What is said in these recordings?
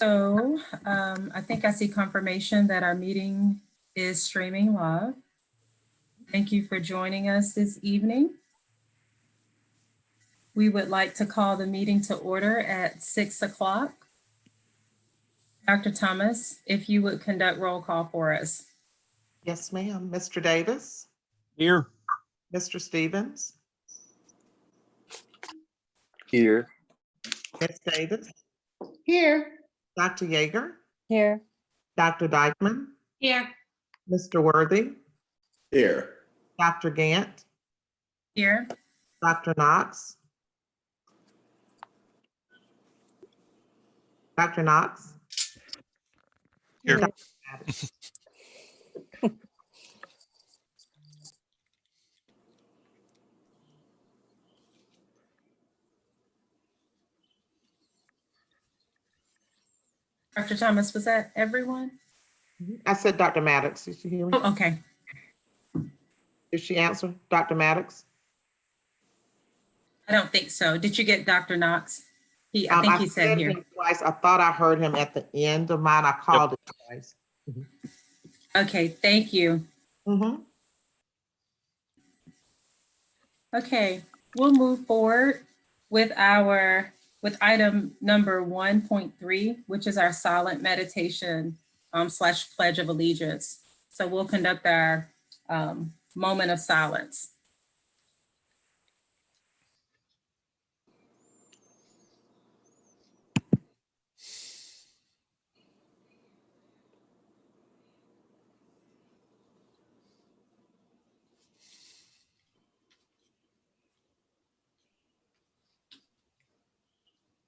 So I think I see confirmation that our meeting is streaming live. Thank you for joining us this evening. We would like to call the meeting to order at 6 o'clock. Dr. Thomas, if you would conduct roll call for us. Yes, ma'am. Mr. Davis, Here. Mr. Stevens, Here. Ms. Davis, Here. Dr. Yeager, Here. Dr. Dykeman, Here. Mr. Worthy, Here. Dr. Gant, Here. Dr. Knox. Dr. Knox. Here. Dr. Maddox. Dr. Thomas, was that everyone? I said Dr. Maddox. Did you hear me? Oh, okay. Did she answer? Dr. Maddox? I don't think so. Did you get Dr. Knox? I think he said here. him twice. I thought I heard him at the end of mine. I called it twice. Okay, thank you. Mhm. Okay, we'll move forward with item number 1.3, which is our silent meditation / pledge of allegiance. So we'll conduct our moment of silence.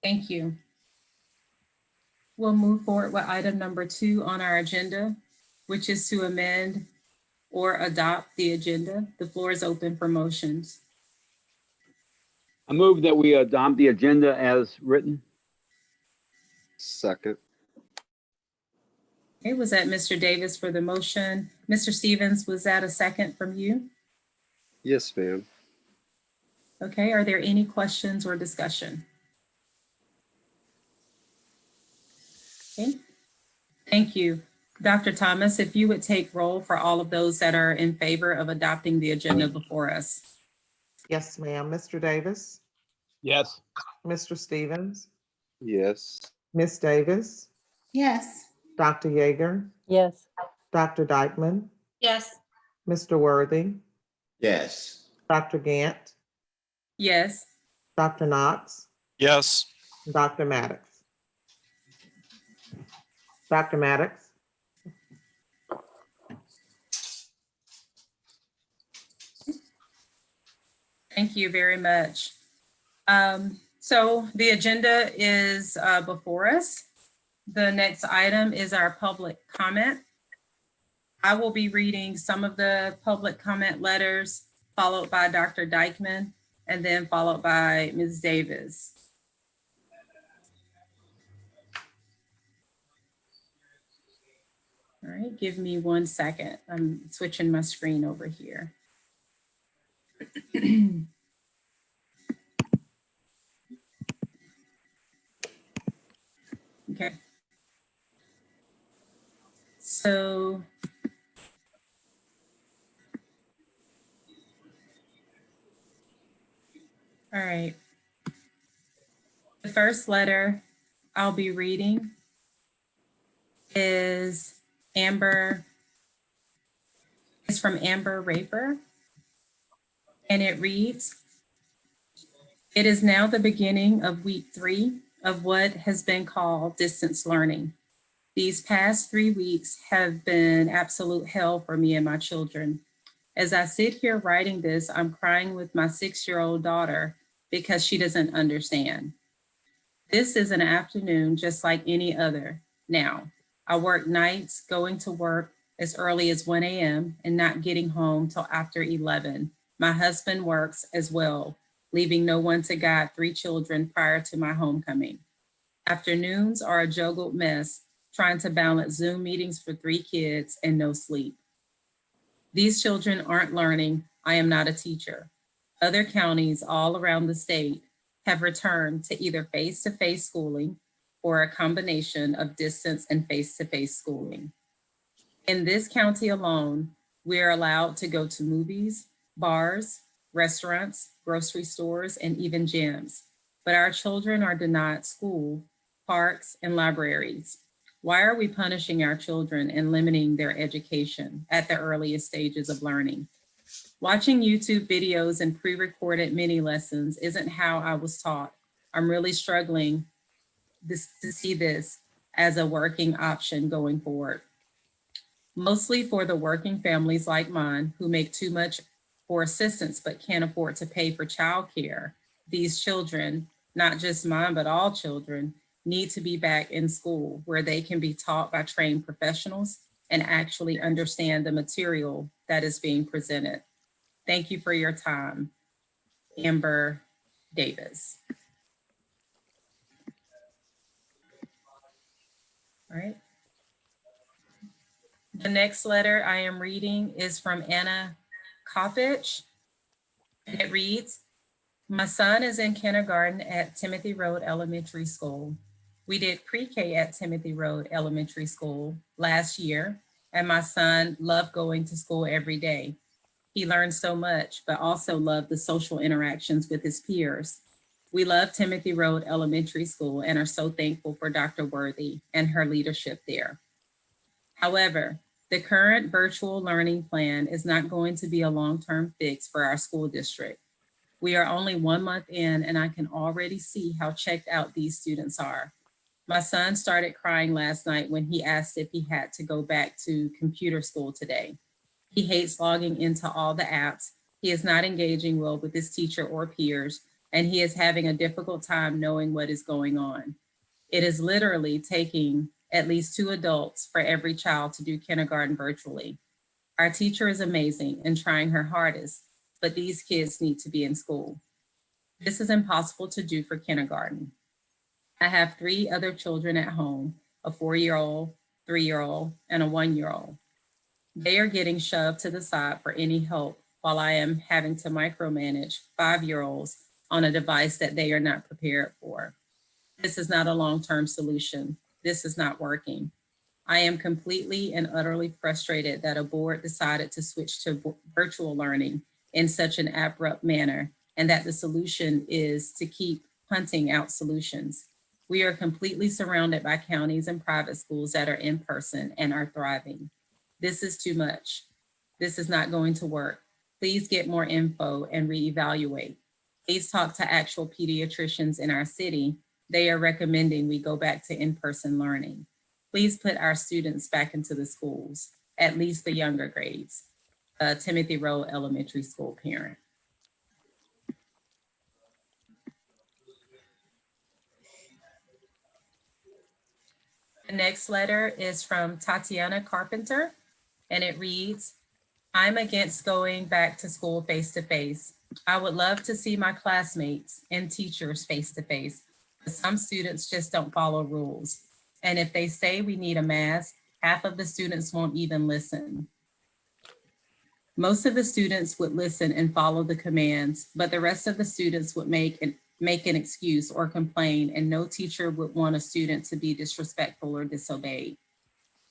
Thank you. We'll move forward with item number 2 on our agenda, which is to amend or adopt the agenda. The floor is open for motions. I move that we adopt the agenda as written. Second. Okay, was that Mr. Davis for the motion? Mr. Stevens, was that a second from you? Yes, ma'am. Okay, are there any questions or discussion? Okay, thank you. Dr. Thomas, if you would take roll for all of those that are in favor of adopting the agenda before us. Yes, ma'am. Mr. Davis, Yes. Mr. Stevens, Yes. Ms. Davis, Yes. Dr. Yeager, Yes. Dr. Dykeman, Yes. Mr. Worthy, Yes. Dr. Gant, Yes, Dr. Knox, Yes. Dr. Maddox. Dr. Maddox. thank you very much. So the agenda is before us. The next item is our public comment. I will be reading some of the public comment letters, followed by Dr. Dykeman, and then followed by Ms. Davis. All right, give me 1 second. I'm switching my screen over here. Okay. So all right. The first letter I'll be reading is from Amber Raper, and it reads, "It is now the beginning of week 3 of what has been called distance learning. These past 3 weeks have been absolute hell for me and my children. As I sit here writing this, I'm crying with my 6-year-old daughter because she doesn't understand. This is an afternoon just like any other now. I work nights, going to work as early as 1 a.m. and not getting home till after 11. My husband works as well, leaving no one to guide 3 children prior to my homecoming. Afternoons are a juggled mess, trying to balance Zoom meetings for 3 kids and no sleep. These children aren't learning. I am not a teacher. Other counties all around the state have returned to either face-to-face schooling or a combination of distance and face-to-face schooling. In this county alone, we are allowed to go to movies, bars, restaurants, grocery stores, and even gyms. But our children are denied school, parks, and libraries. Why are we punishing our children and limiting their education at the earliest stages of learning? Watching YouTube videos and pre-recorded mini lessons isn't how I was taught. I'm really struggling to see this as a working option going forward. Mostly for the working families like mine who make too much for assistance but can't afford to pay for childcare. These children, not just mine, but all children, need to be back in school where they can be taught by trained professionals and actually understand the material that is being presented. Thank you for your time. Amber Davis. All right. The next letter I am reading is from Anna Koppich. And it reads, my son is in kindergarten at Timothy Road Elementary School. We did pre-K at Timothy Road Elementary School last year, and my son loved going to school every day. He learned so much, but also loved the social interactions with his peers. We love Timothy Road Elementary School and are so thankful for Dr. Worthy and her leadership there. However, the current virtual learning plan is not going to be a long-term fix for our school district. We are only 1 month in, and I can already see how checked out these students are. My son started crying last night when he asked if he had to go back to computer school today. He hates logging into all the apps. He is not engaging well with his teacher or peers, and he is having a difficult time knowing what is going on. It is literally taking at least 2 adults for every child to do kindergarten virtually. Our teacher is amazing and trying her hardest, but these kids need to be in school. This is impossible to do for kindergarten. I have 3 other children at home, a 4-year-old, 3-year-old, and a 1-year-old. They are getting shoved to the side for any help while I am having to micromanage 5-year-olds on a device that they are not prepared for. This is not a long-term solution. This is not working. I am completely and utterly frustrated that a board decided to switch to virtual learning in such an abrupt manner, and that the solution is to keep hunting out solutions. We are completely surrounded by counties and private schools that are in person and are thriving. This is too much. This is not going to work. Please get more info and reevaluate. Please talk to actual pediatricians in our city. They are recommending we go back to in-person learning. Please put our students back into the schools, at least the younger grades. Timothy Road Elementary School parent. The next letter is from Tatiana Carpenter, and it reads, I'm against going back to school face-to-face. I would love to see my classmates and teachers face-to-face, but some students just don't follow rules. And if they say we need a mask, half of the students won't even listen. Most of the students would listen and follow the commands, but the rest of the students would make an excuse or complain, and no teacher would want a student to be disrespectful or disobeyed.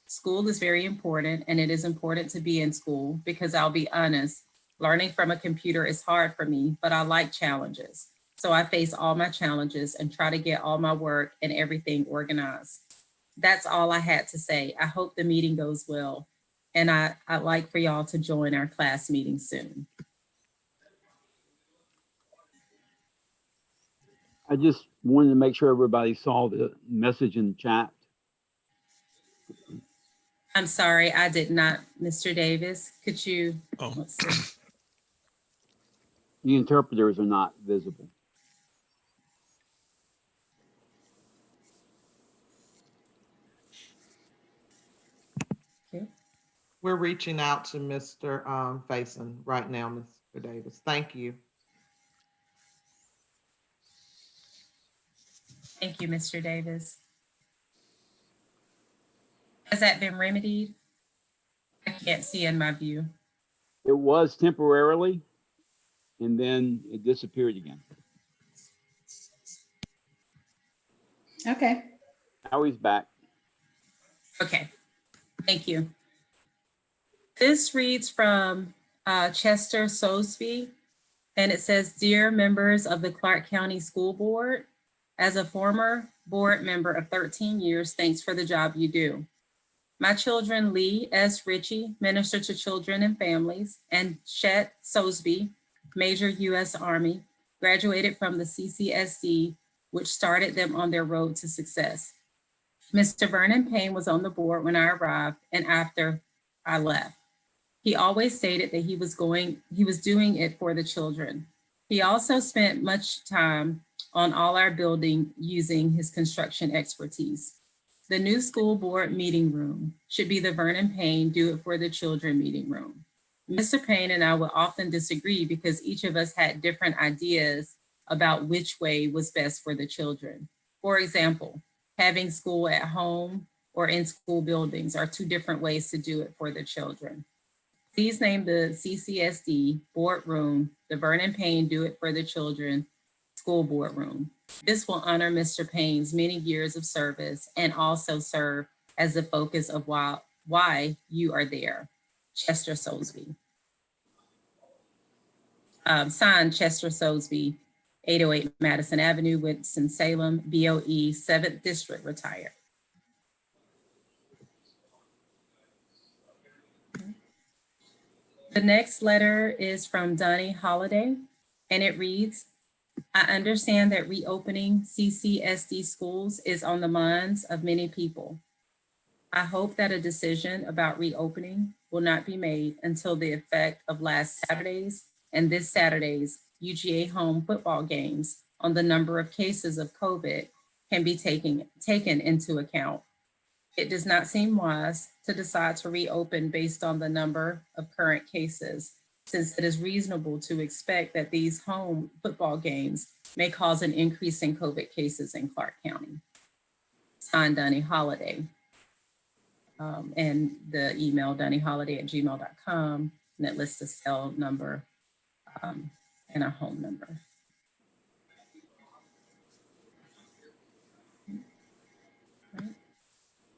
School is very important, and it is important to be in school because I'll be honest, learning from a computer is hard for me, but I like challenges. So I face all my challenges and try to get all my work and everything organized. That's all I had to say. I hope the meeting goes well, and I'd like for y'all to join our class meeting soon. I just wanted to make sure everybody saw the message in the chat. I'm sorry, I did not, Mr. Davis. Could you, Oh. let's see. The interpreters are not visible. Okay. We're reaching out to Mr. Faison right now, Mr. Davis. Thank you. Thank you, Mr. Davis. Has that been remedied? I can't see in my view. It was temporarily, and then it disappeared again. Okay. Now he's back. Okay, thank you. This reads from Chester Sosby, and it says, "Dear members of the Clark County School Board, as a former board member of 13 years, thanks for the job you do. My children, Lee S. Ritchie, Minister to Children and Families, and Chet Sosby, Major U.S. Army, graduated from the CCSD, which started them on their road to success. Mr. Vernon Payne was on the board when I arrived and after I left. He always stated that he was doing it for the children. He also spent much time on all our building using his construction expertise. The new school board meeting room should be the Vernon Payne Do It For the Children meeting room. Mr. Payne and I would often disagree because each of us had different ideas about which way was best for the children. For example, having school at home or in school buildings are two different ways to do it for the children. Please name the CCSD boardroom the Vernon Payne Do It For the Children School Board Room. This will honor Mr. Payne's many years of service and also serve as the focus of why you are there. Chester Sosby. Signed, Chester Sosby, 808 Madison Avenue, Winston-Salem, BOE, 7th District, retired. The next letter is from Donnie Holiday, and it reads, "I understand that reopening CCSD schools is on the minds of many people. I hope that a decision about reopening will not be made until the effect of last Saturday's and this Saturday's UGA home football games on the number of cases of COVID can be taken into account. It does not seem wise to decide to reopen based on the number of current cases, since it is reasonable to expect that these home football games may cause an increase in COVID cases in Clark County." Signed, Donnie Holiday. And the email, donnieholiday@gmail.com, and it lists the cell number and a home number.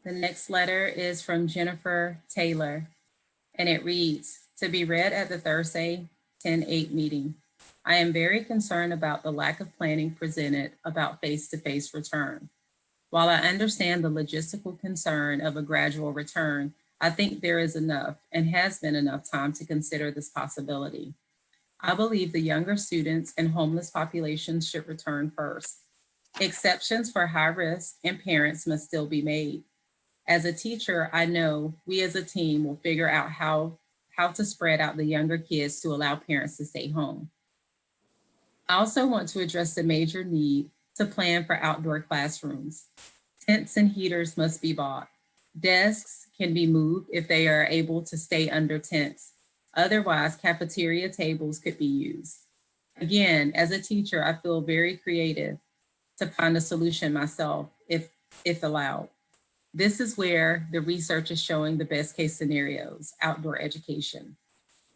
The next letter is from Jennifer Taylor, and it reads, "To be read at the Thursday 10/8 meeting. I am very concerned about the lack of planning presented about face-to-face return. While I understand the logistical concern of a gradual return, I think there is enough and has been enough time to consider this possibility. I believe the younger students and homeless populations should return first. Exceptions for high risk and parents must still be made. As a teacher, I know we as a team will figure out how to spread out the younger kids to allow parents to stay home. I also want to address the major need to plan for outdoor classrooms. Tents and heaters must be bought. Desks can be moved if they are able to stay under tents. Otherwise, cafeteria tables could be used. Again, as a teacher, I feel very creative to find a solution myself if allowed. This is where the research is showing the best case scenarios, outdoor education.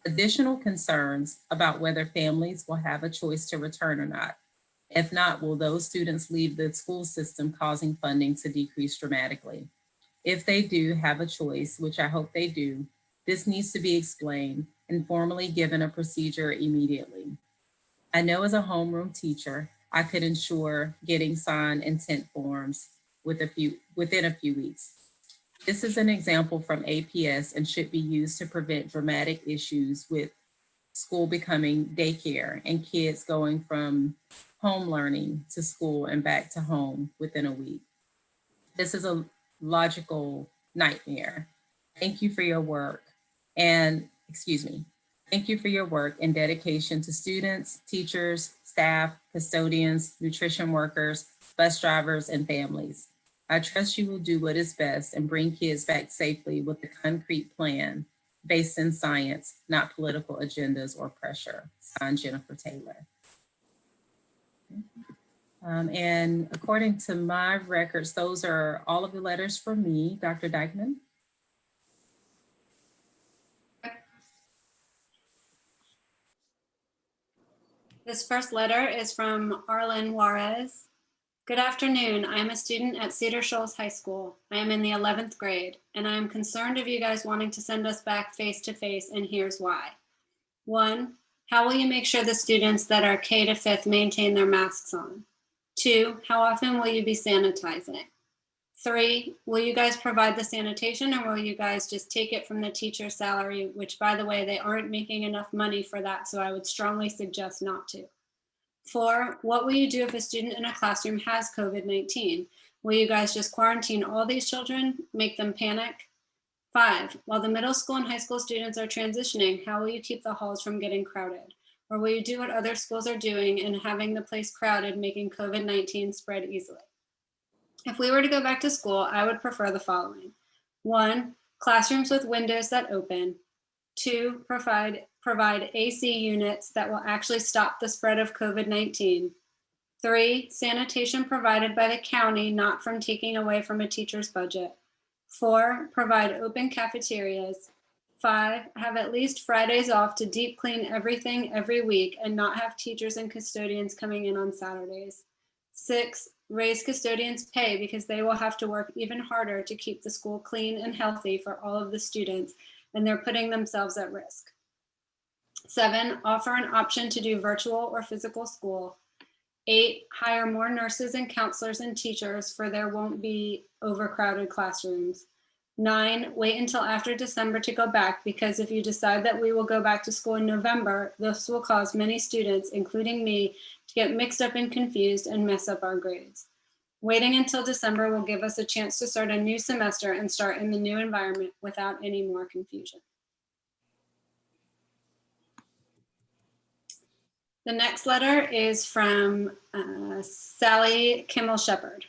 Additional concerns about whether families will have a choice to return or not. If not, will those students leave the school system, causing funding to decrease dramatically? If they do have a choice, which I hope they do, this needs to be explained and formally given a procedure immediately. I know as a homeroom teacher, I could ensure getting signed intent forms within a few weeks. This is an example from APS and should be used to prevent dramatic issues with school becoming daycare and kids going from home learning to school and back to home within a week. This is a logical nightmare. Thank you for your work and dedication to students, teachers, staff, custodians, nutrition workers, bus drivers, and families. I trust you will do what is best and bring kids back safely with a concrete plan based in science, not political agendas or pressure." Signed, Jennifer Taylor. And according to my records, those are all of the letters from me. Dr. Dykeman. This first letter is from Arlen Juarez. Good afternoon. I am a student at Cedar Shoals High School. I am in the 11th grade, and I am concerned of you guys wanting to send us back face to face, and here's why. 1, how will you make sure the students that are K to 5th maintain their masks on? 2, how often will you be sanitizing? 3, will you guys provide the sanitation, or will you guys just take it from the teacher's salary, which, by the way, they aren't making enough money for that, so I would strongly suggest not to. 4, what will you do if a student in a classroom has COVID-19? Will you guys just quarantine all these children, make them panic? 5, while the middle school and high school students are transitioning, how will you keep the halls from getting crowded? Or will you do what other schools are doing and having the place crowded, making COVID-19 spread easily? If we were to go back to school, I would prefer the following. 1, classrooms with windows that open. 2, provide AC units that will actually stop the spread of COVID-19. 3, sanitation provided by the county, not from taking away from a teacher's budget. 4, provide open cafeterias. 5, have at least Fridays off to deep clean everything every week and not have teachers and custodians coming in on Saturdays. 6, raise custodians' pay because they will have to work even harder to keep the school clean and healthy for all of the students, and they're putting themselves at risk. 7, offer an option to do virtual or physical school. 8, hire more nurses and counselors and teachers for there won't be overcrowded classrooms. 9, wait until after December to go back, because if you decide that we will go back to school in November, this will cause many students, including me, to get mixed up and confused and mess up our grades. Waiting until December will give us a chance to start a new semester and start in the new environment without any more confusion. The next letter is from Sally Kimmel Shepherd.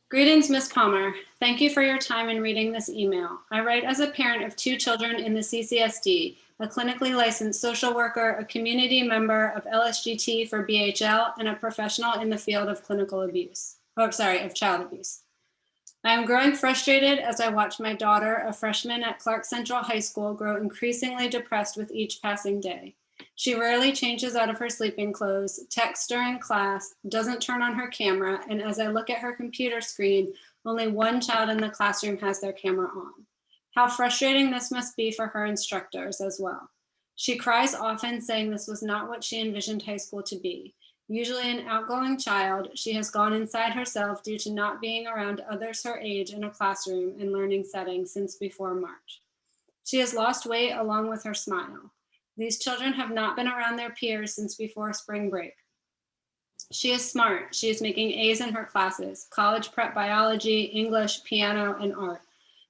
Greetings, Ms. Palmer. Thank you for your time in reading this email. I write as a parent of 2 children in the CCSD, a clinically licensed social worker, a community member of LSGT for BHL, and a professional in the field of clinical abuse, of child abuse. I am growing frustrated as I watch my daughter, a freshman at Clark Central High School, grow increasingly depressed with each passing day. She rarely changes out of her sleeping clothes, texts during class, doesn't turn on her camera, and as I look at her computer screen, only one child in the classroom has their camera on. How frustrating this must be for her instructors as well. She cries often, saying this was not what she envisioned high school to be. Usually an outgoing child, she has gone inside herself due to not being around others her age in a classroom and learning setting since before March. She has lost weight along with her smile. These children have not been around their peers since before spring break. She is smart. She is making A's in her classes, college prep biology, English, piano, and art.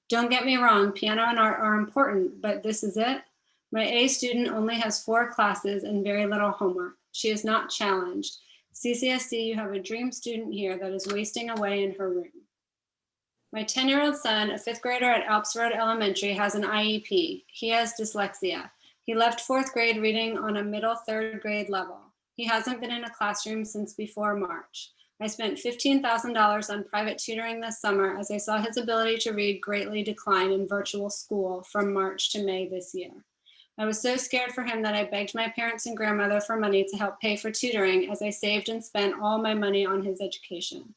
Don't get me wrong, piano and art are important, but this is it? My A student only has 4 classes and very little homework. She is not challenged. CCSD, you have a dream student here that is wasting away in her room. My 10-year-old son, a 5th grader at Alps Road Elementary, has an IEP. He has dyslexia. He left 4th grade reading on a middle 3rd grade level. He hasn't been in a classroom since before March. I spent $15,000 on private tutoring this summer as I saw his ability to read greatly decline in virtual school from March to May this year. I was so scared for him that I begged my parents and grandmother for money to help pay for tutoring as I saved and spent all my money on his education.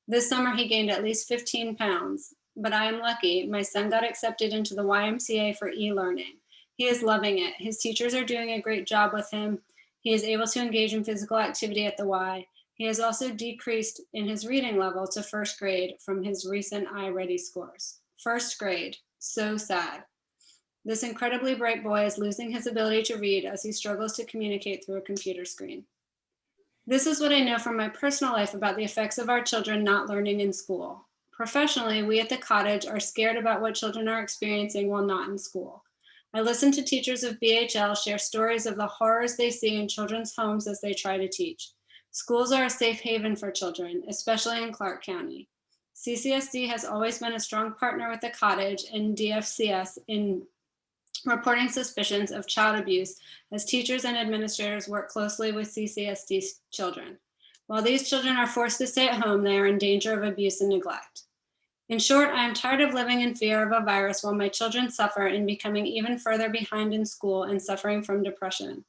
This summer he gained at least 15 pounds, but I am lucky. My son got accepted into the YMCA for e-learning. He is loving it. His teachers are doing a great job with him. He is able to engage in physical activity at the Y. He has also decreased in his reading level to 1st grade from his recent iReady scores. 1st grade, so sad. This incredibly bright boy is losing his ability to read as he struggles to communicate through a computer screen. This is what I know from my personal life about the effects of our children not learning in school. Professionally, we at the cottage are scared about what children are experiencing while not in school. I listen to teachers of BHL share stories of the horrors they see in children's homes as they try to teach. Schools are a safe haven for children, especially in Clark County. CCSD has always been a strong partner with the cottage and DFCS in reporting suspicions of child abuse as teachers and administrators work closely with CCSD children. While these children are forced to stay at home, they are in danger of abuse and neglect. In short, I am tired of living in fear of a virus while my children suffer and becoming even further behind in school and suffering from depression.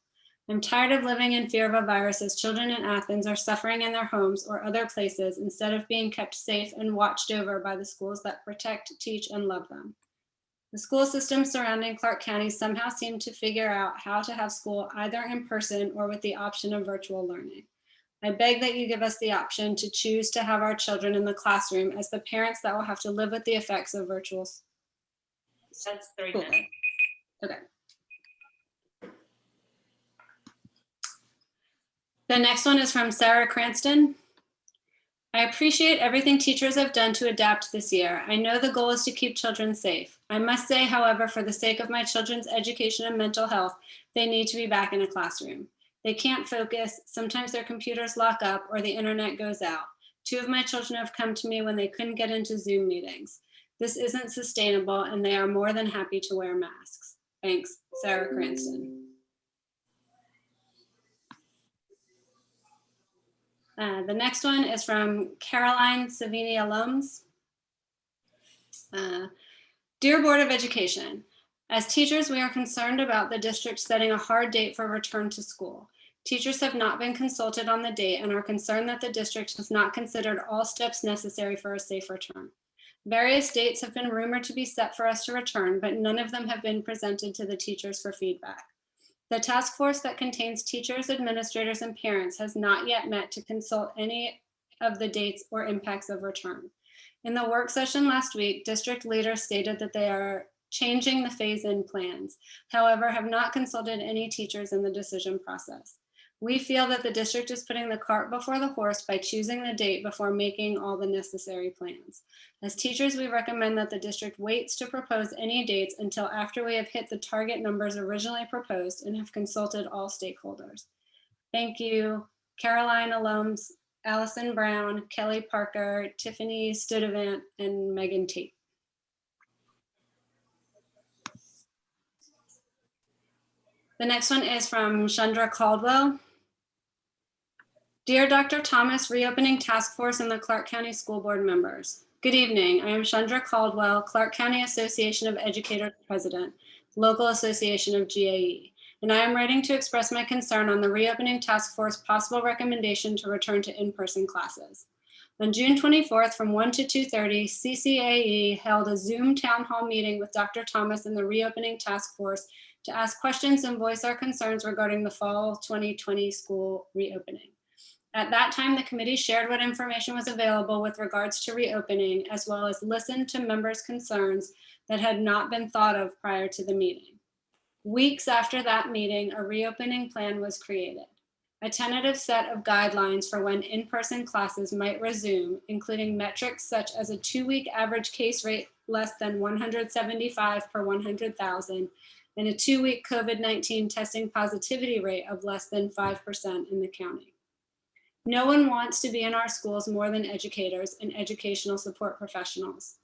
I'm tired of living in fear of a virus as children in Athens are suffering in their homes or other places instead of being kept safe and watched over by the schools that protect, teach, and love them. The school systems surrounding Clark County somehow seem to figure out how to have school either in person or with the option of virtual learning. I beg that you give us the option to choose to have our children in the classroom as the parents that will have to live with the effects of virtual. That's 3 Cool. minutes. Okay. The next one is from Sarah Cranston. I appreciate everything teachers have done to adapt this year. I know the goal is to keep children safe. I must say, however, for the sake of my children's education and mental health, they need to be back in a classroom. They can't focus. Sometimes their computers lock up or the internet goes out. 2 of my children have come to me when they couldn't get into Zoom meetings. This isn't sustainable and they are more than happy to wear masks. Thanks, Sarah Cranston. The next one is from Caroline Savini Alums. Dear Board of Education, as teachers, we are concerned about the district setting a hard date for return to school. Teachers have not been consulted on the date and are concerned that the district has not considered all steps necessary for a safe return. Various dates have been rumored to be set for us to return, but none of them have been presented to the teachers for feedback. The task force that contains teachers, administrators, and parents has not yet met to consult any of the dates or impacts of return. In the work session last week, district leaders stated that they are changing the phase-in plans, however, have not consulted any teachers in the decision process. We feel that the district is putting the cart before the horse by choosing the date before making all the necessary plans. As teachers, we recommend that the district waits to propose any dates until after we have hit the target numbers originally proposed and have consulted all stakeholders. Thank you, Caroline Alums, Allison Brown, Kelly Parker, Tiffany Studevant, and Megan Tate. The next one is from Chandra Caldwell. Dear Dr. Thomas, Reopening Task Force and the Clark County School Board members. Good evening. I am Chandra Caldwell, Clark County Association of Educators President, Local Association of GAE, and I am writing to express my concern on the Reopening Task Force possible recommendation to return to in-person classes. On June 24th from 1 to 2:30, CCAE held a Zoom town hall meeting with Dr. Thomas and the Reopening Task Force to ask questions and voice our concerns regarding the fall 2020 school reopening. At that time, the committee shared what information was available with regards to reopening, as well as listened to members' concerns that had not been thought of prior to the meeting. Weeks after that meeting, a reopening plan was created. A tentative set of guidelines for when in-person classes might resume, including metrics such as a 2-week average case rate less than 175 per 100,000, and a 2-week COVID-19 testing positivity rate of less than 5% in the county. No one wants to be in our schools more than educators and educational support professionals.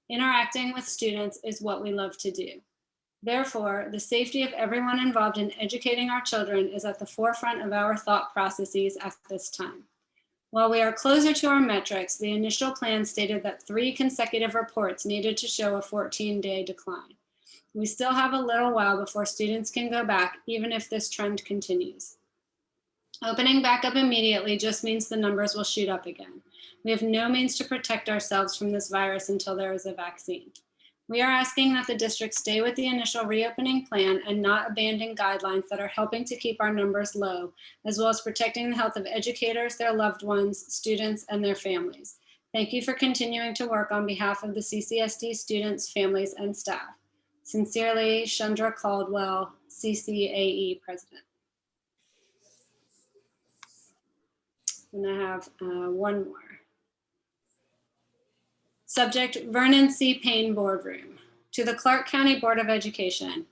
Interacting with students is what we love to do. Therefore, the safety of everyone involved in educating our children is at the forefront of our thought processes at this time. While we are closer to our metrics, the initial plan stated that 3 consecutive reports needed to show a 14-day decline. We still have a little while before students can go back, even if this trend continues. Opening back up immediately just means the numbers will shoot up again. We have no means to protect ourselves from this virus until there is a vaccine. We are asking that the district stay with the initial reopening plan and not abandon guidelines that are helping to keep our numbers low, as well as protecting the health of educators, their loved ones, students, and their families. Thank you for continuing to work on behalf of the CCSD students, families, and staff. Sincerely, Chandra Caldwell, CCAE President. And I have one more. Subject, Vernon C. Payne Boardroom. To the Clark County Board of Education.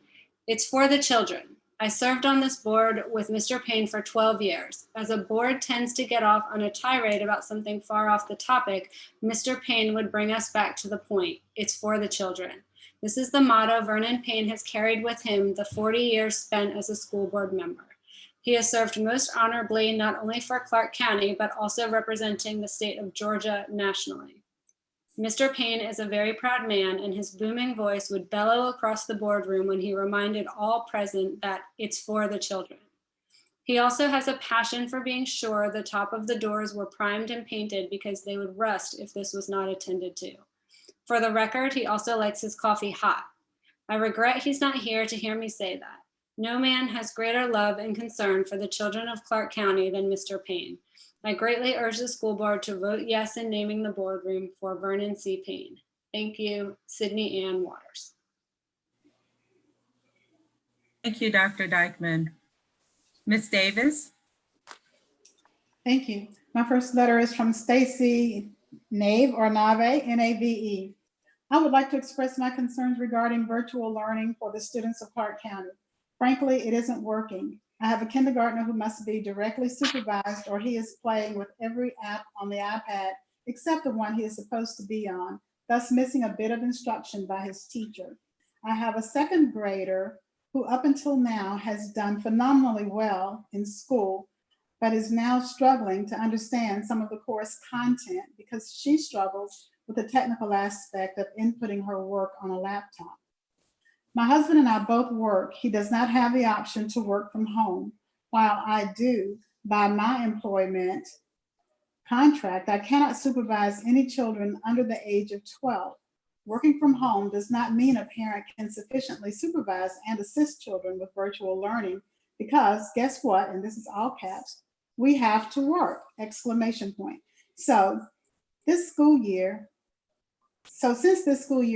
It's for the children. I served on this board with Mr. Payne for 12 years. As a board tends to get off on a tirade about something far off the topic, Mr. Payne would bring us back to the point. It's for the children. This is the motto Vernon Payne has carried with him the 40 years spent as a school board member. He has served most honorably not only for Clark County, but also representing the state of Georgia nationally. Mr. Payne is a very proud man, and his booming voice would bellow across the boardroom when he reminded all present that it's for the children. He also has a passion for being sure the top of the doors were primed and painted because they would rust if this was not attended to. For the record, he also likes his coffee hot. I regret he's not here to hear me say that. No man has greater love and concern for the children of Clark County than Mr. Payne. I greatly urge the school board to vote yes in naming the boardroom for Vernon C. Payne. Thank you, Sydney Ann Waters. Thank you, Dr. Dykeman. Ms. Davis? Thank you. My first letter is from Stacy Nave or Nave, N-A-V-E. I would like to express my concerns regarding virtual learning for the students of Clark County. Frankly, it isn't working. I have a kindergartner who must be directly supervised or he is playing with every app on the iPad except the one he is supposed to be on, thus missing a bit of instruction by his teacher. I have a second grader who up until now has done phenomenally well in school, but is now struggling to understand some of the course content because she struggles with the technical aspect of inputting her work on a laptop. My husband and I both work. He does not have the option to work from home. While I do, by my employment contract, I cannot supervise any children under the age of 12. Working from home does not mean a parent can sufficiently supervise and assist children with virtual learning because guess what? And this is all caps, we have to work, exclamation point. So since this school year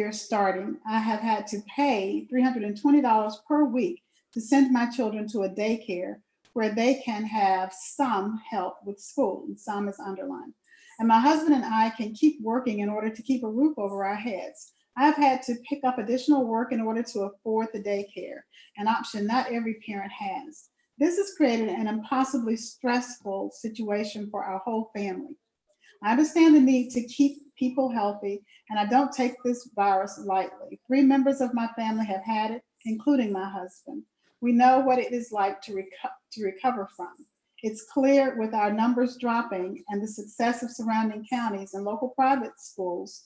is starting, I have had to pay $320 per week to send my children to a daycare where they can have some help with school, and some is underlined. And my husband and I can keep working in order to keep a roof over our heads. I've had to pick up additional work in order to afford the daycare, an option not every parent has. This has created an impossibly stressful situation for our whole family. I understand the need to keep people healthy, and I don't take this virus lightly. 3 members of my family have had it, including my husband. We know what it is like to recover from. It's clear with our numbers dropping and the success of surrounding counties and local private schools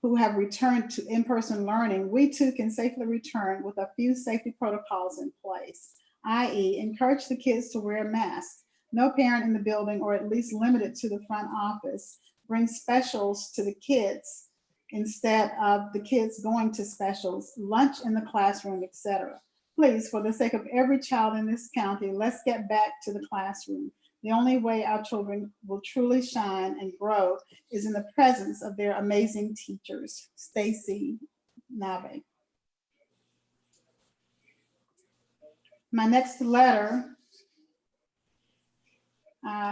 who have returned to in-person learning, we too can safely return with a few safety protocols in place, i.e. encourage the kids to wear masks. No parent in the building, or at least limited to the front office, bring specials to the kids instead of the kids going to specials, lunch in the classroom, etc. Please, for the sake of every child in this county, let's get back to the classroom. The only way our children will truly shine and grow is in the presence of their amazing teachers. Stacy Nave. My next letter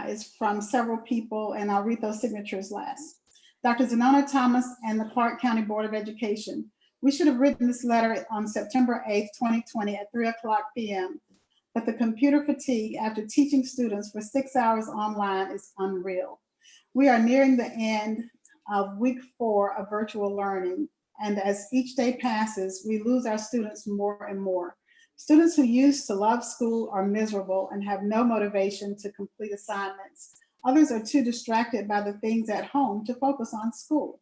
is from several people, and I'll read those signatures last. Dr. Zenona Thomas and the Clark County Board of Education. We should have written this letter on September 8th, 2020 at 3:00 p.m. But the computer fatigue after teaching students for 6 hours online is unreal. We are nearing the end of week 4 of virtual learning. And as each day passes, we lose our students more and more. Students who used to love school are miserable and have no motivation to complete assignments. Others are too distracted by the things at home to focus on school,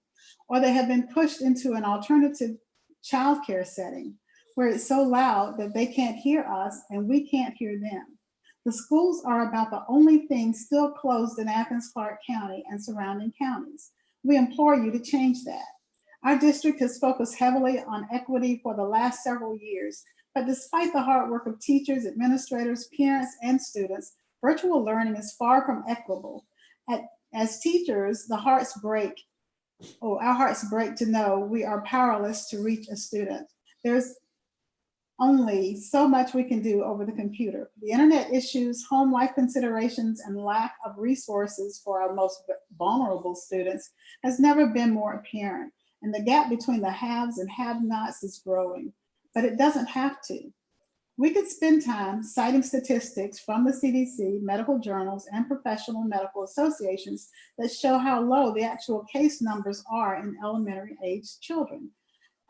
or they have been pushed into an alternative childcare setting where it's so loud that they can't hear us and we can't hear them. The schools are about the only thing still closed in Athens, Clark County and surrounding counties. We implore you to change that. Our district has focused heavily on equity for the last several years, but despite the hard work of teachers, administrators, parents, and students, virtual learning is far from equitable. As teachers, our hearts break to know we are powerless to reach a student. There's only so much we can do over the computer. The internet issues, home life considerations, and lack of resources for our most vulnerable students has never been more apparent, and the gap between the haves and have-nots is growing, but it doesn't have to. We could spend time citing statistics from the CDC, medical journals, and professional medical associations that show how low the actual case numbers are in elementary age children,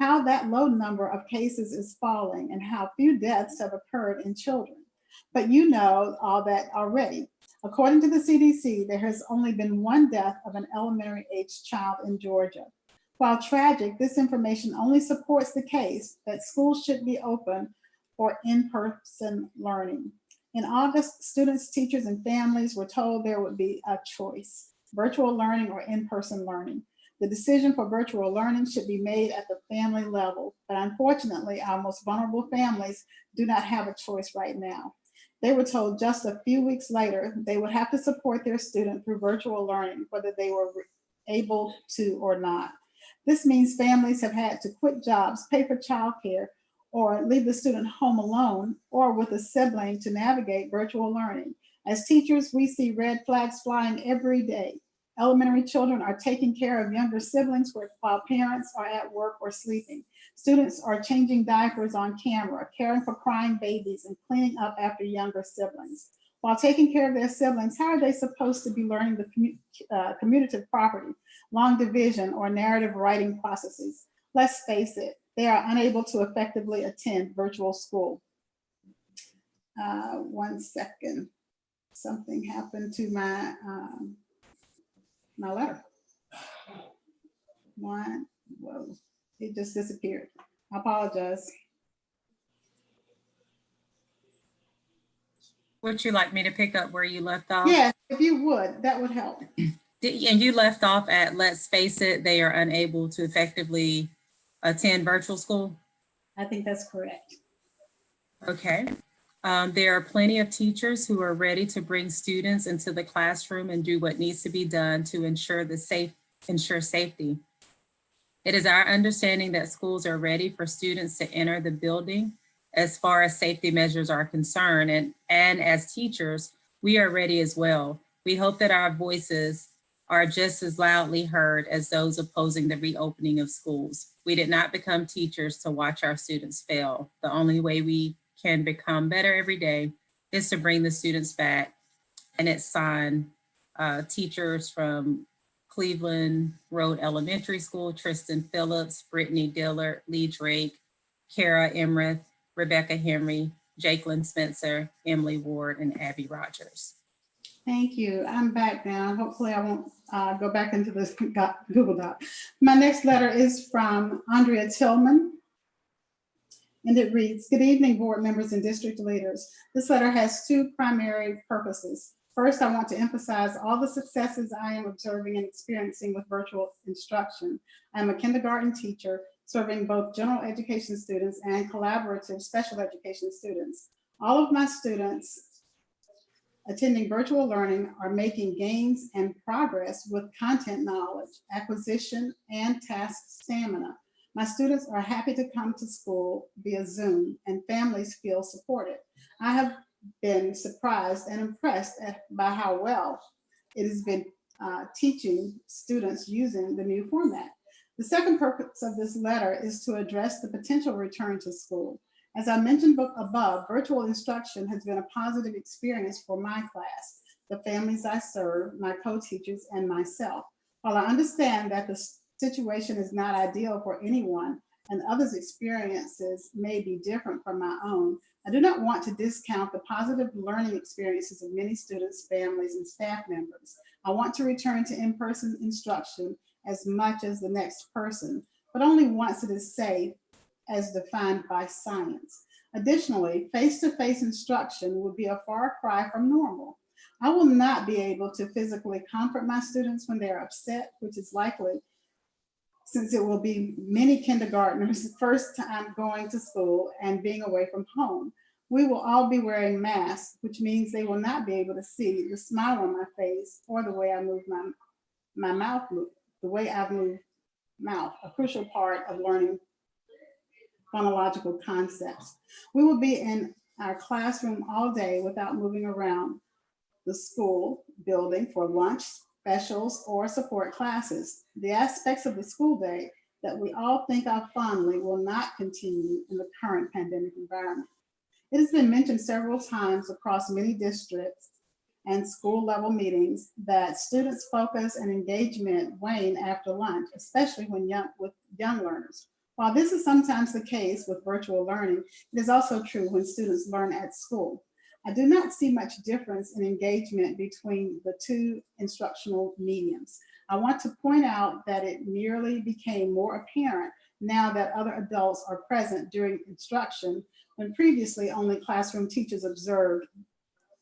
how that low number of cases is falling, and how few deaths have occurred in children. But you know all that already. According to the CDC, there has only been 1 death of an elementary age child in Georgia. While tragic, this information only supports the case that schools should be open for in-person learning. In August, students, teachers, and families were told there would be a choice, virtual learning or in-person learning. The decision for virtual learning should be made at the family level, but unfortunately, our most vulnerable families do not have a choice right now. They were told just a few weeks later they would have to support their student through virtual learning, whether they were able to or not. This means families have had to quit jobs, pay for childcare, or leave the student home alone or with a sibling to navigate virtual learning. As teachers, we see red flags flying every day. Elementary children are taking care of younger siblings while parents are at work or sleeping. Students are changing diapers on camera, caring for crying babies, and cleaning up after younger siblings. While taking care of their siblings, how are they supposed to be learning the commutative property, long division, or narrative writing processes? Let's face it, they are unable to effectively attend virtual school. 1 second. Something happened to my letter. Whoa, it just disappeared. I apologize. Would you like me to pick up where you left off? Yes, if you would, that would help. And you left off at, let's face it, they are unable to effectively attend virtual school? I think that's correct. Okay. There are plenty of teachers who are ready to bring students into the classroom and do what needs to be done to ensure safety. It is our understanding that schools are ready for students to enter the building as far as safety measures are concerned. And as teachers, we are ready as well. We hope that our voices are just as loudly heard as those opposing the reopening of schools. We did not become teachers to watch our students fail. The only way we can become better every day is to bring the students back. And it's signed teachers from Cleveland Road Elementary School, Tristan Phillips, Brittany Dillard, Lee Drake, Kara Emrith, Rebecca Henry, Jakelyn Spencer, Emily Ward, and Abby Rogers. Thank you. I'm back now. Hopefully I won't go back into this Google Doc. My next letter is from Andrea Tillman. And it reads, good evening, board members and district leaders. This letter has two primary purposes. First, I want to emphasize all the successes I am observing and experiencing with virtual instruction. I'm a kindergarten teacher serving both general education students and collaborative special education students. All of my students attending virtual learning are making gains and progress with content knowledge, acquisition, and task stamina. My students are happy to come to school via Zoom, and families feel supported. I have been surprised and impressed by how well it has been teaching students using the new format. The second purpose of this letter is to address the potential return to school. As I mentioned above, virtual instruction has been a positive experience for my class, the families I serve, my co-teachers, and myself. While I understand that the situation is not ideal for anyone and others' experiences may be different from my own, I do not want to discount the positive learning experiences of many students, families, and staff members. I want to return to in-person instruction as much as the next person, but only once it is safe as defined by science. Additionally, face-to-face instruction would be a far cry from normal. I will not be able to physically comfort my students when they're upset, which is likely since it will be many kindergartners' first time going to school and being away from home. We will all be wearing masks, which means they will not be able to see the smile on my face or the way I move my mouth, the way I move mouth, a crucial part of learning phonological concepts. We will be in our classroom all day without moving around the school building for lunch, specials, or support classes. The aspects of the school day that we all think of fondly will not continue in the current pandemic environment. It has been mentioned several times across many districts and school level meetings that students' focus and engagement wane after lunch, especially with young learners. While this is sometimes the case with virtual learning, it is also true when students learn at school. I do not see much difference in engagement between the two instructional mediums. I want to point out that it merely became more apparent now that other adults are present during instruction when previously only classroom teachers observed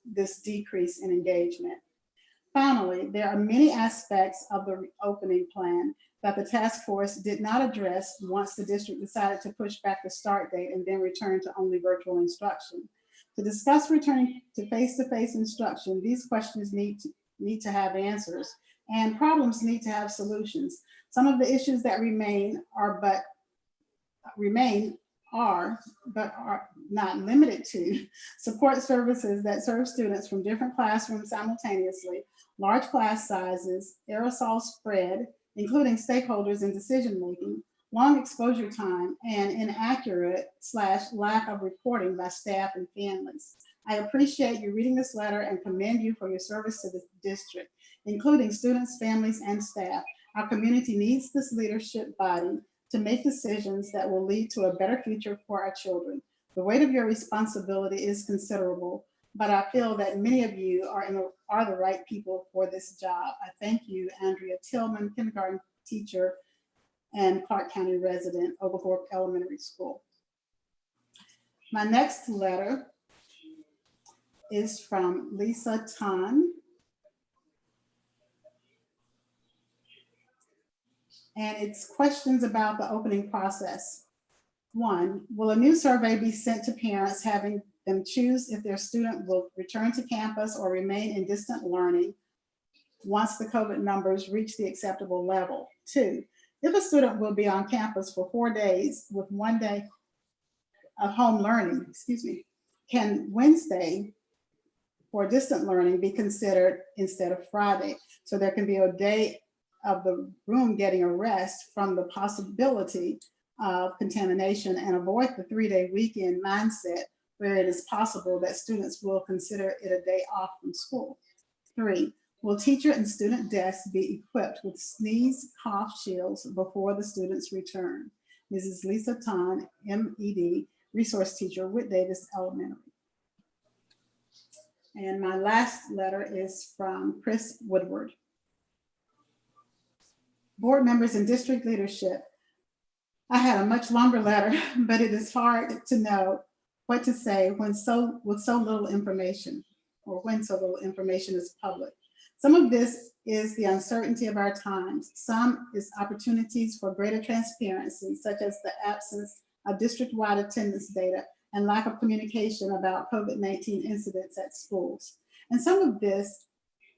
this decrease in engagement. Finally, there are many aspects of the reopening plan that the task force did not address once the district decided to push back the start date and then return to only virtual instruction. To discuss returning to face-to-face instruction, these questions need to have answers, and problems need to have solutions. Some of the issues that remain are not limited to support services that serve students from different classrooms simultaneously, large class sizes, aerosol spread, including stakeholders in decision-making, long exposure time, and inaccurate/lack of reporting by staff and families. I appreciate you reading this letter and commend you for your service to the district, including students, families, and staff. Our community needs this leadership body to make decisions that will lead to a better future for our children. The weight of your responsibility is considerable, but I feel that many of you are the right people for this job. I thank you, Andrea Tillman, kindergarten teacher and Clark County resident, Oglethorpe Elementary School. My next letter is from Lisa Tan. And it's questions about the opening process. 1, will a new survey be sent to parents having them choose if their student will return to campus or remain in distant learning once the COVID numbers reach the acceptable level? 2, if a student will be on campus for 4 days with 1 day of home learning, can Wednesday for distant learning be considered instead of Friday? So there can be a day of the room getting a rest from the possibility of contamination and avoid the 3-day weekend mindset where it is possible that students will consider it a day off from school. 3, will teacher and student desks be equipped with sneeze cough shields before the students return? Mrs. Lisa Tan, MED, resource teacher with Davis Elementary. And my last letter is from Chris Woodward. Board members and district leadership, I had a much longer letter, but it is hard to know what to say with so little information, or when so little information is public. Some of this is the uncertainty of our times. Some is opportunities for greater transparency, such as the absence of district-wide attendance data and lack of communication about COVID-19 incidents at schools. And some of this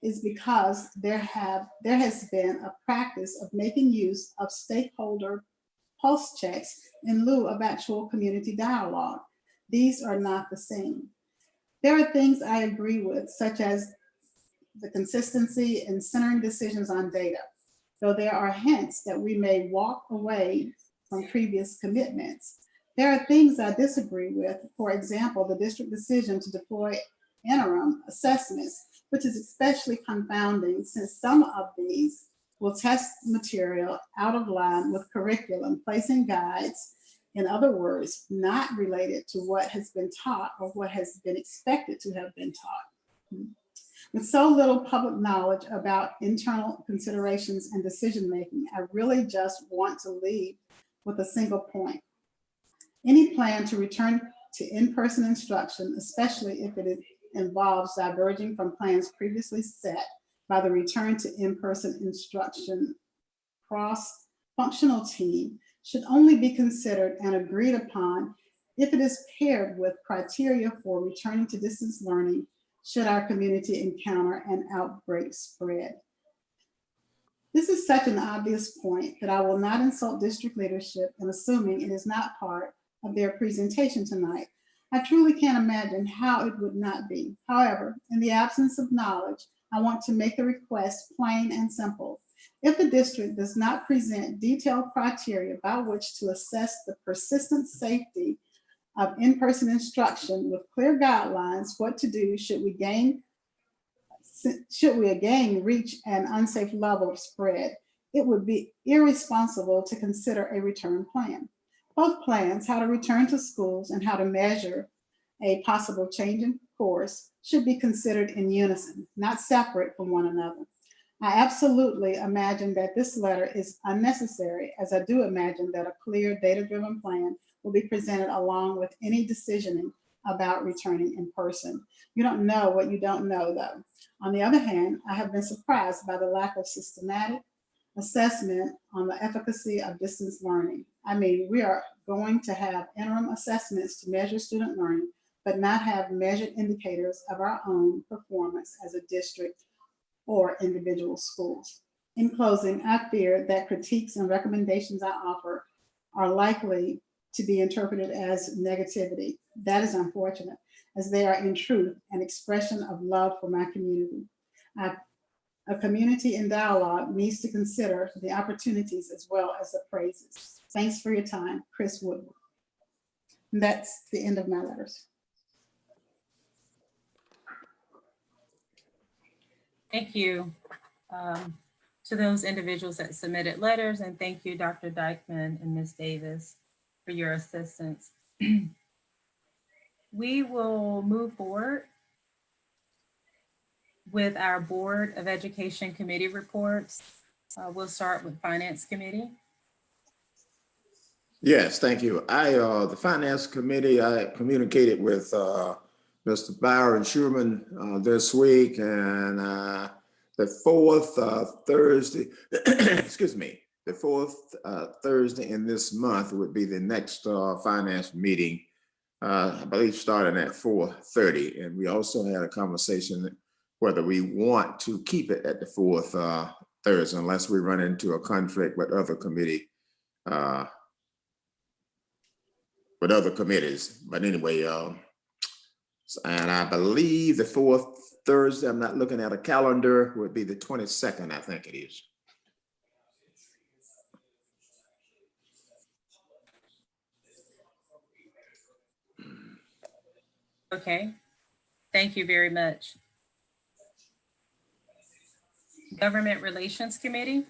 is because there has been a practice of making use of stakeholder pulse checks in lieu of actual community dialogue. These are not the same. There are things I agree with, such as the consistency in centering decisions on data, though there are hints that we may walk away from previous commitments. There are things I disagree with, for example, the district decision to deploy interim assessments, which is especially confounding since some of these will test material out of line with curriculum, placing guides, in other words, not related to what has been taught or what has been expected to have been taught. With so little public knowledge about internal considerations and decision-making, I really just want to leave with a single point. Any plan to return to in-person instruction, especially if it involves diverging from plans previously set by the return to in-person instruction cross-functional team, should only be considered and agreed upon if it is paired with criteria for returning to distance learning should our community encounter an outbreak spread. This is such an obvious point that I will not insult district leadership in assuming it is not part of their presentation tonight. I truly can't imagine how it would not be. However, in the absence of knowledge, I want to make the request plain and simple. If the district does not present detailed criteria by which to assess the persistent safety of in-person instruction with clear guidelines what to do should we again reach an unsafe level of spread, it would be irresponsible to consider a return plan. Both plans, how to return to schools and how to measure a possible change in course, should be considered in unison, not separate from one another. I absolutely imagine that this letter is unnecessary, as I do imagine that a clear data-driven plan will be presented along with any decisioning about returning in person. You don't know what you don't know, though. On the other hand, I have been surprised by the lack of systematic assessment on the efficacy of distance learning. I mean, we are going to have interim assessments to measure student learning, but not have measured indicators of our own performance as a district or individual schools. In closing, I fear that critiques and recommendations I offer are likely to be interpreted as negativity. That is unfortunate, as they are in truth an expression of love for my community. A community in dialogue needs to consider the opportunities as well as the praises. Thanks for your time, Chris Woodward. And that's the end of my letters. Thank you to those individuals that submitted letters, and thank you, Dr. Dykeman and Ms. Davis, for your assistance. We will move forward with our Board of Education Committee reports. We'll start with Finance Committee. Yes, thank you. The Finance Committee, I communicated with Mr. Byron Schuman this week, and the fourth Thursday, excuse me, the fourth Thursday in this month would be the next finance meeting, I believe starting at 4:30. And we also had a conversation whether we want to keep it at the fourth Thursday unless we run into a conflict with other committees. But anyway, and I believe the fourth Thursday, I'm not looking at a calendar, would be the 22nd, I think it is. Okay, thank you very much. Government Relations Committee.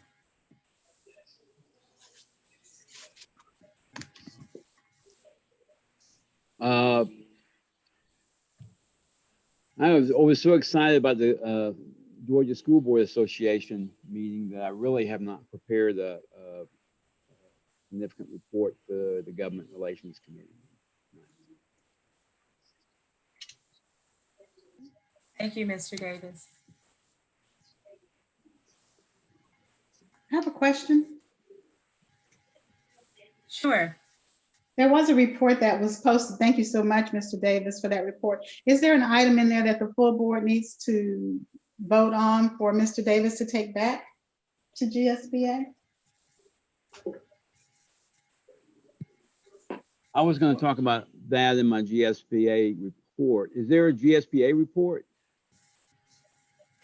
I was so excited about the Georgia School Board Association meeting that I really have not prepared a significant report for the Government Relations Committee. Thank you, Mr. Davis. I have a question. Sure. There was a report that was posted. Thank you so much, Mr. Davis, for that report. Is there an item in there that the full board needs to vote on for Mr. Davis to take back to GSBA? I was going to talk about that in my GSBA report. Is there a GSBA report?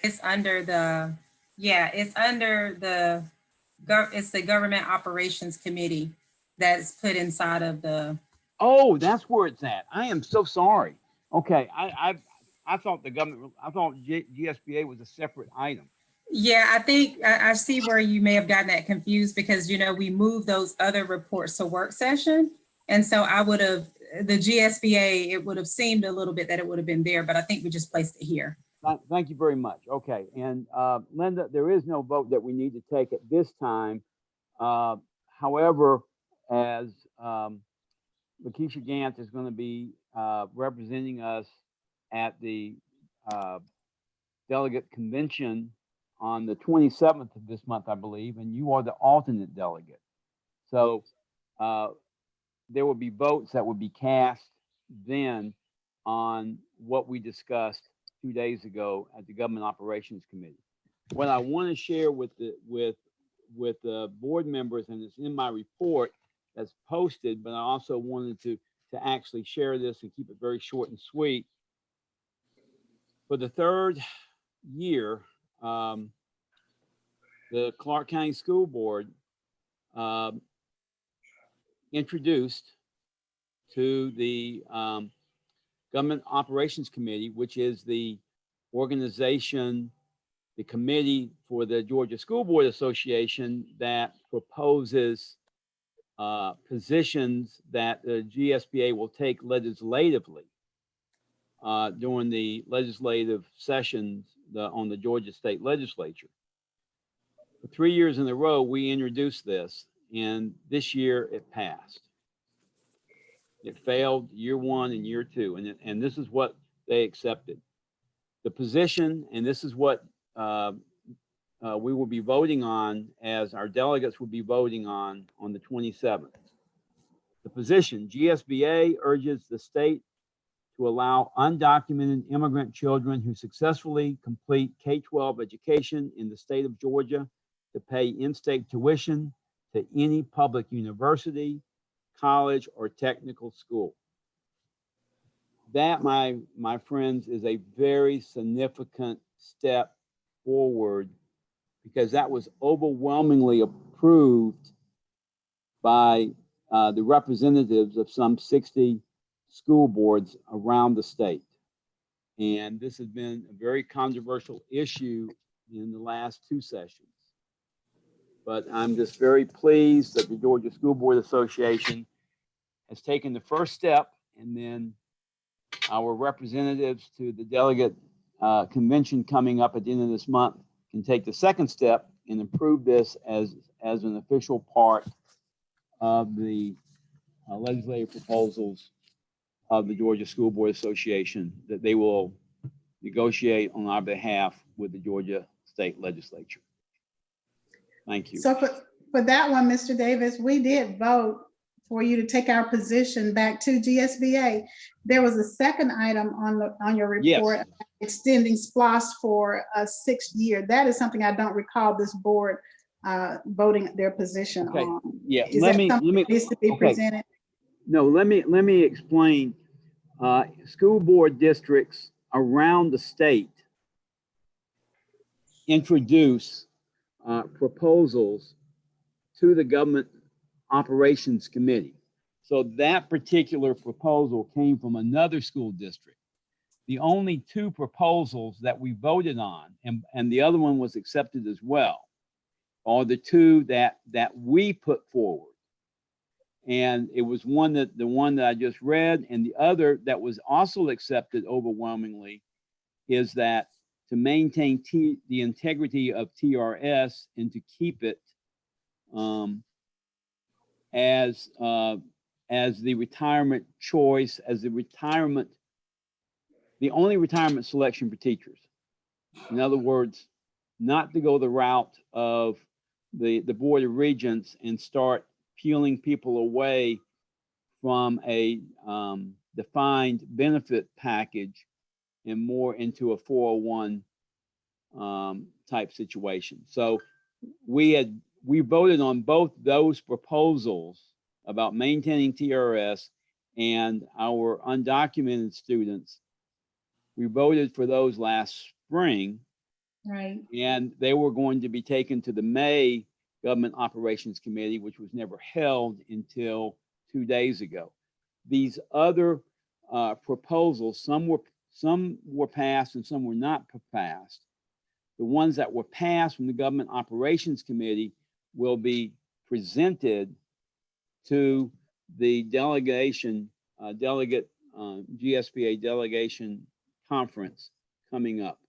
It's under the, yeah, it's under the, it's the Government Operations Committee that's put inside of the. Oh, that's where it's at. I am so sorry. Okay, I thought the government, I thought GSBA was a separate item. Yeah, I think I see where you may have gotten that confused because, you know, we moved those other reports to work session. And so I would have, the GSBA, it would have seemed a little bit that it would have been there, but I think we just placed it here. Thank you very much. Okay, and Linda, there is no vote that we need to take at this time. However, as Lakeisha Gantz is going to be representing us at the delegate convention on the 27th of this month, I believe, and you are the alternate delegate. So there will be votes that will be cast then on what we discussed 2 days ago at the Government Operations Committee. What I want to share with the board members, and it's in my report that's posted, but I also wanted to actually share this and keep it very short and sweet. For the third year, the Clark County School Board introduced to the Government Operations Committee, which is the organization, the committee for the Georgia School Board Association that proposes positions that the GSBA will take legislatively during the legislative sessions on the Georgia State Legislature. For 3 years in a row, we introduced this, and this year it passed. It failed year 1 and year 2, and this is what they accepted. The position, and this is what we will be voting on, as our delegates will be voting on the 27th. The position: GSBA urges the state to allow undocumented immigrant children who successfully complete K-12 education in the state of Georgia to pay in-state tuition to any public university, college, or technical school. That, my friends, is a very significant step forward, because that was overwhelmingly approved by the representatives of some 60 school boards around the state. And this has been a very controversial issue in the last 2 sessions. But I'm just very pleased that the Georgia School Board Association has taken the first step, and then our representatives to the delegate convention coming up at the end of this month can take the second step and approve this as an official part of the legislative proposals of the Georgia School Board Association that they will negotiate on our behalf with the Georgia State Legislature. Thank you. So for that one, Mr. Davis, we did vote for you to take our position back to GSBA. There was a second item on your report, Yes. extending SPLOST for a 6th year. That is something I don't recall this board voting their position Okay. on. Yeah, Is let that me something that needs to be okay. presented? No, let me explain. School board districts around the state introduce proposals to the Government Operations Committee. So that particular proposal came from another school district. The only 2 proposals that we voted on, and the other one was accepted as well, are the 2 that we put forward. And it was the one that I just read, and the other that was also accepted overwhelmingly is that to maintain the integrity of TRS and to keep it as the retirement choice, as the only retirement selection for teachers. In other words, not to go the route of the Board of Regents and start peeling people away from a defined benefit package and more into a 401 type situation. So we voted on both those proposals about maintaining TRS and our undocumented students. We voted for those last spring, Right. and they were going to be taken to the May Government Operations Committee, which was never held until 2 days ago. These other proposals, some were passed and some were not passed. The ones that were passed from the Government Operations Committee will be presented to the delegation, GSBA delegation conference coming up.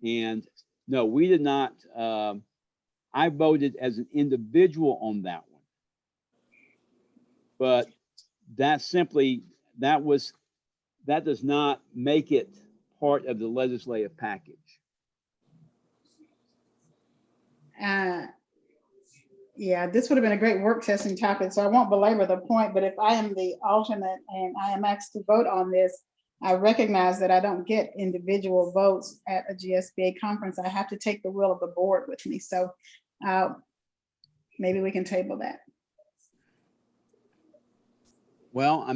And no, we did not, I voted as an individual on that one. But that does not make it part of the legislative package. Yeah, this would have been a great work testing topic, so I won't belabor the point, but if I am the alternate and I am asked to vote on this, I recognize that I don't get individual votes at a GSBA conference. I have to take the will of the board with me. So maybe we can table that. Well, I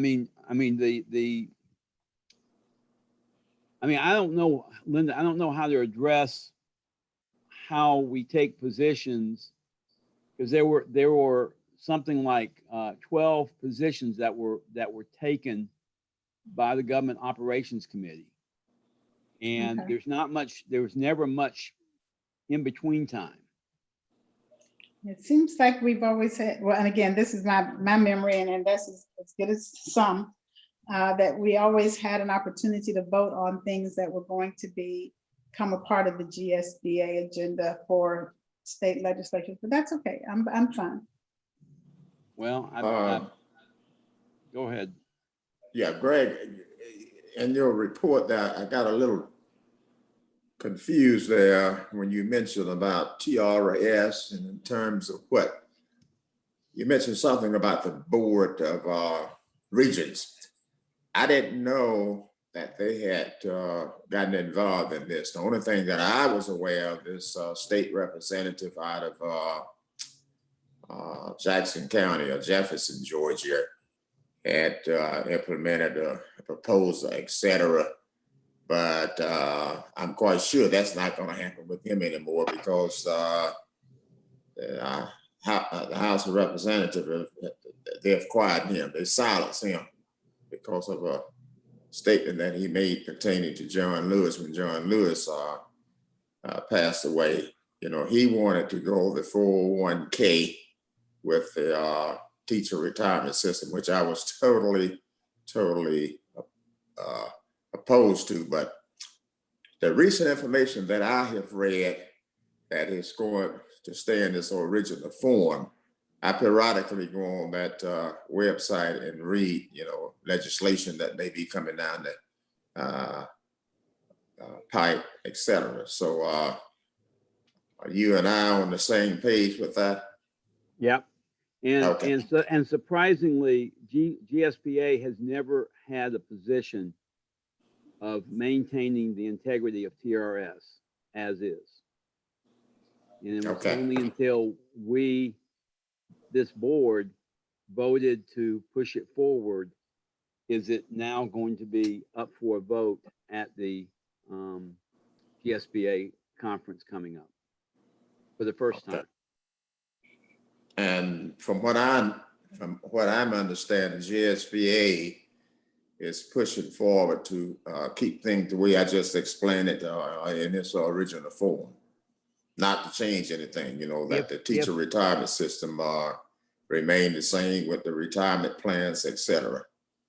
don't know, Linda, I don't know how to address how we take positions, because there were something like 12 positions that were taken by the Government Operations Committee. And Okay. there was never much in between time. It seems like we've always had, well, and again, this is my memory, and that's as good as some, that we always had an opportunity to vote on things that were going to become a part of the GSBA agenda for state legislatures, but that's okay. I'm fine. Well, go ahead. Yeah, Greg, in your report that I got a little confused there when you mentioned about TRS and in terms of what, you mentioned something about the board of regents. I didn't know that they had gotten involved in this. The only thing that I was aware of is state representative out of Jackson County or Jefferson, Georgia, had implemented a proposal, et cetera. But I'm quite sure that's not going to happen with him anymore because the House of Representatives, they've quieted him. They silenced him because of a statement that he made pertaining to John Lewis when John Lewis passed away. You know, he wanted to go the 401k with the teacher retirement system, which I was totally opposed to. But the recent information that I have read that is going to stay in this original form, I periodically go on that website and read, you know, legislation that may be coming down the pipe, et cetera. So are you and I on the same page with that? Yep. And, Okay. and surprisingly, GSBA has never had a position of maintaining the integrity of TRS as is. And it was Okay. only until this board voted to push it forward, is it now going to be up for a vote at the GSBA conference coming up for the first Okay. time. And from what I'm understanding, GSBA is pushing forward to keep things the way I just explained it in its original form, not to change anything. You know, that the teacher retirement system remain the same with the retirement plans, et cetera.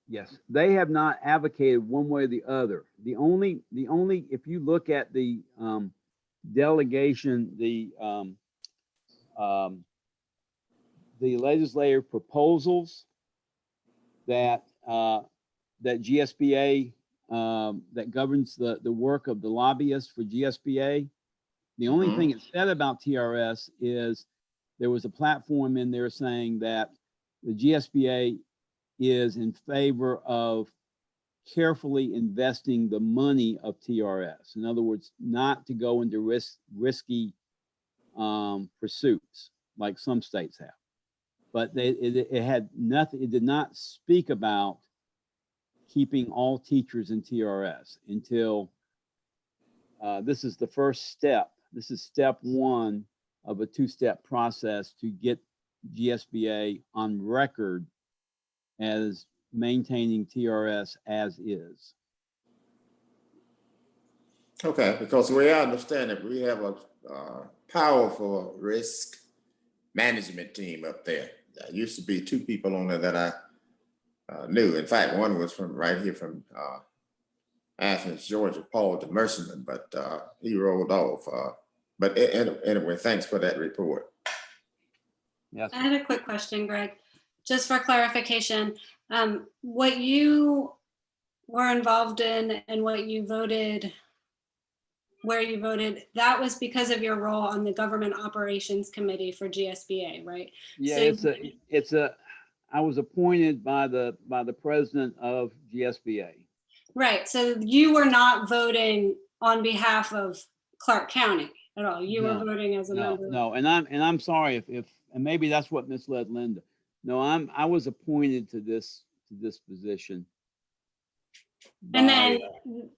Yes, they have not advocated one way or the other. The only, if you look at the delegation, the legislative proposals that that GSBA that governs the work of the lobbyists for GSBA. The only thing it said about TRS is there was a platform in there saying that the GSBA is in favor of carefully investing the money of TRS. In other words, not to go into risky pursuits like some states have. But it had nothing, it did not speak about keeping all teachers in TRS until this is the first step. This is step one of a two-step process to get GSBA on record as maintaining TRS as is. Okay, because the way I understand it, we have a powerful risk management team up there. There used to be two people on there that I knew. In fact, one was from right here from Athens, Georgia, Paul Demerson, but he rolled off. But anyway, thanks for that report. Yes. I had a quick question, Greg, just for clarification. What you were involved in and what you voted, where you voted, that was because of your role on the Government Operations Committee for GSBA, right? Yeah, So, I was appointed by the president of GSBA. right, so you were not voting on behalf of Clark County at all. You were voting as a member. No, and I'm sorry if and maybe that's what misled Linda. No, I was appointed to this position. And then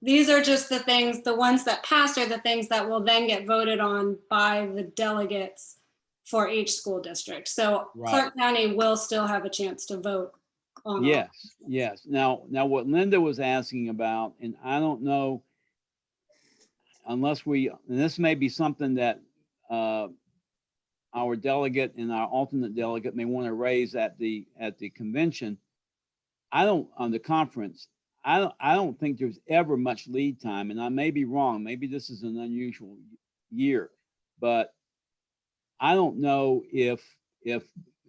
these are just the things, the ones that passed are the things that will then get voted on by the delegates for each school district. So Right. Clark County will still have a chance to vote on. all. Yes. Now what Linda was asking about, and I don't know, unless and this may be something that our delegate and our alternate delegate may want to raise at the convention. On the conference, I don't think there's ever much lead time, and I may be wrong. Maybe this is an unusual year, but I don't know if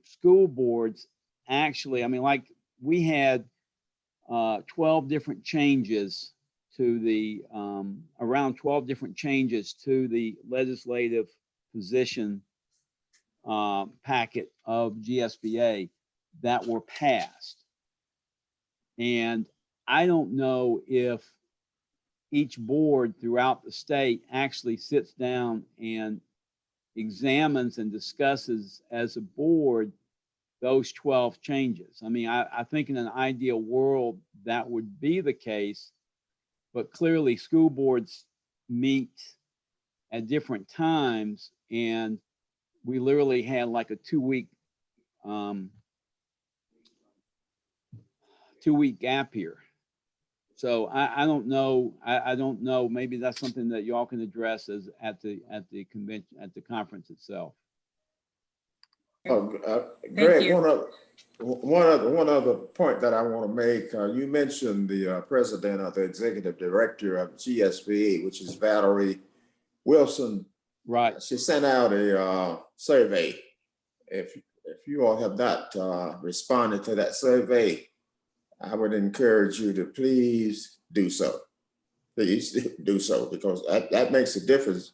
school boards actually, I mean, like we had 12 different changes to the, around 12 different changes to the legislative position packet of GSBA that were passed. And I don't know if each board throughout the state actually sits down and examines and discusses as a board those 12 changes. I mean, I think in an ideal world that would be the case, but clearly school boards meet at different times, and we literally had like a 2-week gap here. So I don't know. I don't know. Maybe that's something that y'all can address as at the convention, at the conference itself. Greg, you. one other point that I want to make. You mentioned the president of the executive director of GSBA, which is Valerie Wilson. Right. She sent out a survey. If you all have not responded to that survey, I would encourage you to please do so. Please do so, because that makes a difference.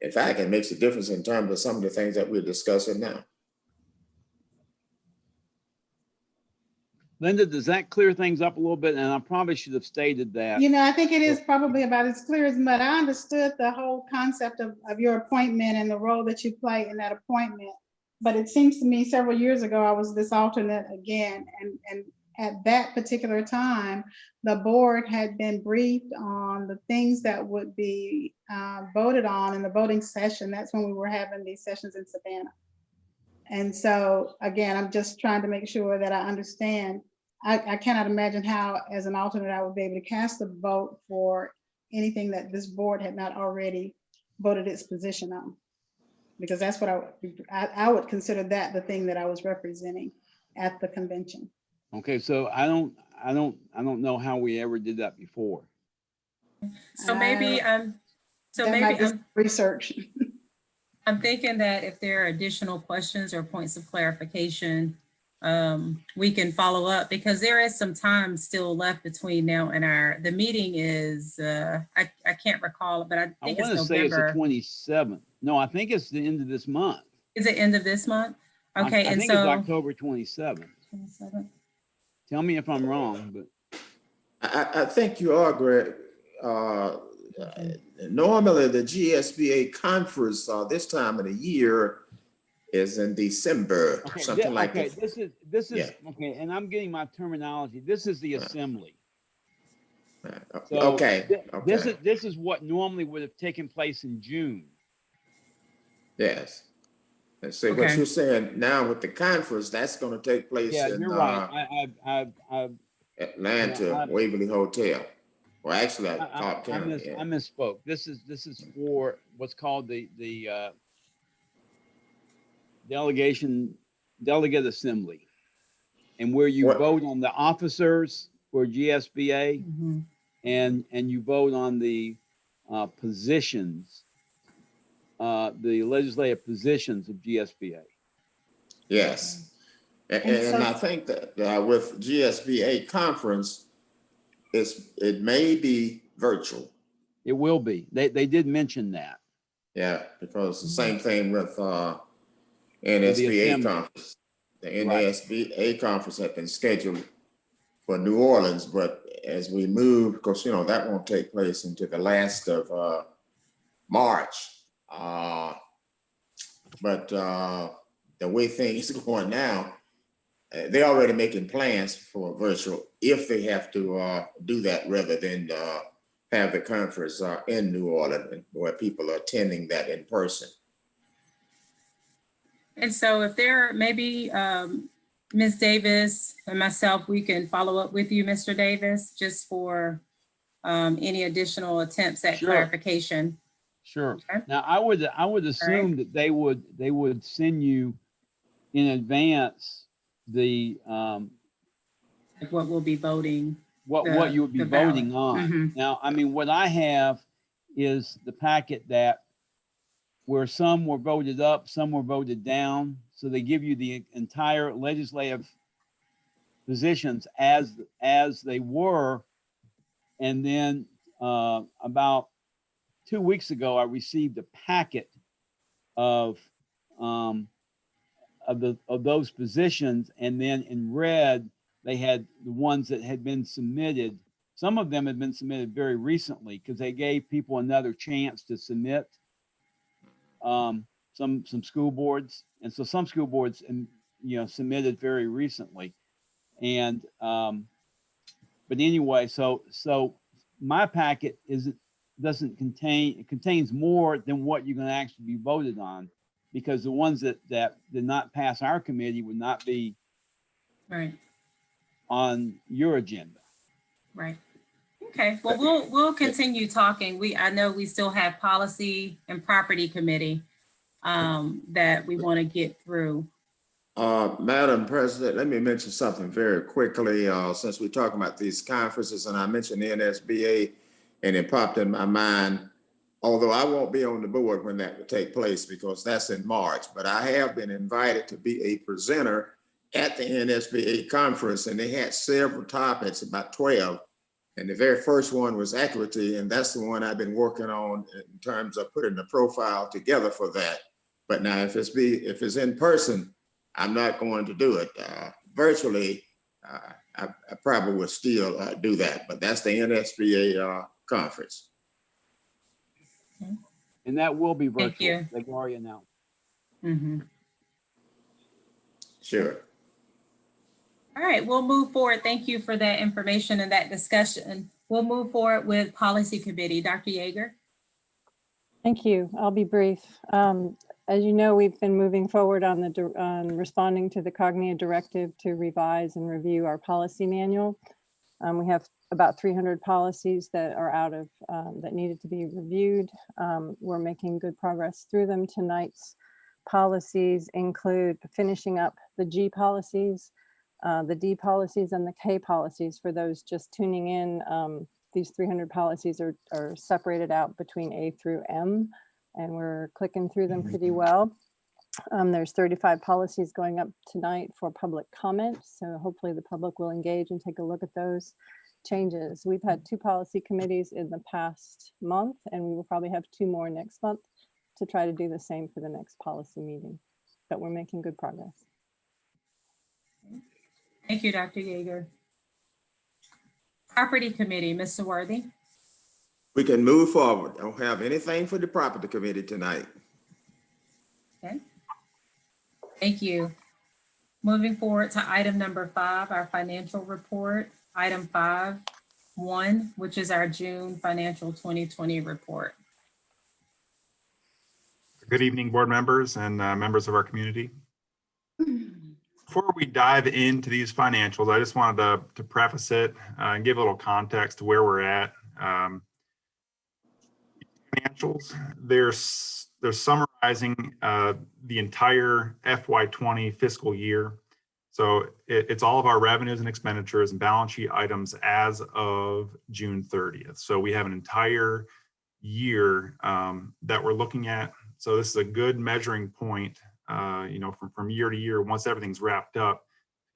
In fact, it makes a difference in terms of some of the things that we're discussing now. Linda, does that clear things up a little bit? And I probably should have stated that. You know, I think it is probably about as clear as mud. I understood the whole concept of your appointment and the role that you play in that appointment. But it seems to me several years ago, I was this alternate again. And at that particular time, the board had been briefed on the things that would be voted on in the voting session. That's when we were having these sessions in Savannah. And so, again, I'm just trying to make sure that I understand. I cannot imagine how, as an alternate, I would be able to cast a vote for anything that this board had not already voted its position on. Because that's what I would consider that the thing that I was representing at the convention. Okay, so I don't know how we ever did that before. So maybe, That might be some research. I'm thinking that if there are additional questions or points of clarification, we can follow up, because there is some time still left between now and the meeting is, I can't recall, but I think it's want to say it's the November. 27th. No, I think it's the end of this month. Is it end of this month? Okay, I and think it's so. October 27th. 27th. Tell me if I'm wrong, but I think you are, Greg. Normally, the GSBA conference this time of the year is in December, okay, something like okay, that. this is Yeah. okay, and I'm getting my terminology. This is the assembly. So Okay, this is what normally would have taken place in June. yes. And so what Okay. you're saying now with the conference, that's going to take place Yeah, in you're right. I Atlanta, Yeah, Waverly Hotel. Well, actually, I Cobb County. Yeah. misspoke. This is for what's called the delegate assembly, and where you What- vote on the officers for GSBA, Mhm. and you vote on the positions, the legislative positions of GSBA. Yes. And, And so- I think that with GSBA conference, it may be virtual. It will be. They did mention that. Yeah, because the same thing with the NSBA assembly. conference. The Right. NSBA conference had been scheduled for New Orleans, but as we move, because that won't take place until the last of March. But the way things are going now, they're already making plans for virtual if they have to do that rather than have the conference in New Orleans where people are attending that in person. And so if there maybe Ms. Davis and myself, we can follow up with you, Mr. Davis, just for any additional attempts at Sure. clarification. Sure. Okay. Now I would assume that they would send you in advance the Like what we'll be voting. what you would be the ballot. voting on. Mhm. Now, I mean, what I have is the packet that where some were voted up, some were voted down. So they give you the entire legislative positions as they were. And then about 2 weeks ago, I received a packet of those positions, and then in red they had the ones that had been submitted. Some of them had been submitted very recently because they gave people another chance to submit. Some school boards, and so some school boards submitted very recently. And but anyway, so my packet it contains more than what you're going to actually be voted on, because the ones that did not pass our committee would not be Right, on your agenda. right. Okay, well, we'll continue talking. I know we still have policy and property committee that we want to get through. Madam President, let me mention something very quickly, since we're talking about these conferences, and I mentioned the NSBA, and it popped in my mind, although I won't be on the board when that will take place because that's in March, but I have been invited to be a presenter at the NSBA conference, and they had several topics, about 12. And the very first one was equity, and that's the one I've been working on in terms of putting the profile together for that. But now if it's in person, I'm not going to do it. Virtually, I probably would still do that, but that's the NSBA conference. And that will be virtual. Thank you. They've already announced. Mm-hmm. Sure. All right, we'll move forward. Thank you for that information and that discussion. We'll move forward with policy committee. Dr. Yeager. Thank you. I'll be brief. As you know, we've been moving forward on responding to the Cognia directive to revise and review our policy manual. We have about 300 policies that are out of, that needed to be reviewed. We're making good progress through them. Tonight's policies include finishing up the G policies, the D policies, and the K policies. For those just tuning in, these 300 policies are separated out between A through M, and we're clicking through them pretty well. There's 35 policies going up tonight for public comment, so hopefully the public will engage and take a look at those changes. We've had 2 policy committees in the past month, and we will probably have 2 more next month to try to do the same for the next policy meeting, but we're making good progress. Thank you, Dr. Yeager. Property committee, Mr. Worthy. We can move forward. Don't have anything for the property committee tonight. Okay. Thank you. Moving forward to item number 5, our financial report. Item 5.1, which is our June financial 2020 report. Good evening, board members and members of our community. Before we dive into these financials, I just wanted to preface it and give a little context to where we're at. Financials, they're summarizing the entire FY20 fiscal year. So it's all of our revenues and expenditures and balance sheet items as of June 30th. So we have an entire year that we're looking at. So this is a good measuring point, from year to year. Once everything's wrapped up,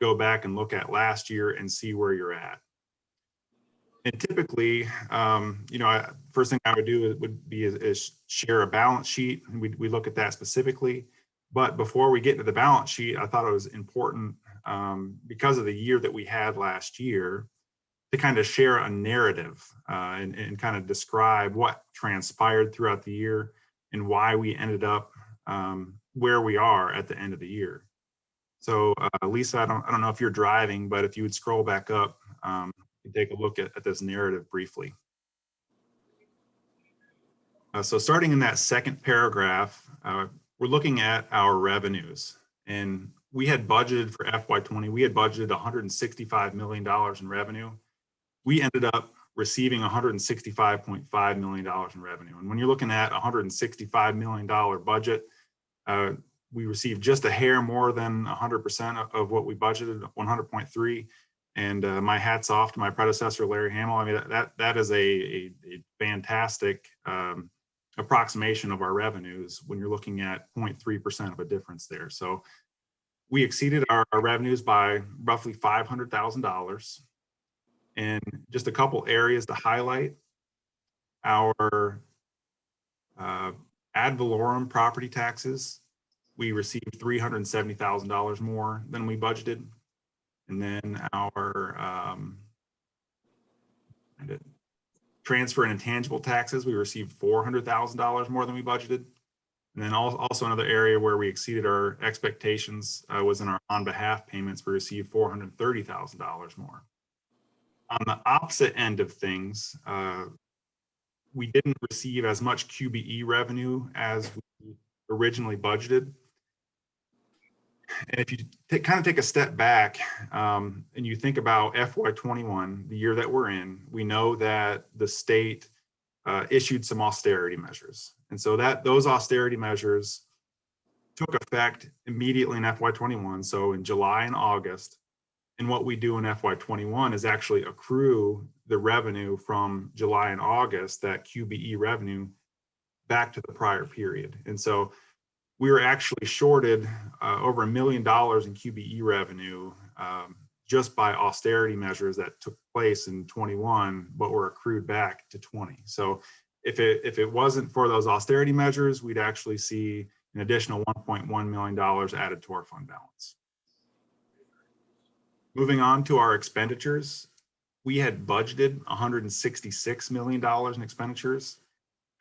go back and look at last year and see where you're at. And typically, first thing I would do would be is share a balance sheet, and we look at that specifically. But before we get into the balance sheet, I thought it was important because of the year that we had last year to kind of share a narrative and kind of describe what transpired throughout the year and why we ended up where we are at the end of the year. So Lisa, I don't know if you're driving, but if you would scroll back up, take a look at this narrative briefly. So starting in that second paragraph, we're looking at our revenues, and we had budgeted for FY20, we had budgeted $165 million in revenue. We ended up receiving $165.5 million in revenue. And when you're looking at $165 million budget, we received just a hair more than 100% of what we budgeted, 100.3. And my hat's off to my predecessor, Larry Hamill. I mean, that is a fantastic approximation of our revenues when you're looking at 0.3% of a difference there. So We exceeded our revenues by roughly $500,000. And just a couple areas to highlight: our ad valorem property taxes, we received $370,000 more than we budgeted. And then our transfer and intangible taxes, we received $400,000 more than we budgeted. And then also another area where we exceeded our expectations was in our on behalf payments. We received $430,000 more. On the opposite end of things, we didn't receive as much QBE revenue as we originally budgeted. And if you kind of take a step back and you think about FY21, the year that we're in, we know that the state issued some austerity measures. And so those austerity measures took effect immediately in FY21, so in July and August. And what we do in FY21 is actually accrue the revenue from July and August, that QBE revenue, back to the prior period. And so we were actually shorted over $1 million in QBE revenue just by austerity measures that took place in 21, but were accrued back to 20. So if it wasn't for those austerity measures, we'd actually see an additional $1.1 million added to our fund balance. Moving on to our expenditures, we had budgeted $166 million in expenditures.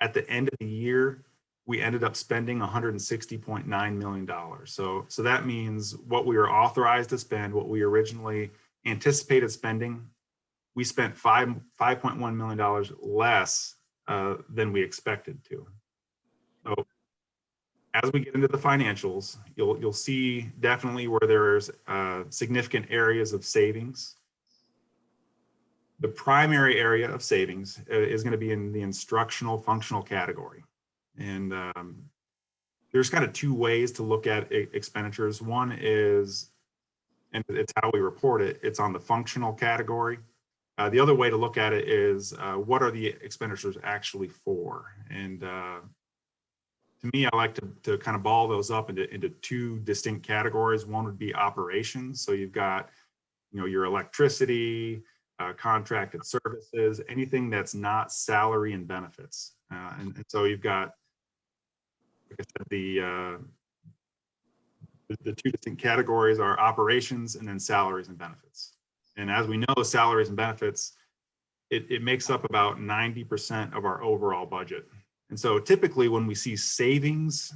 At the end of the year, we ended up spending $160.9 million. So that means what we were authorized to spend, what we originally anticipated spending, we spent $5.1 million less than we expected to. So as we get into the financials, you'll see definitely where there's significant areas of savings. The primary area of savings is going to be in the instructional functional category. And there's kind of two ways to look at expenditures. One is, and it's how we report it, it's on the functional category. The other way to look at it is what are the expenditures actually for? And to me, I like to kind of ball those up into two distinct categories. One would be operations. So you've got, your electricity, contracted services, anything that's not salary and benefits. And so you've got, like I said, the two distinct categories are operations and then salaries and benefits. And as we know, salaries and benefits, it makes up about 90% of our overall budget. And so typically when we see savings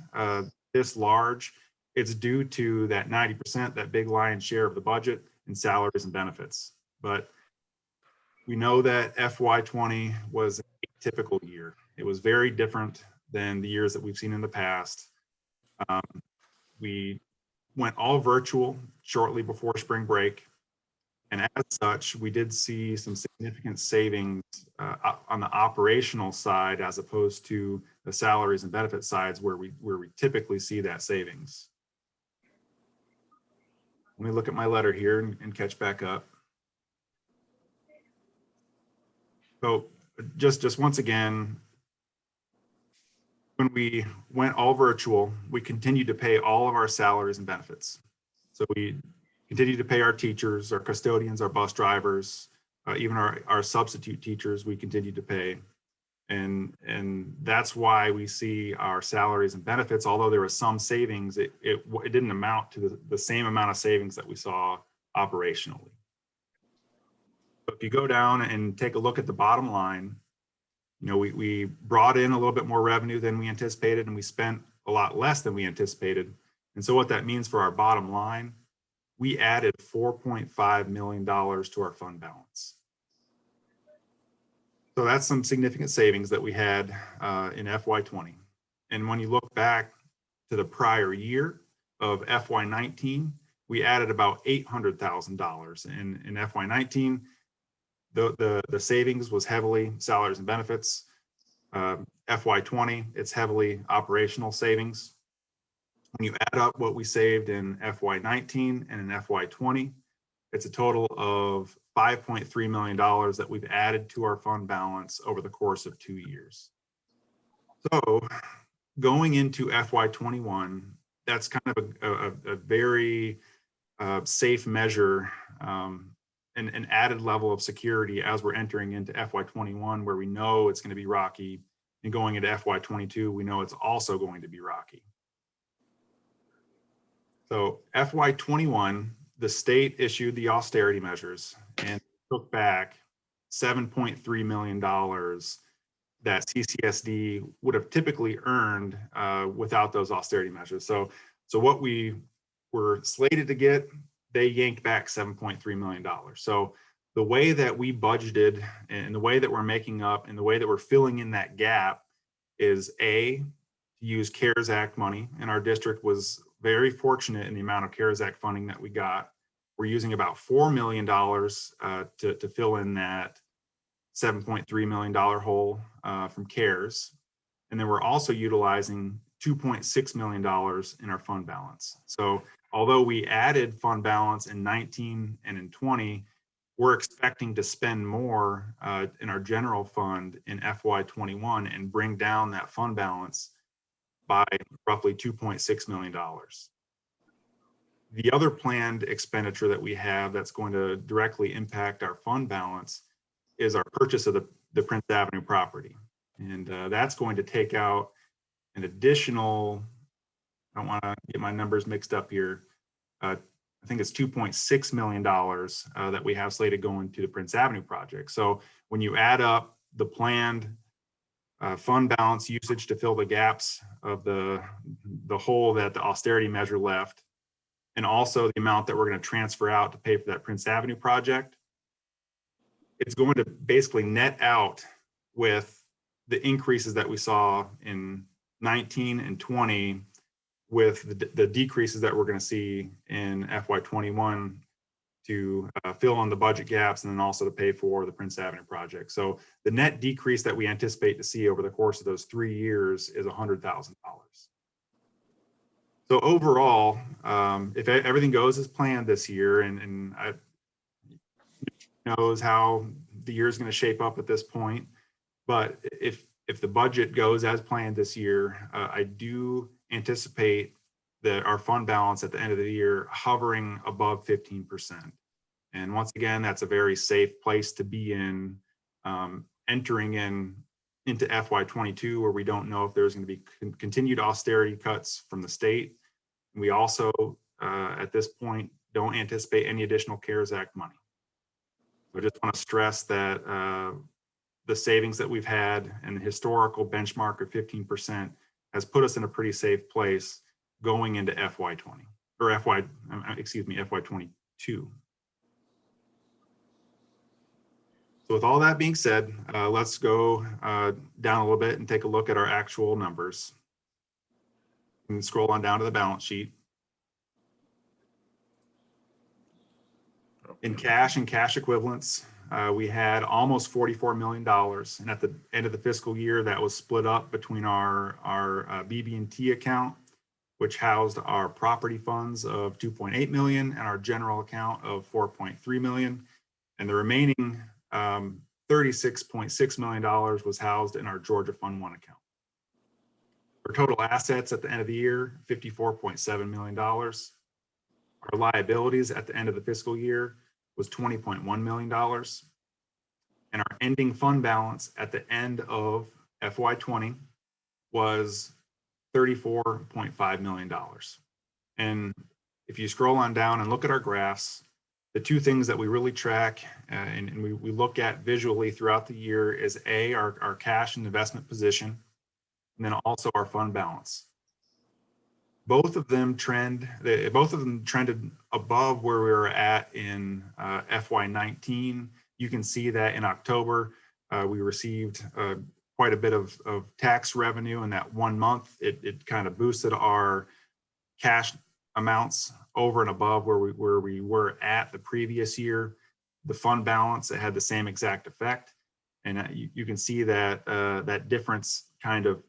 this large, it's due to that 90%, that big lion's share of the budget in salaries and benefits. But we know that FY20 was a typical year. It was very different than the years that we've seen in the past. We went all virtual shortly before spring break. And as such, we did see some significant savings on the operational side, as opposed to the salaries and benefit sides where we typically see that savings. Let me look at my letter here and catch back up. So just once again, when we went all virtual, we continued to pay all of our salaries and benefits. So we continued to pay our teachers, our custodians, our bus drivers, even our substitute teachers, we continued to pay. And that's why we see our salaries and benefits, although there was some savings, it didn't amount to the same amount of savings that we saw operationally. But if you go down and take a look at the bottom line, we brought in a little bit more revenue than we anticipated, and we spent a lot less than we anticipated. And so what that means for our bottom line, we added $4.5 million to our fund balance. So that's some significant savings that we had in FY20. And when you look back to the prior year of FY19, we added about $800,000. In FY19, the savings was heavily salaries and benefits. FY20, it's heavily operational savings. When you add up what we saved in FY19 and in FY20, it's a total of $5.3 million that we've added to our fund balance over the course of 2 years. So going into FY21, that's kind of a very safe measure, an added level of security as we're entering into FY21, where we know it's going to be rocky, and going into FY22, we know it's also going to be rocky. So FY21, the state issued the austerity measures and took back $7.3 million that CCSD would have typically earned without those austerity measures. So what we were slated to get, they yanked back $7.3 million. So the way that we budgeted and the way that we're making up and the way that we're filling in that gap is to use CARES Act money. And our district was very fortunate in the amount of CARES Act funding that we got. We're using about $4 million to fill in that $7.3 million hole from CARES. And then we're also utilizing $2.6 million in our fund balance. So although we added fund balance in 19 and in 20, we're expecting to spend more in our general fund in FY21 and bring down that fund balance by roughly $2.6 million. The other planned expenditure that we have that's going to directly impact our fund balance is our purchase of the Prince Avenue property. And that's going to take out an additional, I don't want to get my numbers mixed up here, I think it's $2.6 million that we have slated going to the Prince Avenue project. So when you add up the planned fund balance usage to fill the gaps of the hole that the austerity measure left, and also the amount that we're going to transfer out to pay for that Prince Avenue project, it's going to basically net out with the increases that we saw in 19 and 20 with the decreases that we're going to see in FY21 to fill in the budget gaps and then also to pay for the Prince Avenue project. So the net decrease that we anticipate to see over the course of those 3 years is $100,000. So overall, if everything goes as planned this year, and I knows how the year is going to shape up at this point, but if the budget goes as planned this year, I do anticipate that our fund balance at the end of the year hovering above 15%. And once again, that's a very safe place to be in, entering into FY22, where we don't know if there's going to be continued austerity cuts from the state. We also, at this point, don't anticipate any additional CARES Act money. I just want to stress that the savings that we've had and the historical benchmark of 15% has put us in a pretty safe place going into FY20 or FY22. So with all that being said, let's go down a little bit and take a look at our actual numbers. You can scroll on down to the balance sheet. In cash and cash equivalents, we had almost $44 million. And at the end of the fiscal year, that was split up between our BB&T account, which housed our property funds of $2.8 million and our general account of $4.3 million. And the remaining $36.6 million was housed in our Georgia Fund 1 account. Our total assets at the end of the year, $54.7 million. Our liabilities at the end of the fiscal year was $20.1 million. And our ending fund balance at the end of FY20 was $34.5 million. And if you scroll on down and look at our graphs, the two things that we really track and we look at visually throughout the year is our cash and investment position, and then also our fund balance. Both of them trended above where we were at in FY19. You can see that in October, we received quite a bit of tax revenue in that 1 month. It kind of boosted our cash amounts over and above where we were at the previous year. The fund balance, it had the same exact effect. And you can see that that difference kind of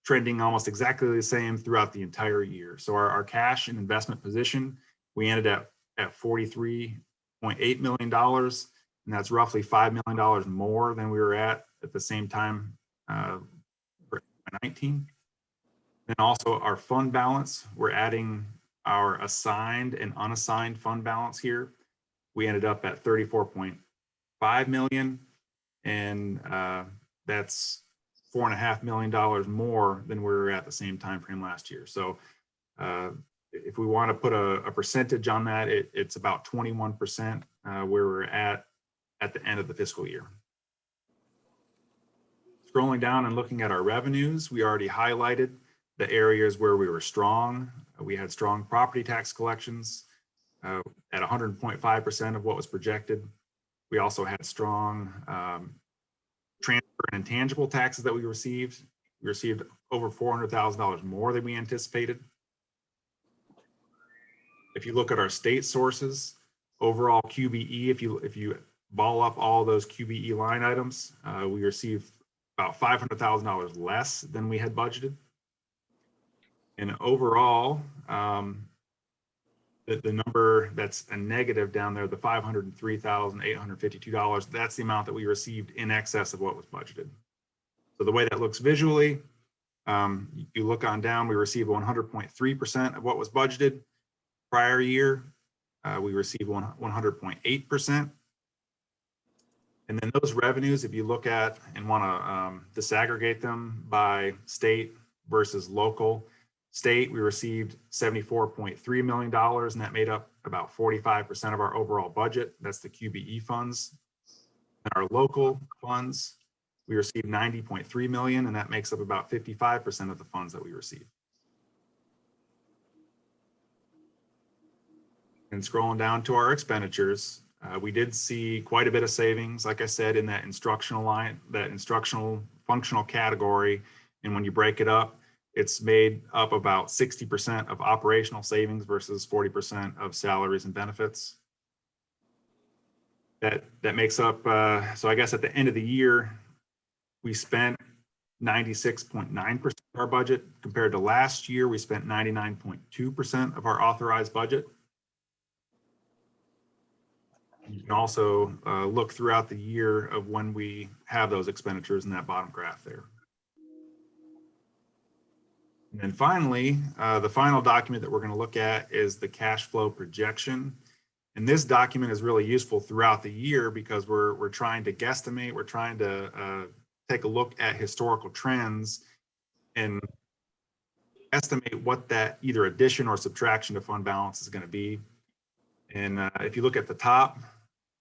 trending almost exactly the same throughout the entire year. So our cash and investment position, we ended up at $43.8 million, and that's roughly $5 million more than we were at the same time for 2019. And also our fund balance, we're adding our assigned and unassigned fund balance here. We ended up at 34.5 million, and that's $4.5 million more than we were at the same time frame last year. So if we want to put a percentage on that, it's about 21% where we're at the end of the fiscal year. Scrolling down and looking at our revenues, we already highlighted the areas where we were strong. We had strong property tax collections at 100.5% of what was projected. We also had strong transfer and intangible taxes that we received. We received over $400,000 more than we anticipated. If you look at our state sources, overall QBE, if you ball up all those QBE line items, we received about $500,000 less than we had budgeted. And overall, the number that's a negative down there, the $503,852, that's the amount that we received in excess of what was budgeted. So the way that looks visually, you look on down, we received 100.3% of what was budgeted. Prior year, we received 100.8%. And then those revenues, if you look at and want to disaggregate them by state versus local, state, we received $74.3 million, and that made up about 45% of our overall budget. That's the QBE funds. And our local funds, we received $90.3 million, and that makes up about 55% of the funds that we received. And scrolling down to our expenditures, we did see quite a bit of savings, like I said, in that instructional line, that instructional functional category. And when you break it up, it's made up about 60% of operational savings versus 40% of salaries and benefits. That makes up, so I guess at the end of the year, we spent 96.9% of our budget. Compared to last year, we spent 99.2% of our authorized budget. You can also look throughout the year of when we have those expenditures in that bottom graph there. And then finally, the final document that we're going to look at is the cash flow projection. And this document is really useful throughout the year because we're trying to guesstimate, we're trying to take a look at historical trends and estimate what that either addition or subtraction to fund balance is going to be. And if you look at the top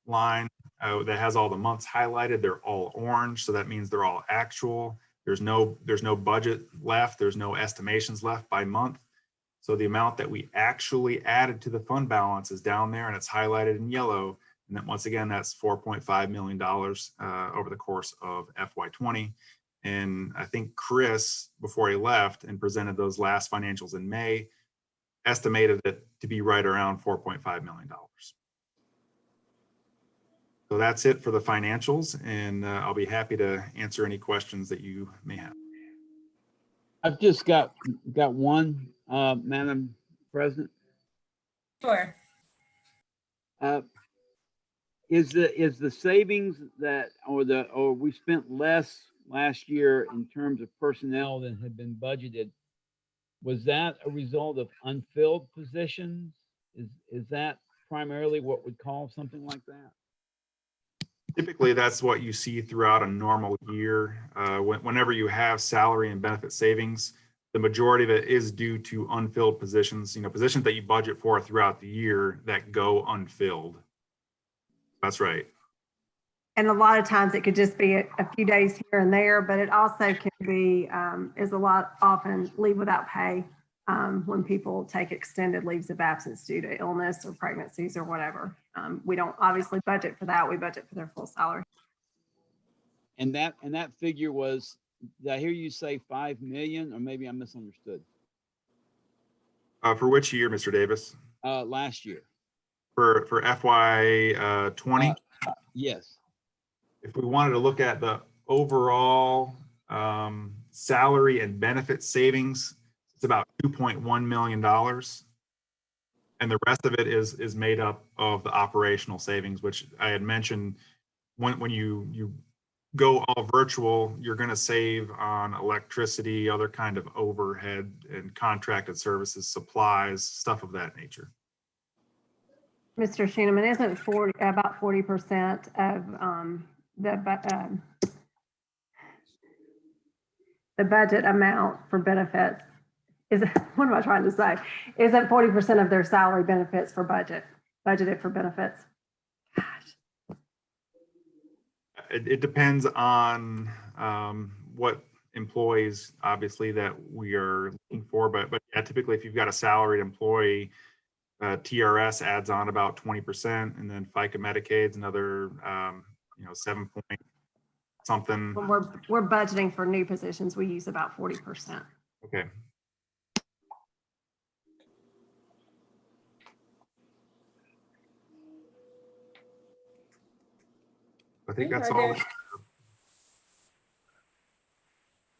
line that has all the months highlighted, they're all orange, so that means they're all actual. There's no budget left, there's no estimations left by month. So the amount that we actually added to the fund balance is down there and it's highlighted in yellow. And then once again, that's $4.5 million over the course of FY20. And I think Chris, before he left and presented those last financials in May, estimated it to be right around $4.5 million. So that's it for the financials, and I'll be happy to answer any questions that you may have. I've just got one, Madam President. Sure. Is the savings that or we spent less last year in terms of personnel than had been budgeted? Was that a result of unfilled positions? Is that primarily what would cause something like that? Typically, that's what you see throughout a normal year. Whenever you have salary and benefit savings, the majority of it is due to unfilled positions, positions that you budget for throughout the year that go unfilled. That's right. And a lot of times it could just be a few days here and there, but it also can be, is a lot often leave without pay when people take extended leaves of absence due to illness or pregnancies or whatever. We don't obviously budget for that. We budget for their full salary. And that figure was, did I hear you say 5 million, or maybe I misunderstood? For which year, Mr. Davis? Last year. For FY 20? Yes. If we wanted to look at the overall salary and benefit savings, it's about $2.1 million. And the rest of it is made up of the operational savings, which I had mentioned when you go all virtual, you're going to save on electricity, other kind of overhead and contracted services, supplies, stuff of that nature. Mr. Schieneman, isn't about 40% of the budget amount for benefits? What am I trying to say? Isn't 40% of their salary benefits for budgeted for benefits? It depends on what employees, obviously, that we are looking for. But yeah, typically, if you've got a salaried employee, TRS adds on about 20%, and then FICA Medicaid's another, 7 point something. When we're budgeting for new positions, we use about 40%. Okay. I think that's all.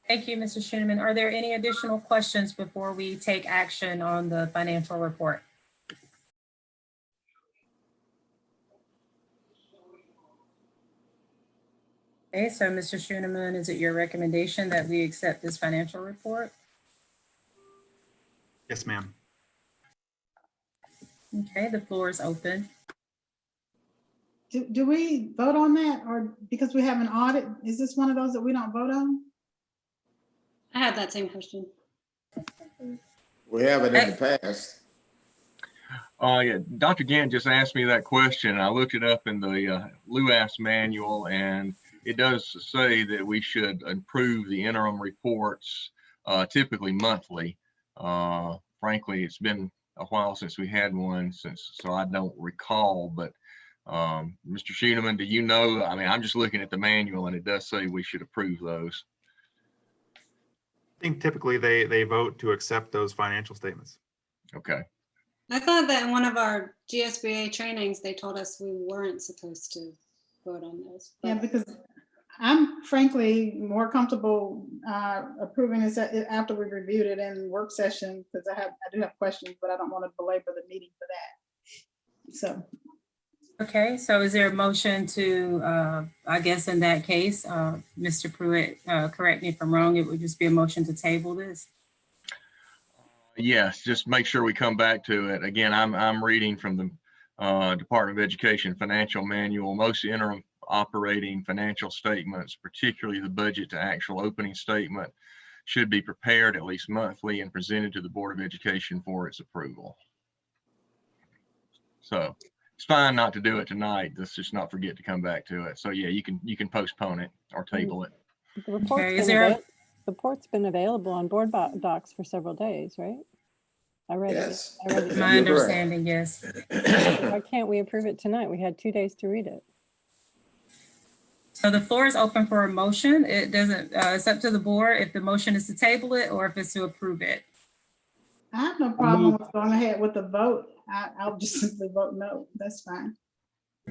Thank you, Mr. Schieneman. Are there any additional questions before we take action on the financial report? Okay, so Mr. Schieneman, is it your recommendation that we accept this financial report? Yes, ma'am. Okay, the floor is open. Do we vote on that, or because we have an audit, is this one of those that we don't vote on? I had that same question. We have it in the past. Yeah, Dr. Gant just asked me that question. I looked it up in the LUAS manual, and it does say that we should improve the interim reports, typically monthly. Frankly, it's been a while since we had one, so I don't recall, but Mr. Schieneman, do you know? I mean, I'm just looking at the manual, and it does say we should approve those. I think typically they vote to accept those financial statements. Okay. I thought that in one of our GSBA trainings, they told us we weren't supposed to vote on those. Yeah, because I'm frankly more comfortable approving this after we've reviewed it in work session, because I do have questions, but I don't want to belabor the meeting for that. So. Okay, so is there a motion to, I guess in that case, Mr. Pruitt, correct me if I'm wrong, it would just be a motion to table this? Yes, just make sure we come back to it. Again, I'm reading from the Department of Education Financial Manual. Most interim operating financial statements, particularly the budget to actual opening statement, should be prepared at least monthly and presented to the Board of Education for its approval. So it's fine not to do it tonight. Let's just not forget to come back to it. So yeah, you can postpone it or table it. The report's been available on board docs for several days, right? I read Yes. it. I read it. My understanding, yes. Why can't we approve it tonight? We had 2 days to read it. So the floor is open for a motion. It doesn't, it's up to the board if the motion is to table it or if it's to approve it. I have no problem with going ahead with the vote. I'll just simply vote no. That's fine.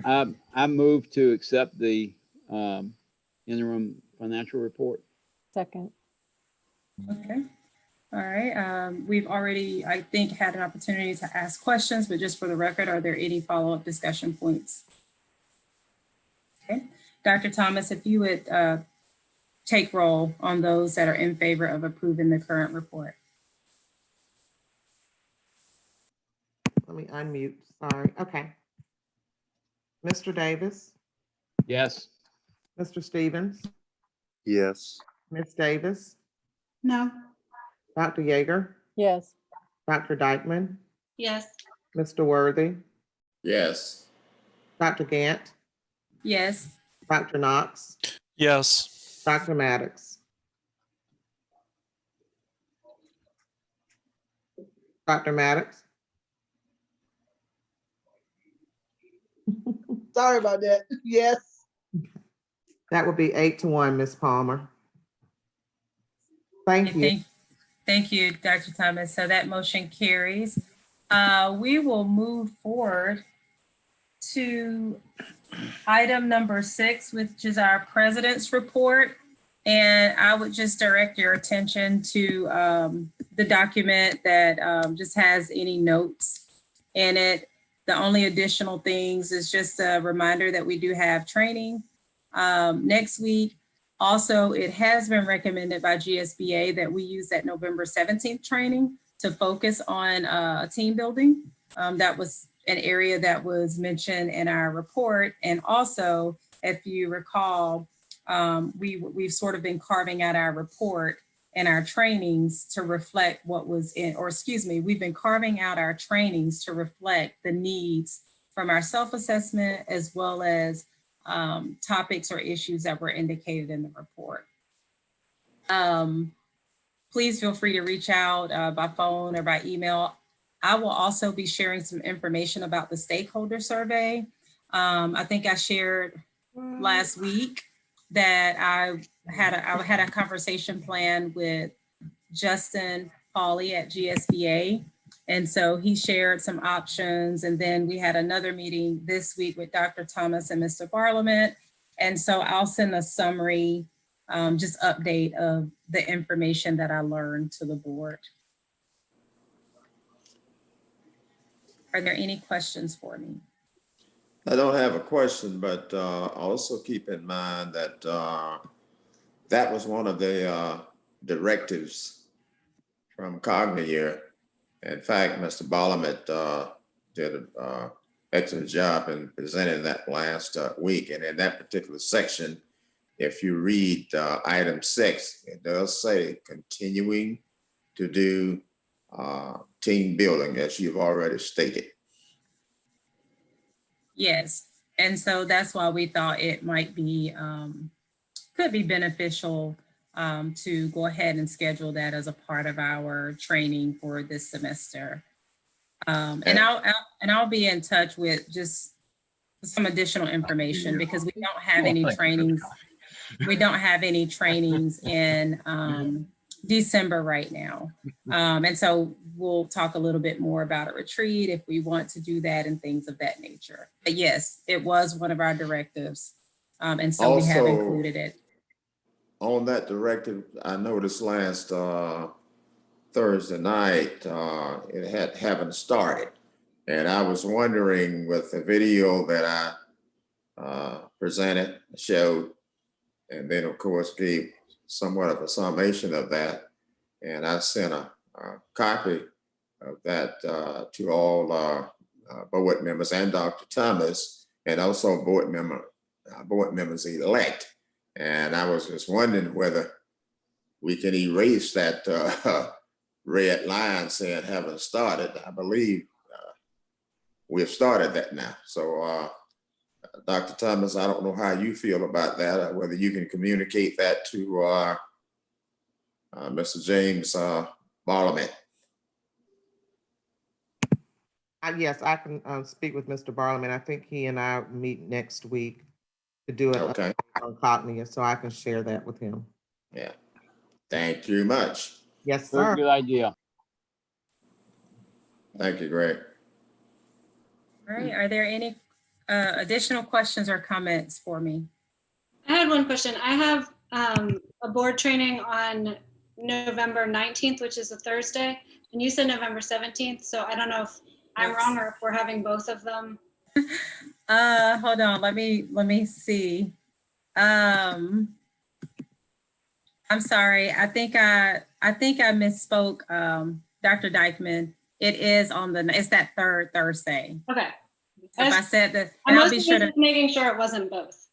I move to accept the interim financial report. Second. Okay. All right. We've already, I think, had an opportunity to ask questions, but just for the record, are there any follow-up discussion points? Okay. Dr. Thomas, if you would take roll on those that are in favor of approving the current report. Let me unmute, sorry. Okay. Mr. Davis, Yes. Mr. Stevens, Yes. Ms. Davis, No. Dr. Yeager, Yes. Dr. Dykeman, Yes. Mr. Worthy, Yes. Dr. Gant, Yes. Dr. Knox, Yes. Dr. Maddox. Dr. Maddox? Sorry about that. Yes. That would be 8-1, Ms. Palmer. Thank you. Thank you, Dr. Thomas. So that motion carries. We will move forward to item number 6, which is our president's report. And I would just direct your attention to the document that just has any notes in it. The only additional things is just a reminder that we do have training next week. Also, it has been recommended by GSBA that we use that November 17th training to focus on team building. That was an area that was mentioned in our report. And also, if you recall, we've sort of been carving out our report and our trainings to reflect what was in, or excuse me, we've been carving out our trainings to reflect the needs from our self-assessment as well as topics or issues that were indicated in the report. Please feel free to reach out by phone or by email. I will also be sharing some information about the stakeholder survey. I think I shared last week that I had a conversation plan with Justin Pauley at GSBA. And so he shared some options. And then we had another meeting this week with Dr. Thomas and Mr. Barlament. And so I'll send a summary, just update of the information that I learned to the board. Are there any questions for me? I don't have a question, but also keep in mind that that was one of the directives from Cognia. In fact, Mr. Barlament did an excellent job in presenting that last week. And in that particular section, if you read item 6, it does say continuing to do team building, as you've already stated. Yes, and so that's why we thought it might be, could be beneficial to go ahead and schedule that as a part of our training for this semester. And I'll be in touch with just some additional information because we don't have any trainings. We don't have any trainings in December right now. And so we'll talk a little bit more about a retreat if we want to do that and things of that nature. But yes, it was one of our directives. And so we have included it. On that directive, I noticed last Thursday night, it haven't started. And I was wondering with the video that I presented, showed, and then of course gave somewhat of a summation of that. And I sent a copy of that to all board members and Dr. Thomas, and also board members elect. And I was just wondering whether we can erase that red line saying haven't started. I believe we've started that now. So Dr. Thomas, I don't know how you feel about that, whether you can communicate that to Mr. James Barlament. Yes, I can speak with Mr. Barlament. I think he and I meet next week to do it on Cognia, so I can share that with him. Yeah. Thank you much. Yes, Very sir. good idea. Thank you, Greg. All right, are there any additional questions or comments for me? I had one question. I have a board training on November 19th, which is a Thursday, and you said November 17th. So I don't know if I'm wrong or if we're having both of them. Hold on, let me see. I'm sorry, I think I misspoke, Dr. Dykeman. It is it's that third Thursday. Okay. If I said that, I'm I'll be sure to. making sure it wasn't both.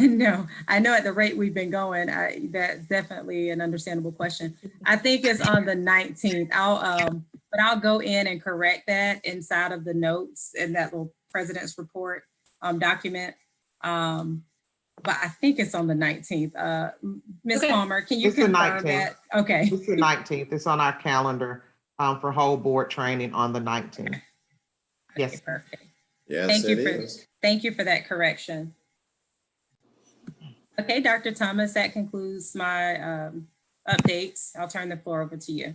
No, I know at the rate we've been going, that's definitely an understandable question. I think it's on the 19th. But I'll go in and correct that inside of the notes in that little president's report document. But I think it's on the 19th. Ms. Palmer, can you confirm that? Okay. It's the 19th. It's on our calendar for whole board training on the 19th. Yes. Okay, perfect. Yes, it is. Thank you for that correction. Okay, Dr. Thomas, that concludes my updates. I'll turn the floor over to you.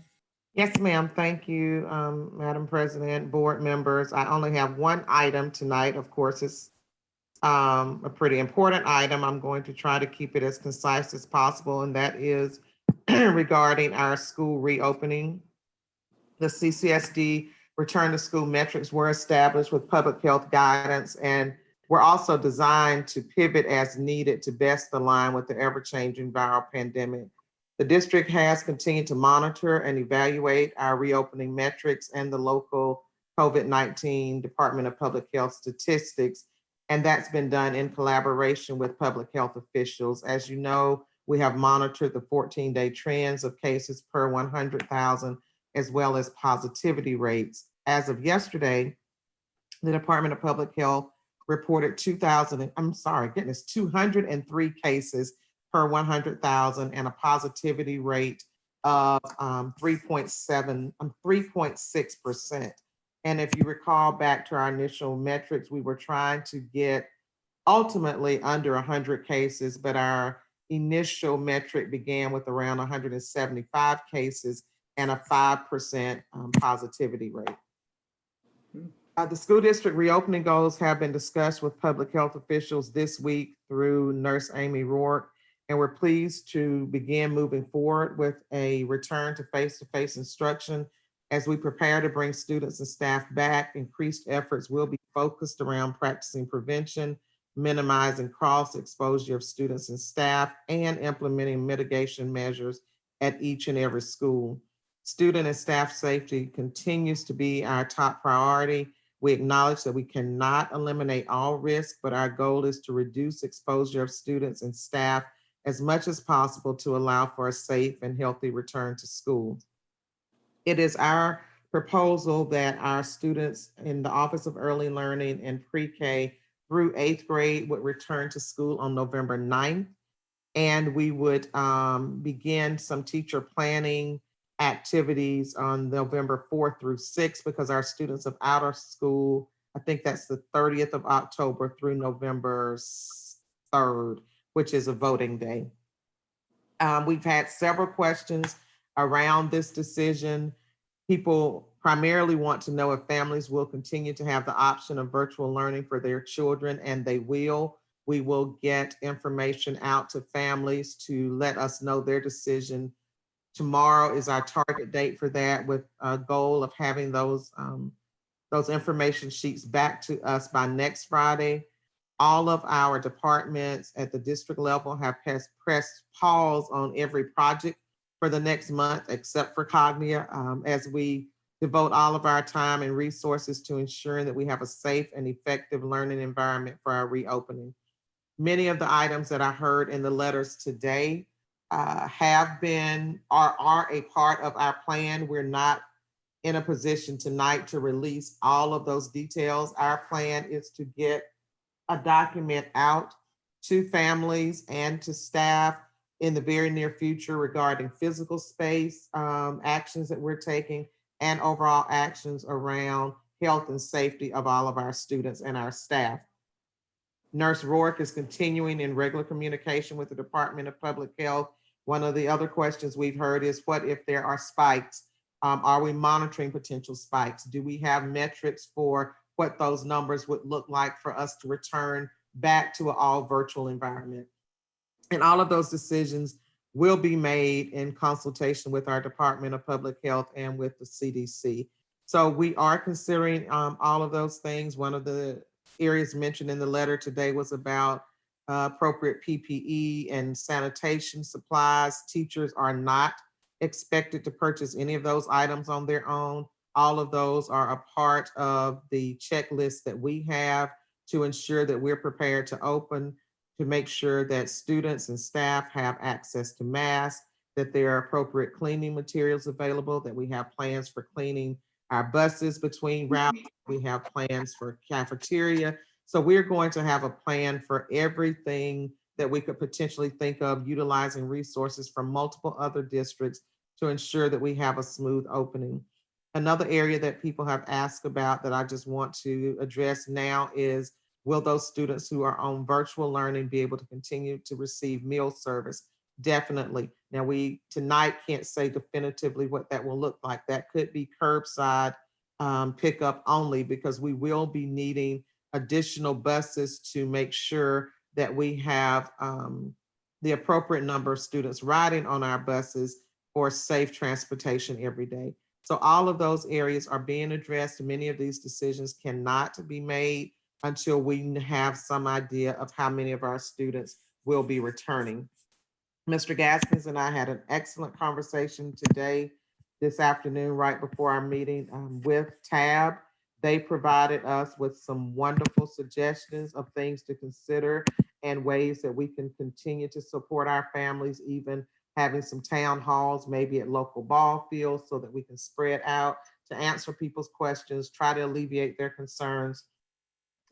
Yes, ma'am. Thank you, Madam President, board members. I only have one item tonight. Of course, it's a pretty important item. I'm going to try to keep it as concise as possible, and that is regarding our school reopening. The CCSD return to school metrics were established with public health guidance and were also designed to pivot as needed to best align with the ever-changing viral pandemic. The district has continued to monitor and evaluate our reopening metrics and the local COVID-19 Department of Public Health statistics, and that's been done in collaboration with public health officials. As you know, we have monitored the 14-day trends of cases per 100,000, as well as positivity rates. As of yesterday, the Department of Public Health reported 203 cases per 100,000 and a positivity rate of 3.6%. And if you recall back to our initial metrics, we were trying to get ultimately under 100 cases, but our initial metric began with around 175 cases and a 5% positivity rate. The school district reopening goals have been discussed with public health officials this week through Nurse Amy Rourke, and we're pleased to begin moving forward with a return to face-to-face instruction. As we prepare to bring students and staff back, increased efforts will be focused around practicing prevention, minimizing cross-exposure of students and staff, and implementing mitigation measures at each and every school. Student and staff safety continues to be our top priority. We acknowledge that we cannot eliminate all risk, but our goal is to reduce exposure of students and staff as much as possible to allow for a safe and healthy return to school. It is our proposal that our students in the Office of Early Learning and pre-K through 8th grade would return to school on November 9th. And we would begin some teacher planning activities on November 4th through 6th, because our students are out of school. I think that's the 30th of October through November 3rd, which is a voting day. We've had several questions around this decision. People primarily want to know if families will continue to have the option of virtual learning for their children, and they will. We will get information out to families to let us know their decision. Tomorrow is our target date for that, with a goal of having those information sheets back to us by next Friday. All of our departments at the district level have pressed pause on every project for the next month, except for Cognia, as we devote all of our time and resources to ensuring that we have a safe and effective learning environment for our reopening. Many of the items that I heard in the letters today are a part of our plan. We're not in a position tonight to release all of those details. Our plan is to get a document out to families and to staff in the very near future regarding physical space actions that we're taking and overall actions around health and safety of all of our students and our staff. Nurse Rourke is continuing in regular communication with the Department of Public Health. One of the other questions we've heard is, what if there are spikes? Are we monitoring potential spikes? Do we have metrics for what those numbers would look like for us to return back to an all virtual environment? And all of those decisions will be made in consultation with our Department of Public Health and with the CDC. So we are considering all of those things. One of the areas mentioned in the letter today was about appropriate PPE and sanitation supplies. Teachers are not expected to purchase any of those items on their own. All of those are a part of the checklist that we have to ensure that we're prepared to open, to make sure that students and staff have access to masks, that there are appropriate cleaning materials available, that we have plans for cleaning our buses between routes, we have plans for cafeteria. So we're going to have a plan for everything that we could potentially think of, utilizing resources from multiple other districts to ensure that we have a smooth opening. Another area that people have asked about that I just want to address now is, will those students who are on virtual learning be able to continue to receive meal service? Definitely. Now, we tonight can't say definitively what that will look like. That could be curbside pickup only, because we will be needing additional buses to make sure that we have the appropriate number of students riding on our buses for safe transportation every day. So all of those areas are being addressed. Many of these decisions cannot be made until we have some idea of how many of our students will be returning. Mr. Gaskins and I had an excellent conversation this afternoon, right before our meeting with TAB. They provided us with some wonderful suggestions of things to consider and ways that we can continue to support our families, even having some town halls, maybe at local ball fields, so that we can spread out to answer people's questions, try to alleviate their concerns.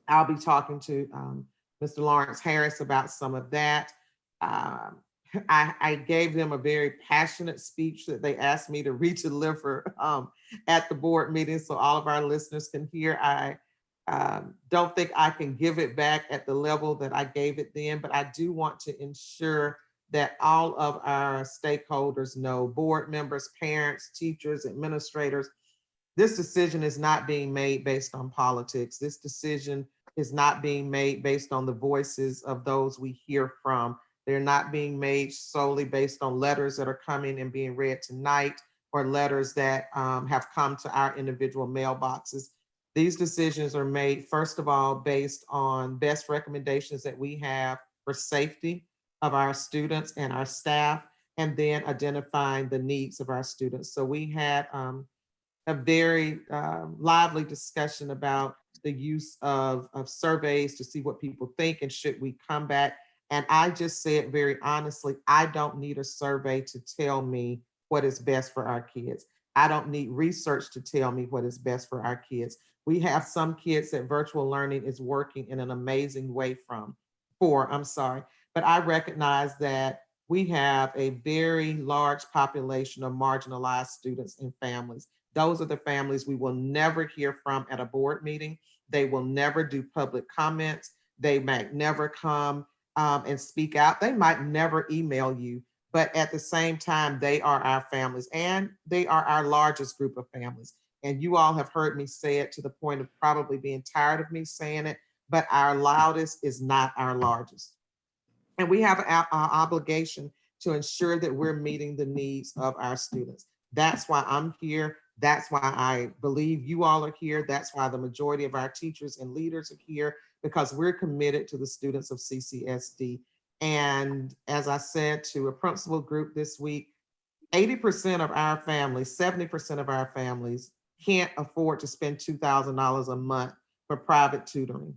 I'll be talking to Mr. Lawrence Harris about some of that. I gave them a very passionate speech that they asked me to re-deliver at the board meeting so all of our listeners can hear. I don't think I can give it back at the level that I gave it then, but I do want to ensure that all of our stakeholders know, board members, parents, teachers, administrators, this decision is not being made based on politics. This decision is not being made based on the voices of those we hear from. They're not being made solely based on letters that are coming and being read tonight or letters that have come to our individual mailboxes. These decisions are made, first of all, based on best recommendations that we have for safety of our students and our staff, and then identifying the needs of our students. So we had a very lively discussion about the use of surveys to see what people think and should we come back. And I just said very honestly, I don't need a survey to tell me what is best for our kids. I don't need research to tell me what is best for our kids. We have some kids that virtual learning is working in an amazing way but I recognize that we have a very large population of marginalized students and families. Those are the families we will never hear from at a board meeting. They will never do public comments. They might never come and speak out. They might never email you, but at the same time, they are our families and they are our largest group of families. And you all have heard me say it to the point of probably being tired of me saying it, but our loudest is not our largest. And we have an obligation to ensure that we're meeting the needs of our students. That's why I'm here. That's why I believe you all are here. That's why the majority of our teachers and leaders are here, because we're committed to the students of CCSD. And as I said to a principal group this week, 80% of our families, 70% of our families can't afford to spend $2,000 a month for private tutoring.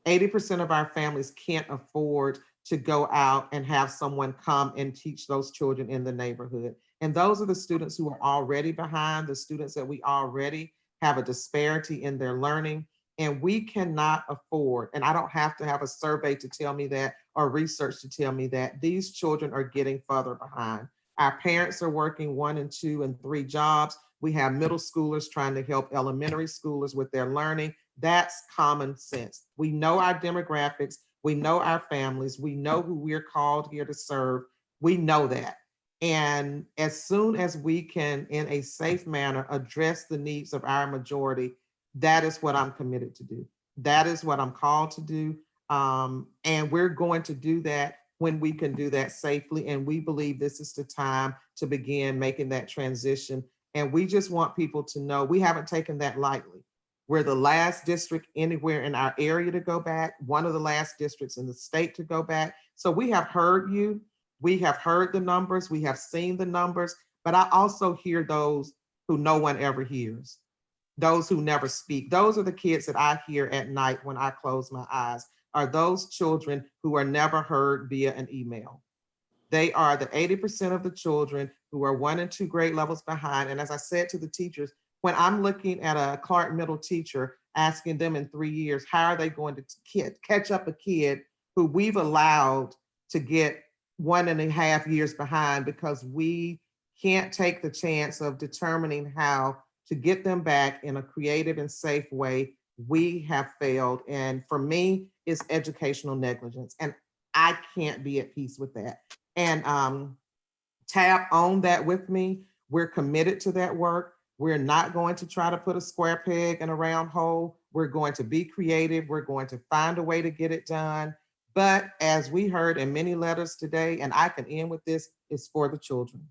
80% of our families can't afford to go out and have someone come and teach those children in the neighborhood. And those are the students who are already behind, the students that we already have a disparity in their learning. And we cannot afford, and I don't have to have a survey to tell me that or research to tell me that, these children are getting further behind. Our parents are working 1 and 2 and 3 jobs. We have middle schoolers trying to help elementary schoolers with their learning. That's common sense. We know our demographics. We know our families. We know who we're called here to serve. We know that. And as soon as we can, in a safe manner, address the needs of our majority, that is what I'm committed to do. That is what I'm called to do. And we're going to do that when we can do that safely. And we believe this is the time to begin making that transition. And we just want people to know we haven't taken that lightly. We're the last district anywhere in our area to go back, one of the last districts in the state to go back. So we have heard you. We have heard the numbers. We have seen the numbers. But I also hear those who no one ever hears, those who never speak. Those are the kids that I hear at night when I close my eyes, are those children who are never heard via an email. They are the 80% of the children who are 1 and 2 grade levels behind. And as I said to the teachers, when I'm looking at a Clark Middle teacher, asking them in 3 years, how are they going to catch up a kid who we've allowed to get 1.5 years behind because we can't take the chance of determining how to get them back in a creative and safe way, we have failed. And for me, it's educational negligence. And I can't be at peace with that. And TAB owned that with me. We're committed to that work. We're not going to try to put a square peg in a round hole. We're going to be creative. We're going to find a way to get it done. But as we heard in many letters today, and I can end with this, it's for the children.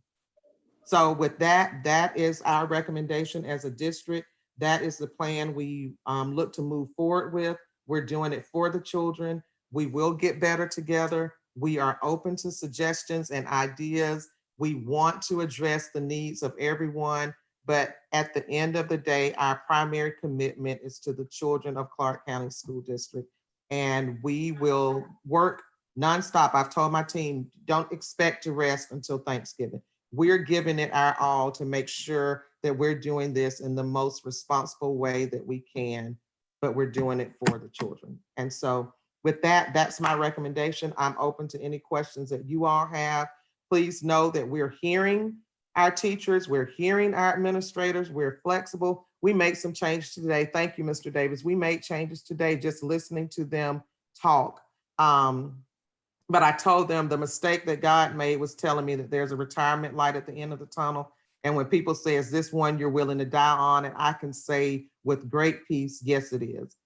So with that, that is our recommendation as a district. That is the plan we look to move forward with. We're doing it for the children. We will get better together. We are open to suggestions and ideas. We want to address the needs of everyone, but at the end of the day, our primary commitment is to the children of Clark County School District. And we will work nonstop. I've told my team, don't expect to rest until Thanksgiving. We're giving it our all to make sure that we're doing this in the most responsible way that we can, but we're doing it for the children. And so with that, that's my recommendation. I'm open to any questions that you all have. Please know that we're hearing our teachers, we're hearing our administrators, we're flexible. We made some changes today. Thank you, Mr. Davis. We made changes today just listening to them talk. But I told them the mistake that God made was telling me that there's a retirement light at the end of the tunnel. And when people say, is this one you're willing to die on? And I can say with great peace, yes, it is.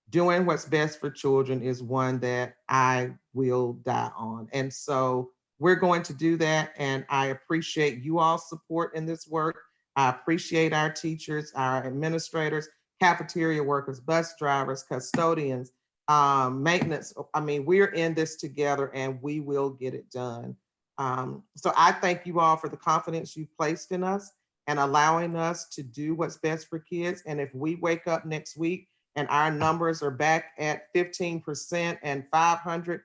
Doing what's best for children is one that I will die on. And so we're going to do that. And I appreciate you all's support in this work. I appreciate our teachers, our administrators, cafeteria workers, bus drivers, custodians, maintenance. I mean, we're in this together and we will get it done. So I thank you all for the confidence you placed in us and allowing us to do what's best for kids. And if we wake up next week and our numbers are back at 15% and 500,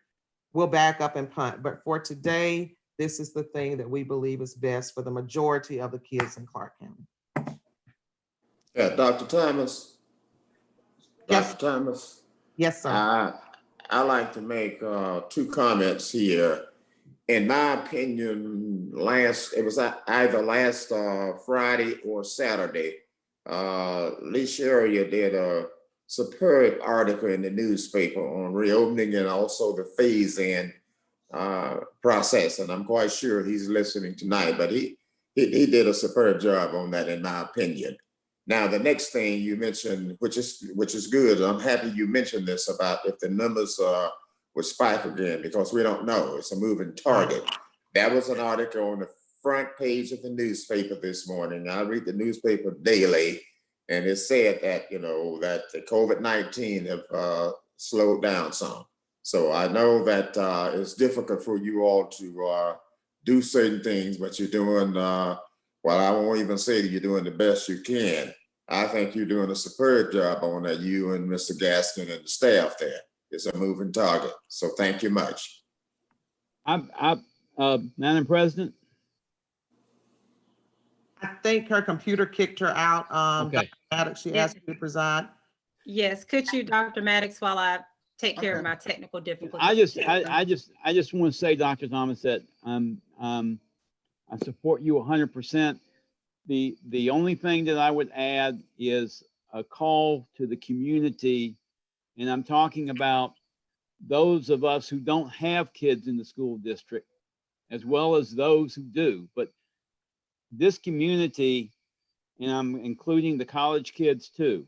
we'll back up and punt. But for today, this is the thing that we believe is best for the majority of the kids in Clark County. Yeah, Dr. Thomas. Yes. Dr. Thomas. Yes, sir. I like to make two comments here. In my opinion, it was either last Friday or Saturday, Lee Sherrier did a superb article in the newspaper on reopening and also the phase-in process. And I'm quite sure he's listening tonight, but he did a superb job on that, in my opinion. Now, the next thing you mentioned, which is good, I'm happy you mentioned this about if the numbers would spike again, because we don't know. It's a moving target. That was an article on the front page of the newspaper this morning. I read the newspaper daily, and it said that, that the COVID-19 have slowed down some. So I know that it's difficult for you all to do certain things, but you're doing, well, I won't even say that you're doing the best you can. I think you're doing a superb job on that, you and Mr. Gaston and the staff there. It's a moving target. So thank you much. Madam President? I think her computer kicked her out. Okay. Dr. Maddox, she asked you to preside. Yes, could you, Dr. Maddox, while I take care of my technical difficulties? I just want to say, Dr. Thomas, that I support you 100%. The only thing that I would add is a call to the community, and I'm talking about those of us who don't have kids in the school district, as well as those who do. But this community, and I'm including the college kids too,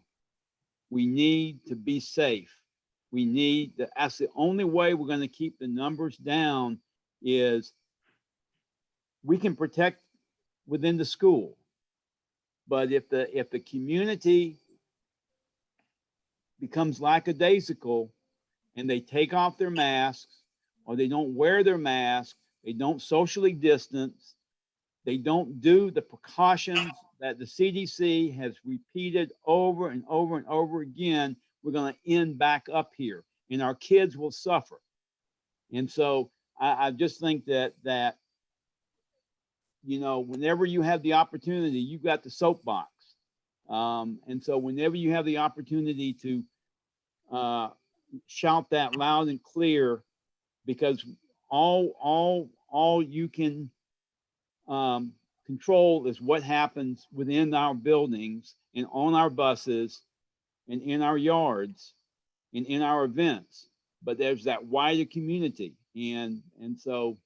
we need to be safe. We need, that's the only way we're going to keep the numbers down, is we can protect within the school. But if the community becomes lackadaisical and they take off their masks, or they don't wear their mask, they don't socially distance, they don't do the precautions that the CDC has repeated over and over and over again, we're going to end back up here and our kids will suffer. And so I just think that whenever you have the opportunity, you've got the soapbox. And so whenever you have the opportunity to shout that loud and clear, because all you can control is what happens within our buildings and on our buses and in our yards and in our events. But there's that wider community. And so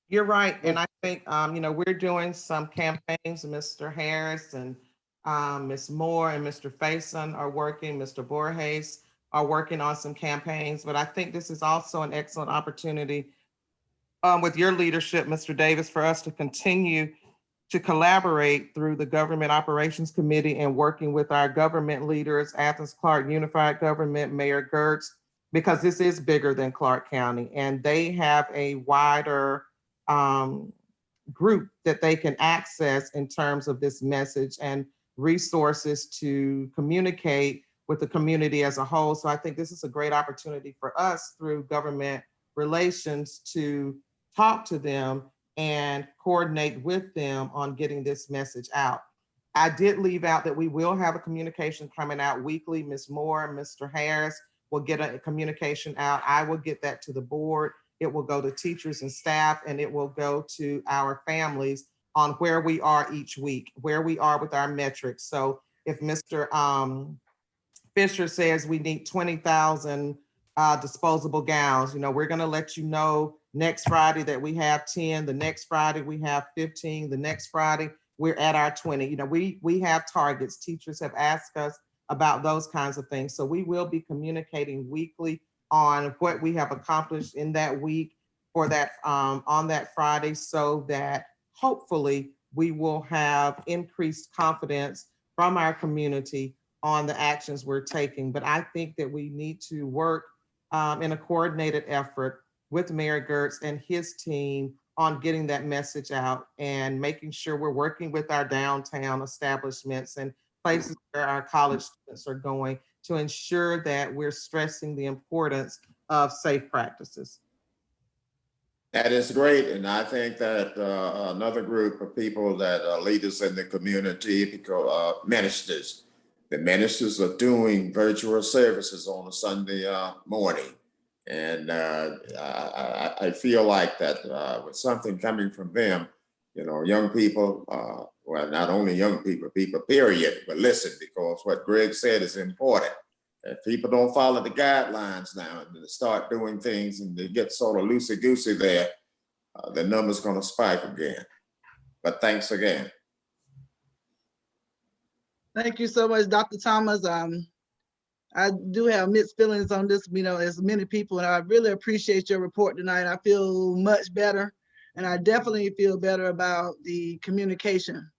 you're right. And I think, we're doing some campaigns. Mr. Harris and Ms. Moore and Mr. Faison are working, Mr. Borges are working on some campaigns. But I think this is also an excellent opportunity with your leadership, Mr. Davis, for us to continue to collaborate through the Government Operations Committee and working with our government leaders, Athens Clarke Unified Government, Mayor Gertz, because this is bigger than Clarke County, and they have a wider group that they can access in terms of this message and resources to communicate with the community as a whole. So I think this is a great opportunity for us through government relations to talk to them and coordinate with them on getting this message out. I did leave out that we will have a communication coming out weekly. Ms. Moore, Mr. Harris will get a communication out. I will get that to the board. It will go to teachers and staff, and it will go to our families on where we are each week, where we are with our metrics. So if Mr. Fisher says we need 20,000 disposable gowns, we're gonna let you know next Friday that we have 10, the next Friday we have 15, the next Friday we're at our 20. We have targets. Teachers have asked us about those kinds of things. So we will be communicating weekly on what we have accomplished in that week for that on that Friday, so that hopefully we will have increased confidence from our community on the actions we're taking. But I think that we need to work in a coordinated effort with Mayor Gertz and his team on getting that message out and making sure we're working with our downtown establishments and places where our college students are going to ensure that we're stressing the importance of safe practices. That is great, and I think that another group of people that are leaders in the community, because ministers, the ministers are doing virtual services on a Sunday morning, and I feel like that with something coming from them, young people, well, not only young people, people period, but listen, because what Greg said is important. If people don't follow the guidelines now and they start doing things and they get sort of loosey-goosey there, the number's going to spike again. But thanks again. Thank you so much, Dr. Thomas. I do have mixed feelings on this, as many people, and I really appreciate your report tonight. I feel much better, and I definitely feel better about the communication.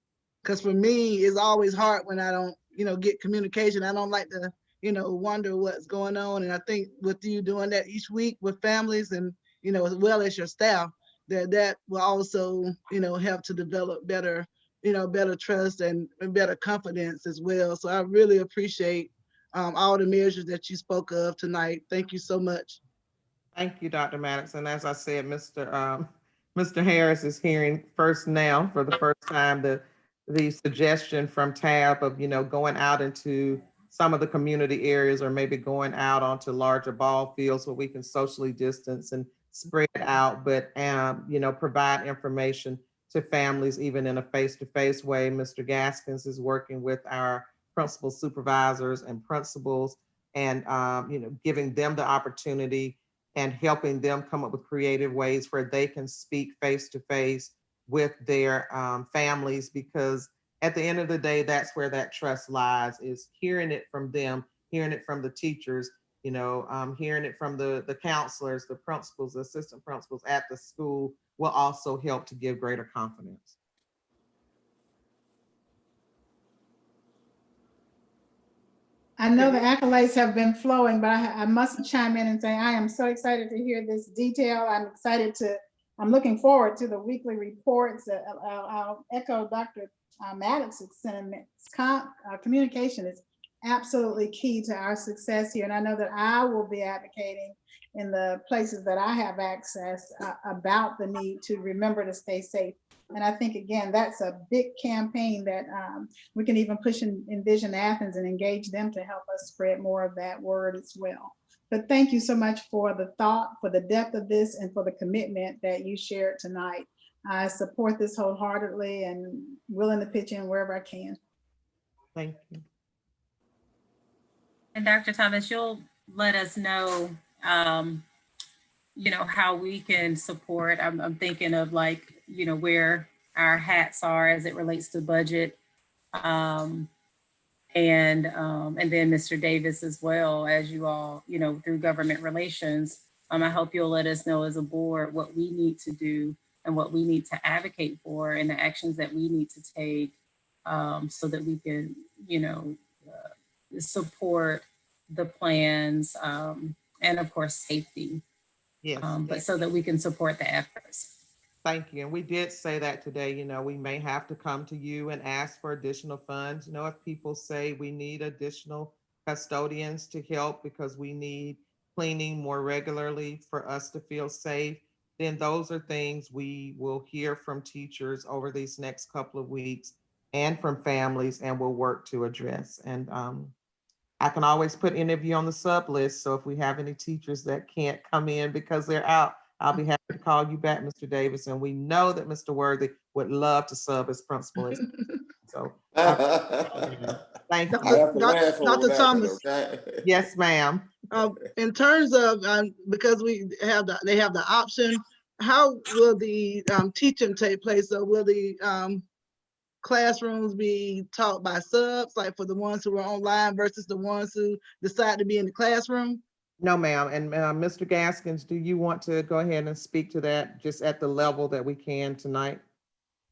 Because for me, it's always hard when I don't, get communication. I don't like to, wonder what's going on. And I think with you doing that each week with families and, as well as your staff, that will also, help to develop better, better trust and better confidence as well. So I really appreciate all the measures that you spoke of tonight. Thank you so much. Thank you, Dr. Maddox. And as I said, Mr. Harris is hearing first now for the first time the suggestion from TAB of, going out into some of the community areas, or maybe going out onto larger ball fields where we can socially distance and spread out, but, provide information to families, even in a face-to-face way. Mr. Gaskins is working with our principal supervisors and principals and, giving them the opportunity and helping them come up with creative ways where they can speak face-to-face with their families, because at the end of the day, that's where that trust lies, is hearing it from them, hearing it from the teachers, hearing it from the counselors, the principals, the assistant principals at the school will also help to give greater confidence. I know the accolades have been flowing, but I must chime in and say I am so excited to hear this detail. I'm looking forward to the weekly reports. I'll echo Dr. Maddox's sentiments. Communication is absolutely key to our success here. And I know that I will be advocating in the places that I have access about the need to remember to stay safe. And I think, again, that's a big campaign that we can even push in Envision Athens and engage them to help us spread more of that word as well. But thank you so much for the thought, for the depth of this, and for the commitment that you shared tonight. I support this wholeheartedly and willing to pitch in wherever I can. Thank you. And Dr. Thomas, you'll let us know, how we can support. I'm thinking of where our hats are as it relates to budget. And then Mr. Davis as well, as you all, through government relations. I hope you'll let us know as a board what we need to do and and what we need to advocate for and the actions that we need to take so that we can, support the plans and of course, safety, Yes. but so that we can support the efforts. Thank you. And we did say that today, we may have to come to you and ask for additional funds. If people say we need additional custodians to help because we need cleaning more regularly for us to feel safe, then those are things we will hear from teachers over these next couple of weeks and from families, and we'll work to address. And I can always put any of you on the sub list. So if we have any teachers that can't come in because they're out, I'll be happy to call you back, Mr. Davis. And we know that Mr. Worthy would love to sub as principal. So thank I have to laugh over Dr. that, Thomas. okay? Yes, ma'am. In terms of, because they have the option, how will the teaching take place? So will the classrooms be taught by subs, like for the ones who are online versus the ones who decide to be in the classroom? No, ma'am. And Mr. Gaskins, do you want to go ahead and speak to that just at the level that we can tonight?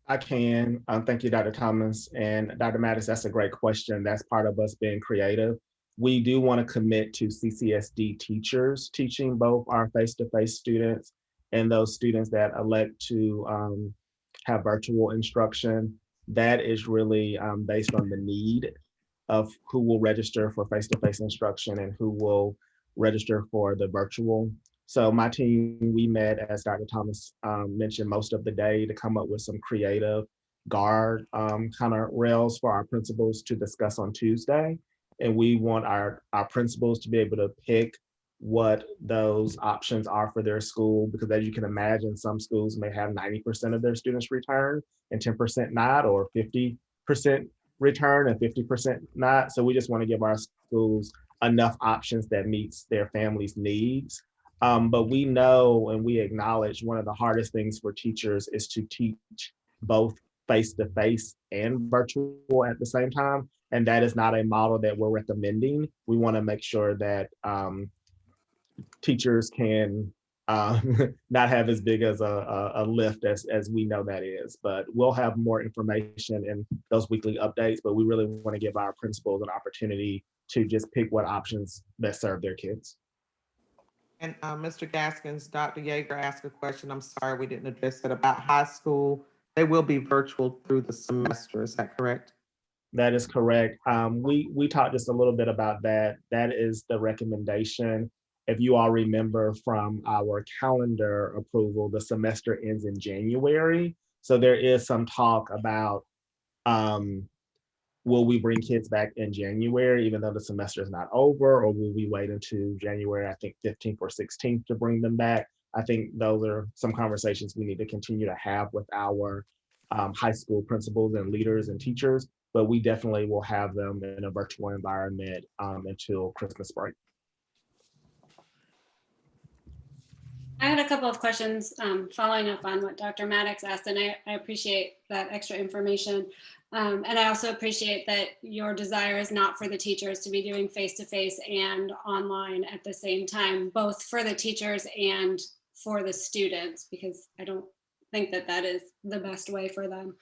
I can. Thank you, Dr. Thomas. And Dr. Mattis, that's a great question. That's part of us being creative. We do want to commit to CCSD teachers teaching both our face-to-face students and those students that elect to have virtual instruction. That is really based on the need of who will register for face-to-face instruction and who will register for the virtual. So my team, we met, as Dr. Thomas mentioned, most of the day to come up with some creative guard kind of rails for our principals to discuss on Tuesday. And we want our principals to be able to pick what those options are for their school, because as you can imagine, some schools may have 90% of their students return and 10% not, or 50% return and 50% not. So we just want to give our schools enough options that meets their families' needs. But we know and we acknowledge one of the hardest things for teachers is to teach both face-to-face and virtual at the same time. And that is not a model that we're recommending. We want to make sure that teachers can not have as big as a lift as we know that is. But we'll have more information in those weekly updates, but we really want to give our principals an opportunity to just pick what options best serve their kids. And Mr. Gaskins, Dr. Yeager asked a question. I'm sorry we didn't address that about high school. They will be virtual through the semester. Is that correct? That is correct. We talked just a little bit about that. That is the recommendation. If you all remember from our calendar approval, the semester ends in January. So there is some talk about will we bring kids back in January, even though the semester is not over, or will we wait until January, I think 15th or 16th to bring them back? I think those are some conversations we need to continue to have with our high school principals and leaders and teachers, but we definitely will have them in a virtual environment until Christmas break. I had a couple of questions following up on what Dr. Maddox asked, and I appreciate that extra information. And I also appreciate that your desire is not for the teachers to be doing face-to-face and online at the same time, both for the teachers and for the students, because I don't think that that is the best way for them.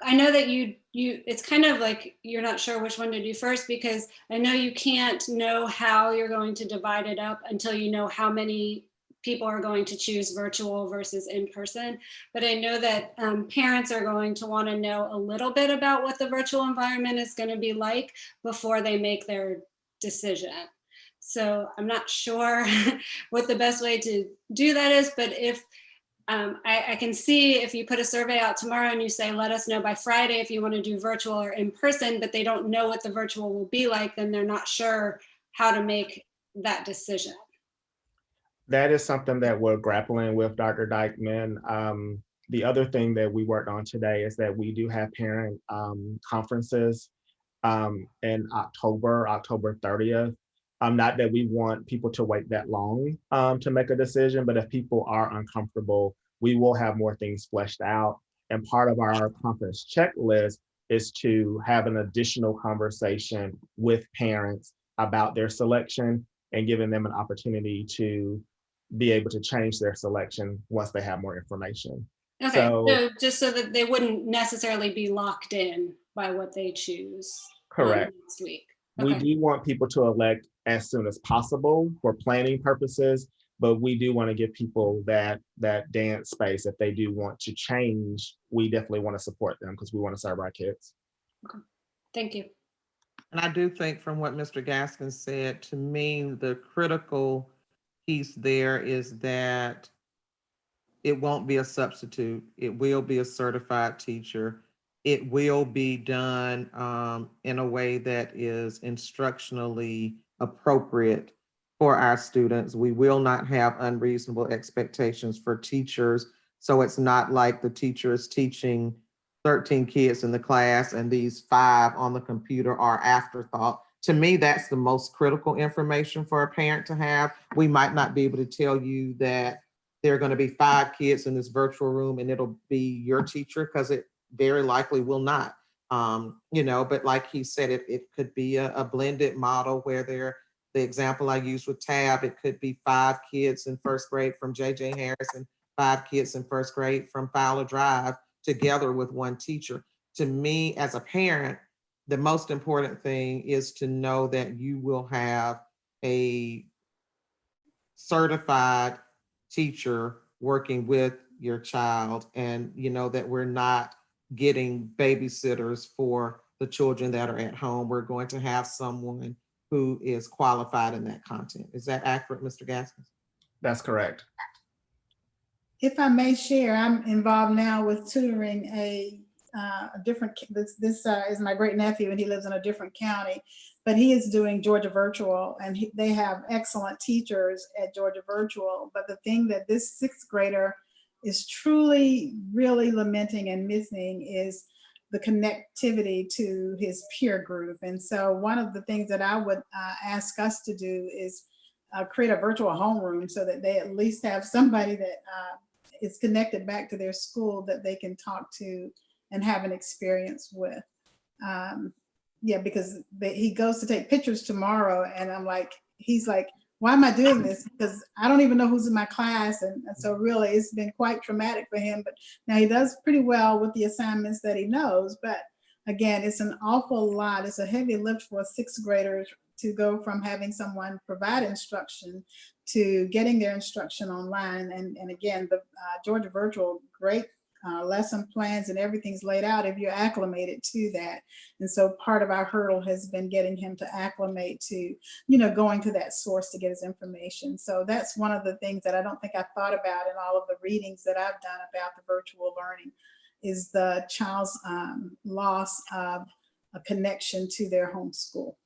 I know that it's kind of like you're not sure which one to do first, because I know you can't know how you're going to divide it up until you know how many people are going to choose virtual versus in person. But I know that parents are going to want to know a little bit about what the virtual environment is going to be like before they make their decision. So I'm not sure what the best way to do that is, but if I can see if you put a survey out tomorrow and you say, let us know by Friday if you want to do virtual or in person, but they don't know what the virtual will be like, then they're not sure how to make that decision. That is something that we're grappling with, Dr. Dykeman. The other thing that we worked on today is that we do have parent conferences in October 30th. Not that we want people to wait that long to make a decision, but if people are uncomfortable, we will have more things fleshed out. And part of our conference checklist is to have an additional conversation with parents about their selection and giving them an opportunity to be able to change their selection once they have more information. Okay, so just so that they wouldn't necessarily be locked in by what they choose. Correct. Next week. We Okay. do want people to elect as soon as possible for planning purposes, but we do want to give people that dance space. If they do want to change, we definitely want to support them because we want to serve our kids. Okay. Thank you. And I do think from what Mr. Gaskin said, to me, the critical piece there is that it won't be a substitute. It will be a certified teacher. It will be done in a way that is instructionally appropriate for our students. We will not have unreasonable expectations for teachers. So it's not like the teacher is teaching 13 kids in the class and these 5 on the computer are afterthought. To me, that's the most critical information for a parent to have. We might not be able to tell you that there are going to be 5 kids in this virtual room and it'll be your teacher, because it very likely will not. But like he said, it could be a blended model where the example I used with TAB, it could be 5 kids in first grade from J.J. Harris and 5 kids in first grade from Fowler Drive together with one teacher. To me, as a parent, the most important thing is to know that you will have a certified teacher working with your child, and that we're not getting babysitters for the children that are at home. We're going to have someone who is qualified in that content. Is that accurate, Mr. Gaskins? That's correct. If I may share, I'm involved now with tutoring a different, this is my great nephew and he lives in a different county, but he is doing Georgia Virtual, and they have excellent teachers at Georgia Virtual. But the thing that this 6th grader is truly, really lamenting and missing is the connectivity to his peer group. And so one of the things that I would ask us to do is create a virtual homeroom so that they at least have somebody that is connected back to their school that they can talk to and have an experience with. Because he goes to take pictures tomorrow, and I'm like, he's like, why am I doing this? Because I don't even know who's in my class. And so really it's been quite traumatic for him, but now he does pretty well with the assignments that he knows. But again, it's an awful lot. It's a heavy lift for 6th graders to go from having someone provide instruction to getting their instruction online. And again, the Georgia Virtual, great lesson plans and everything's laid out if you're acclimated to that. And so part of our hurdle has been getting him to acclimate to, going to that source to get his information. So that's one of the things that I don't think I thought about in all of the readings that I've done about the virtual learning, is the child's loss of a connection to their home school.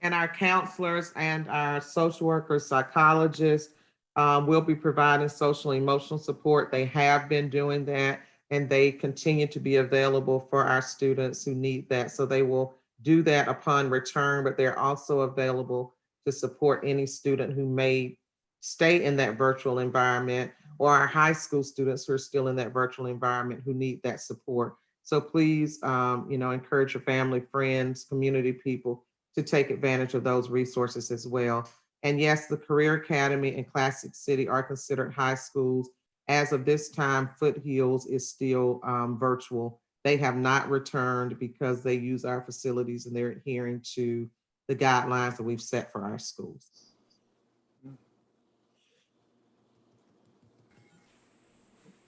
And our counselors and our social workers, psychologists, will be providing social and emotional support. They have been doing that, and they continue to be available for our students who need that. So they will do that upon return, but they're also available to support any student who may stay in that virtual environment, or our high school students who are still in that virtual environment who need that support. So please, encourage your family, friends, community people to take advantage of those resources as well. And yes, the Career Academy and Classic City are considered high schools. As of this time, Foothills is still virtual. They have not returned because they use our facilities and they're adhering to the guidelines that we've set for our schools.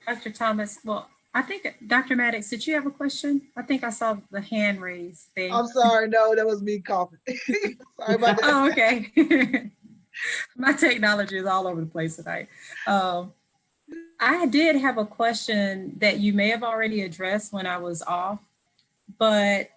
Dr. Thomas, well, I think, Dr. Maddox, did you have a question? I think I saw the hand raised thing. I'm sorry, no, that was me coughing. Sorry about that. Oh, okay. My technology is all over the place tonight. I did have a question that you may have already addressed when I was off, but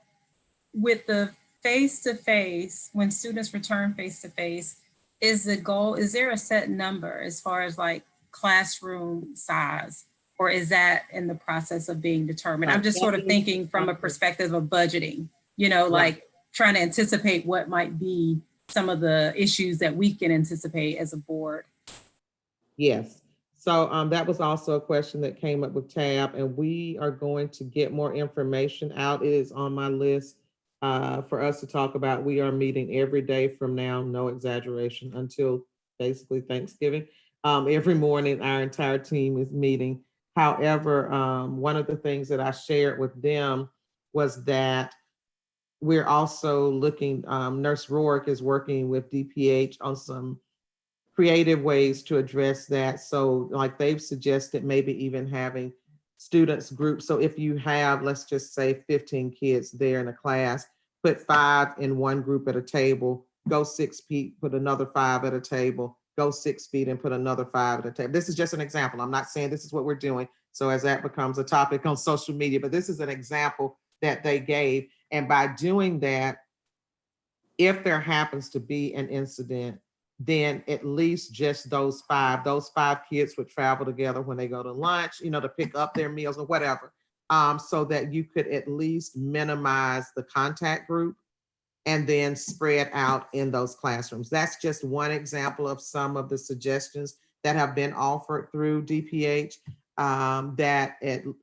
with the face-to-face, when students return face-to-face, is there a set number as far as like classroom size, or is that in the process of being determined? I'm just sort of thinking from a perspective of budgeting, like trying to anticipate what might be some of the issues that we can anticipate as a board. Yes. So that was also a question that came up with TAB, and we are going to get more information out. It is on my list for us to talk about. We are meeting every day from now, no exaggeration, until basically Thanksgiving. Every morning, our entire team is meeting. However, one of the things that I shared with them was that we're also looking, Nurse Rourke is working with DPH on some creative ways to address that. So like they've suggested, maybe even having students groups. So if you have, let's just say 15 kids there in a class, put 5 in one group at a table, go 6 feet, put another 5 at a table, go 6 feet and put another 5 at a table. This is just an example. I'm not saying this is what we're doing. So as that becomes a topic on social media, but this is an example that they gave. And by doing that, if there happens to be an incident, then at least just those five kids would travel together when they go to lunch, to pick up their meals or whatever, so that you could at least minimize the contact group and then spread out in those classrooms. That's just one example of some of the suggestions that have been offered through DPH.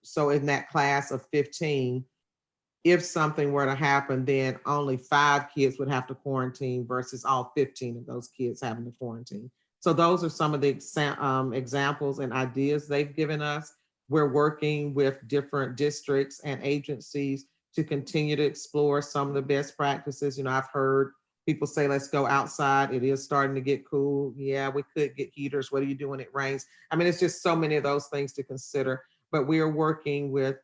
So in that class of 15, if something were to happen, then only 5 kids would have to quarantine versus all 15 of those kids having to quarantine. So those are some of the examples and ideas they've given us. We're working with different districts and agencies to continue to explore some of the best practices. I've heard people say, let's go outside. It is starting to get cool. Yeah, we could get heaters. What do you do when it rains? I mean, it's just so many of those things to consider, but we are working with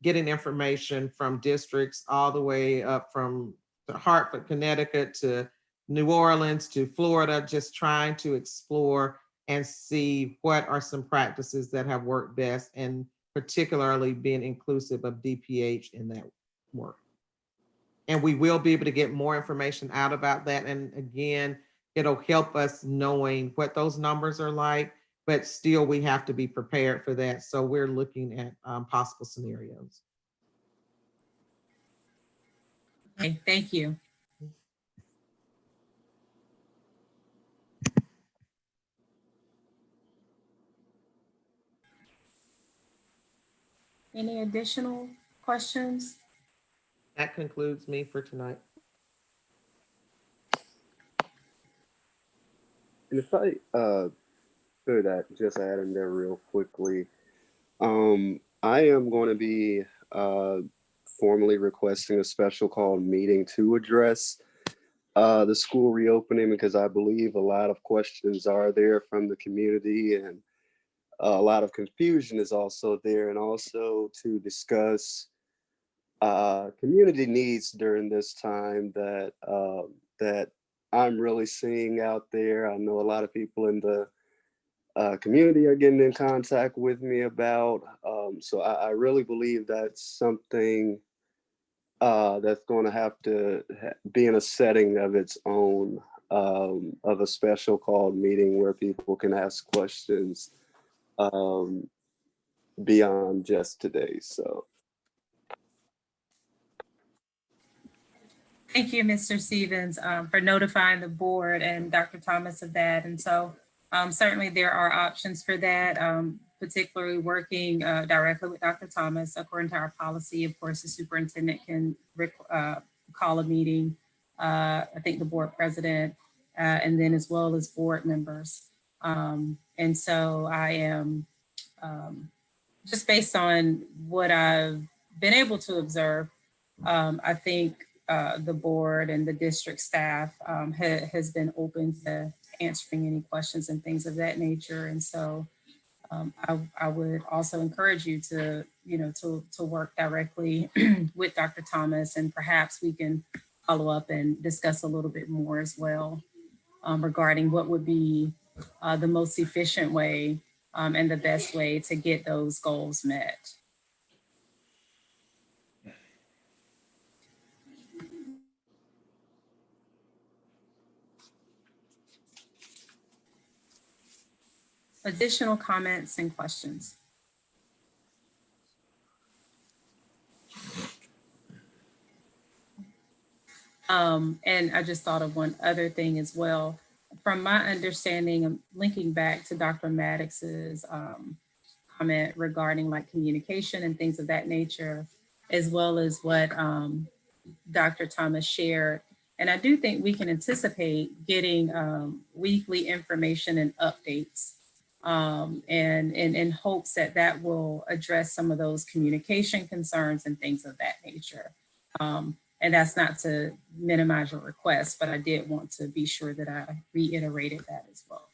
getting information from districts all the way up from Hartford, Connecticut to New Orleans to Florida, just trying to explore and see what are some practices that have worked best, and particularly being inclusive of DPH in that work. And we will be able to get more information out about that. And again, it'll help us knowing what those numbers are like, but still we have to be prepared for that. So we're looking at possible scenarios. Okay, thank you. Any additional questions? That concludes me for tonight. And if I could just add in there real quickly, I am going to be formally requesting a special called meeting to address the school reopening, because I believe a lot of questions are there from the community, and a lot of confusion is also there, and also to discuss community needs during this time that that I'm really seeing out there. I know a lot of people in the community are getting in contact with me about. So I really believe that's something that's going to have to be in a setting of its own, of a special called meeting where people can ask questions beyond just today. So. Thank you, Mr. Stevens, for notifying the board and Dr. Thomas of that. And so certainly there are options for that, particularly working directly with Dr. Thomas. According to our policy, of course, the superintendent can call a meeting, I think the board president, and then as well as board members. And so I am, just based on what I've been able to observe, I think the board and the district staff has been open to answering any questions and things of that nature. And so I would also encourage you to, to work directly with Dr. Thomas, and perhaps we can follow up and discuss a little bit more as well regarding what would be the most efficient way and the best way to get those goals met. Additional comments and questions? And I just thought of one other thing as well. From my understanding, I'm linking back to Dr. Maddox's comment regarding like communication and things of that nature, as well as what Dr. Thomas shared. And I do think we can anticipate getting weekly information and updates, and in hopes that that will address some of those communication concerns and things of that nature. And that's not to minimize your request, but I did want to be sure that I reiterated that as well.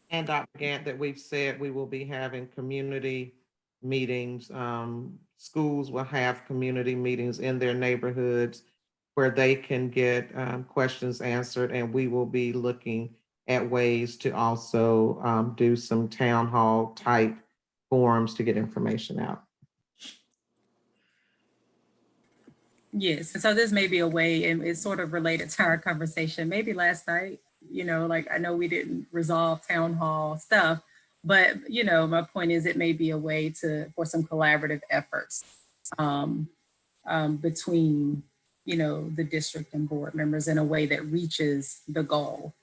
And Dr. Gant, that we've said we will be having community meetings. Schools will have community meetings in their neighborhoods where they can get questions answered, and we will be looking at ways to also do some town hall type forums to get information out. Yes, and so this may be a way, and it's sort of related to our conversation, maybe last night, like I know we didn't resolve town hall stuff, but my point is it may be a way for some collaborative efforts between, the district and board members in a way that reaches the goal.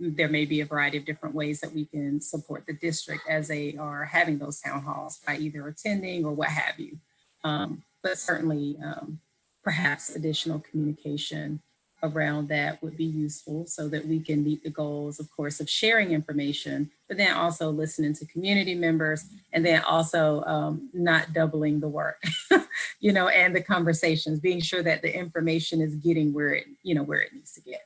There may be a variety of different ways that we can support the district as they are having those town halls by either attending or what have you. But certainly perhaps additional communication around that would be useful so that we can meet the goals, of course, of sharing information, but then also listening to community members, and then also not doubling the work, and the conversations, being sure that the information is getting where it needs to get.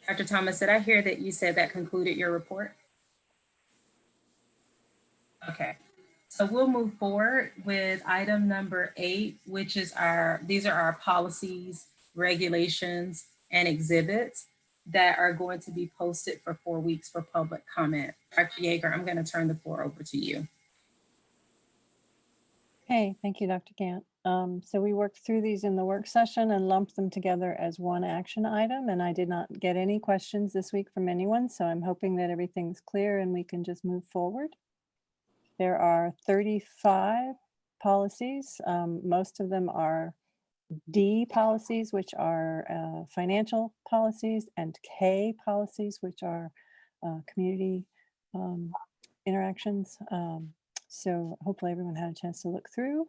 Dr. Thomas, did I hear that you said that concluded your report? Okay, so we'll move forward with item number 8, which is these are our policies, regulations, and exhibits that are going to be posted for 4 weeks for public comment. Dr. Yeager, I'm going to turn the floor over to you. Okay, thank you, Dr. Gant. So we worked through these in the work session and lumped them together as one action item, and I did not get any questions this week from anyone, so I'm hoping that everything's clear and we can just move forward. There are 35 policies. Most of them are D policies, which are financial policies, and K policies, which are community interactions. So hopefully everyone had a chance to look through,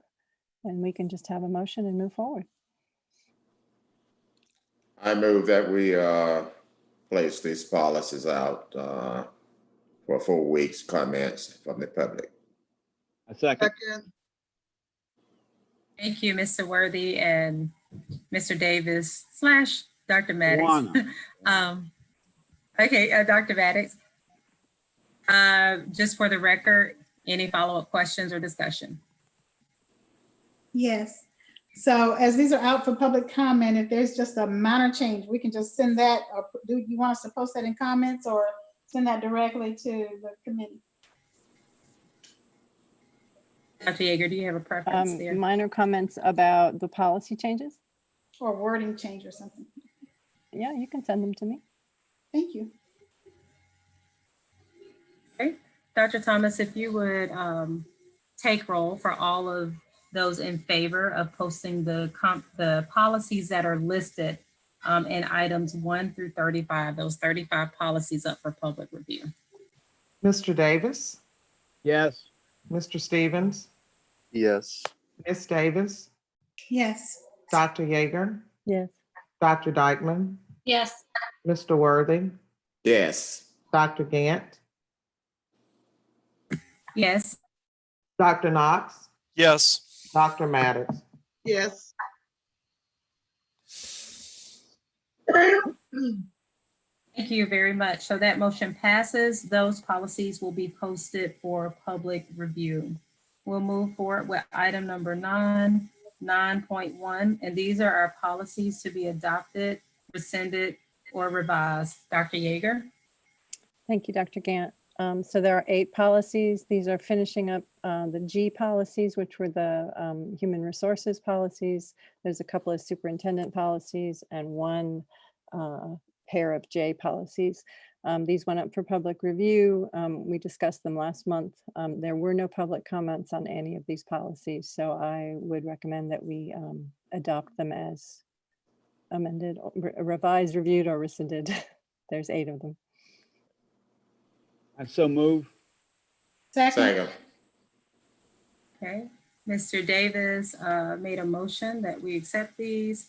and we can just have a motion and move forward. I move that we place these policies out for 4 weeks comments from the public. A second. Thank you, Mr. Worthy and Mr. Davis / Dr. Maddox. Okay, Dr. Maddox. Just for the record, any follow-up questions or discussion? Yes. So as these are out for public comment, if there's just a minor change, we can just send that, or do you want us to post that in comments or send that directly to the committee? Dr. Yeager, do you have a preference there? Minor comments about the policy changes? Or wording change or something? Yeah, you can send them to me. Thank you. Okay, Dr. Thomas, if you would take roll for all of those in favor of posting the policies that are listed in items 1 through 35, those 35 policies up for public review. Mr. Davis? Yes. Mr. Stevens? Yes. Ms. Davis? Yes. Dr. Yeager? Yes. Dr. Dykeman? Yes. Mr. Worthy? Yes. Dr. Gant? Yes. Dr. Knox? Yes. Dr. Maddox? Yes. Thank you very much. So that motion passes. Those policies will be posted for public review. We'll move forward with item number 9.1, and these are our policies to be adopted, rescinded, or revised. Dr. Yeager? Thank you, Dr. Gant. So there are 8 policies. These are finishing up the G policies, which were the human resources policies. There's a couple of superintendent policies and 1 pair of J policies. These went up for public review. We discussed them last month. There were no public comments on any of these policies, so I would recommend that we adopt them as amended, revised, reviewed, or rescinded. There's 8 of them. I so move. Second, Second. Okay, Mr. Davis made a motion that we accept these.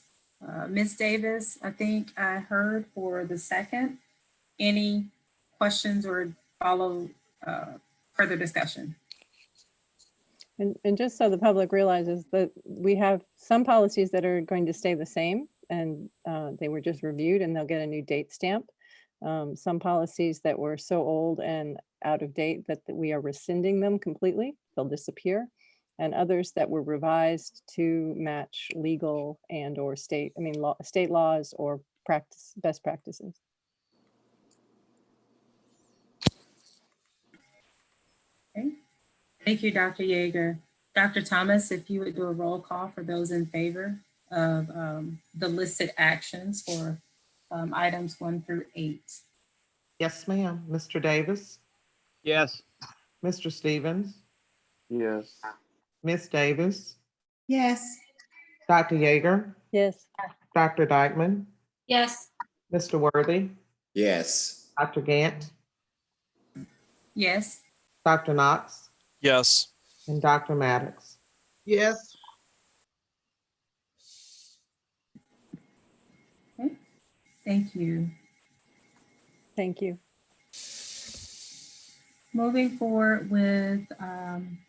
Ms. Davis, I think I heard for the second. Any questions or follow further discussion? And just so the public realizes that we have some policies that are going to stay the same, and they were just reviewed and they'll get a new date stamp. Some policies that were so old and out of date that we are rescinding them completely, they'll disappear. And others that were revised to match legal and or state laws or best practices. Okay. Thank you, Dr. Yeager. Dr. Thomas, if you would do a roll call for those in favor of the listed actions for items 1 through 8. Yes, ma'am. Mr. Davis, Yes. Mr. Stevens, Yes. Ms. Davis, yes. Dr. Yeager, Yes. Dr. Dykeman, Yes. Mr. Worthy, Yes. Dr. Gant, Yes. Dr. Knox, Yes. and Dr. Maddox. Yes. Thank you. Thank you. Moving forward with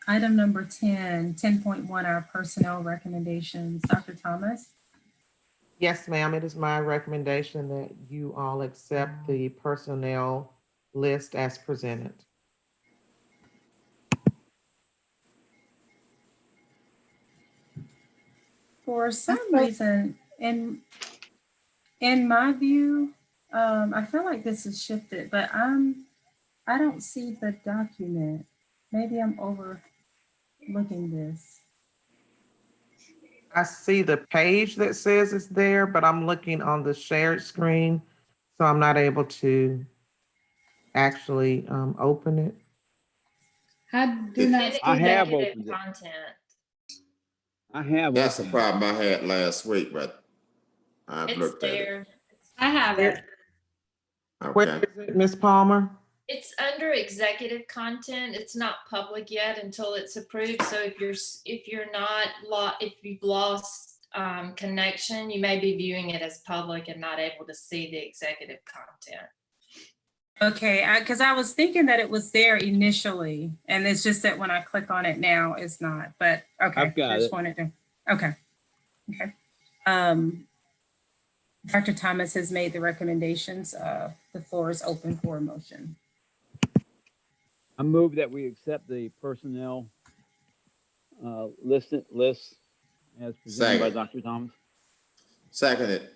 item number 10.1, our personnel recommendations. Dr. Thomas? Yes, ma'am. It is my recommendation that you all accept the personnel list as presented. For some reason, in my view, I feel like this is shifted, but I don't see the document. Maybe I'm overlooking this. I see the page that says it's there, but I'm looking on the shared screen, so I'm not able to actually open it. I do not. I have Executive opened it. content. I have. That's the opened it. problem I had last week, but I've It's looked at it. there. I have it. Where Okay. is it, Ms. Palmer? It's under executive content. It's not public yet until it's approved. So if you've lost connection, you may be viewing it as public and not able to see the executive content. Okay, because I was thinking that it was there initially, and it's just that when I click on it now, it's not. But okay, I've got I just it. wanted to. Okay. Dr. Thomas has made the recommendations. The floor is open for a motion. I move that we accept the personnel list as presented by Second. Dr. Thomas. Seconded.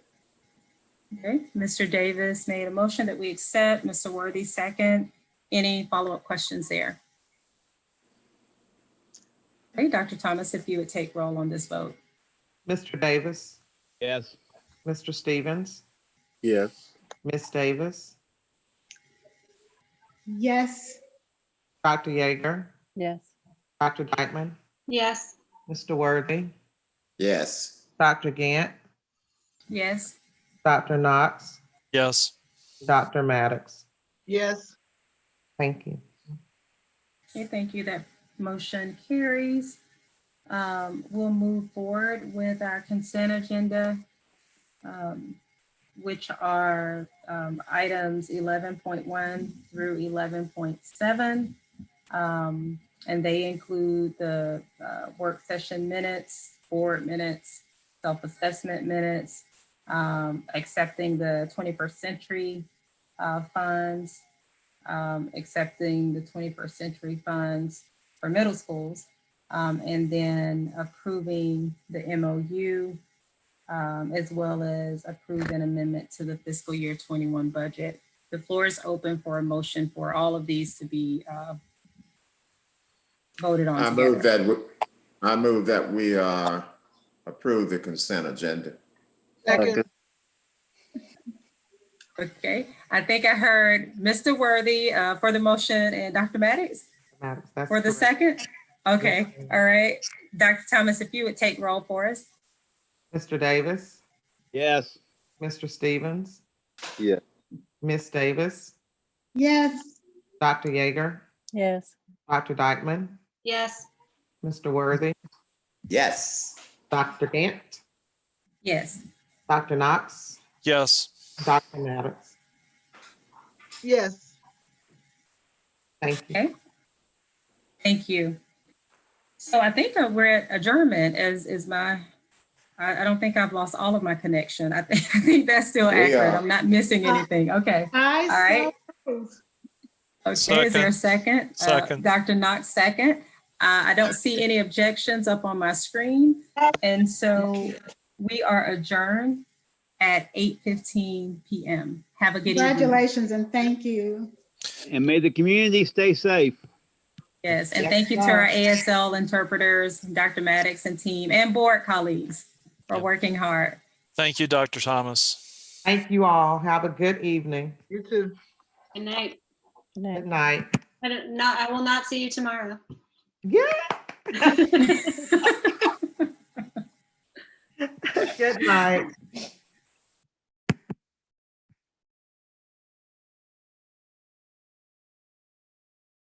Okay, Mr. Davis made a motion that we accept. Mr. Worthy, second. Any follow-up questions there? Okay, Dr. Thomas, if you would take roll on this vote. Mr. Davis, Yes. Mr. Stevens, Yes. Ms. Davis, Yes. Dr. Yeager, Yes. Dr. Dykeman, Yes. Mr. Worthy, Yes. Dr. Gant, Yes. Dr. Knox, Yes. Dr. Maddox. Yes. Thank you. Okay, thank you. That motion carries. We'll move forward with our consent agenda, which are items 11.1 through 11.7. And they include the work session minutes, board minutes, self-assessment minutes, accepting the 21st century funds, accepting the 21st century funds for middle schools, and then approving the MOU, as well as approve an amendment to the fiscal year 21 budget. The floor is open for a motion for all of these to be voted on I together. move that we approve the consent agenda. Second. Okay, I think I heard Mr. Worthy for the motion and Dr. Maddox Maddox, that's for the correct. second. Okay, Yes. all right. Dr. Thomas, if you would take roll for us. Mr. Davis, Yes. Mr. Stevens, Yeah. Ms. Davis, Yes. Dr. Yeager, Yes. Dr. Dykeman, Yes. Mr. Worthy, Yes. Dr. Gant, Yes. Dr. Knox, Yes. Dr. Maddox. Yes. Thank you. Okay. Thank you. So I think that we're at adjournment is my, I don't think I've lost all of my connection. I think that's still We accurate. are. I'm not missing anything. Okay. All right. Okay, is there a second? Second. Dr. Knox, second. I don't see any objections up on my screen. And so we are adjourned at 8:15 p.m. Have a good evening. Congratulations and thank you. And may the community stay safe. Yes, and Yes, thank you to our ASL interpreters, Dr. Maddox and team, and board colleagues for working hard. Thank you, Dr. Thomas. Thank you all. Have a good evening. You too. Good night. Good night. I will not see you tomorrow. Yeah. Good night.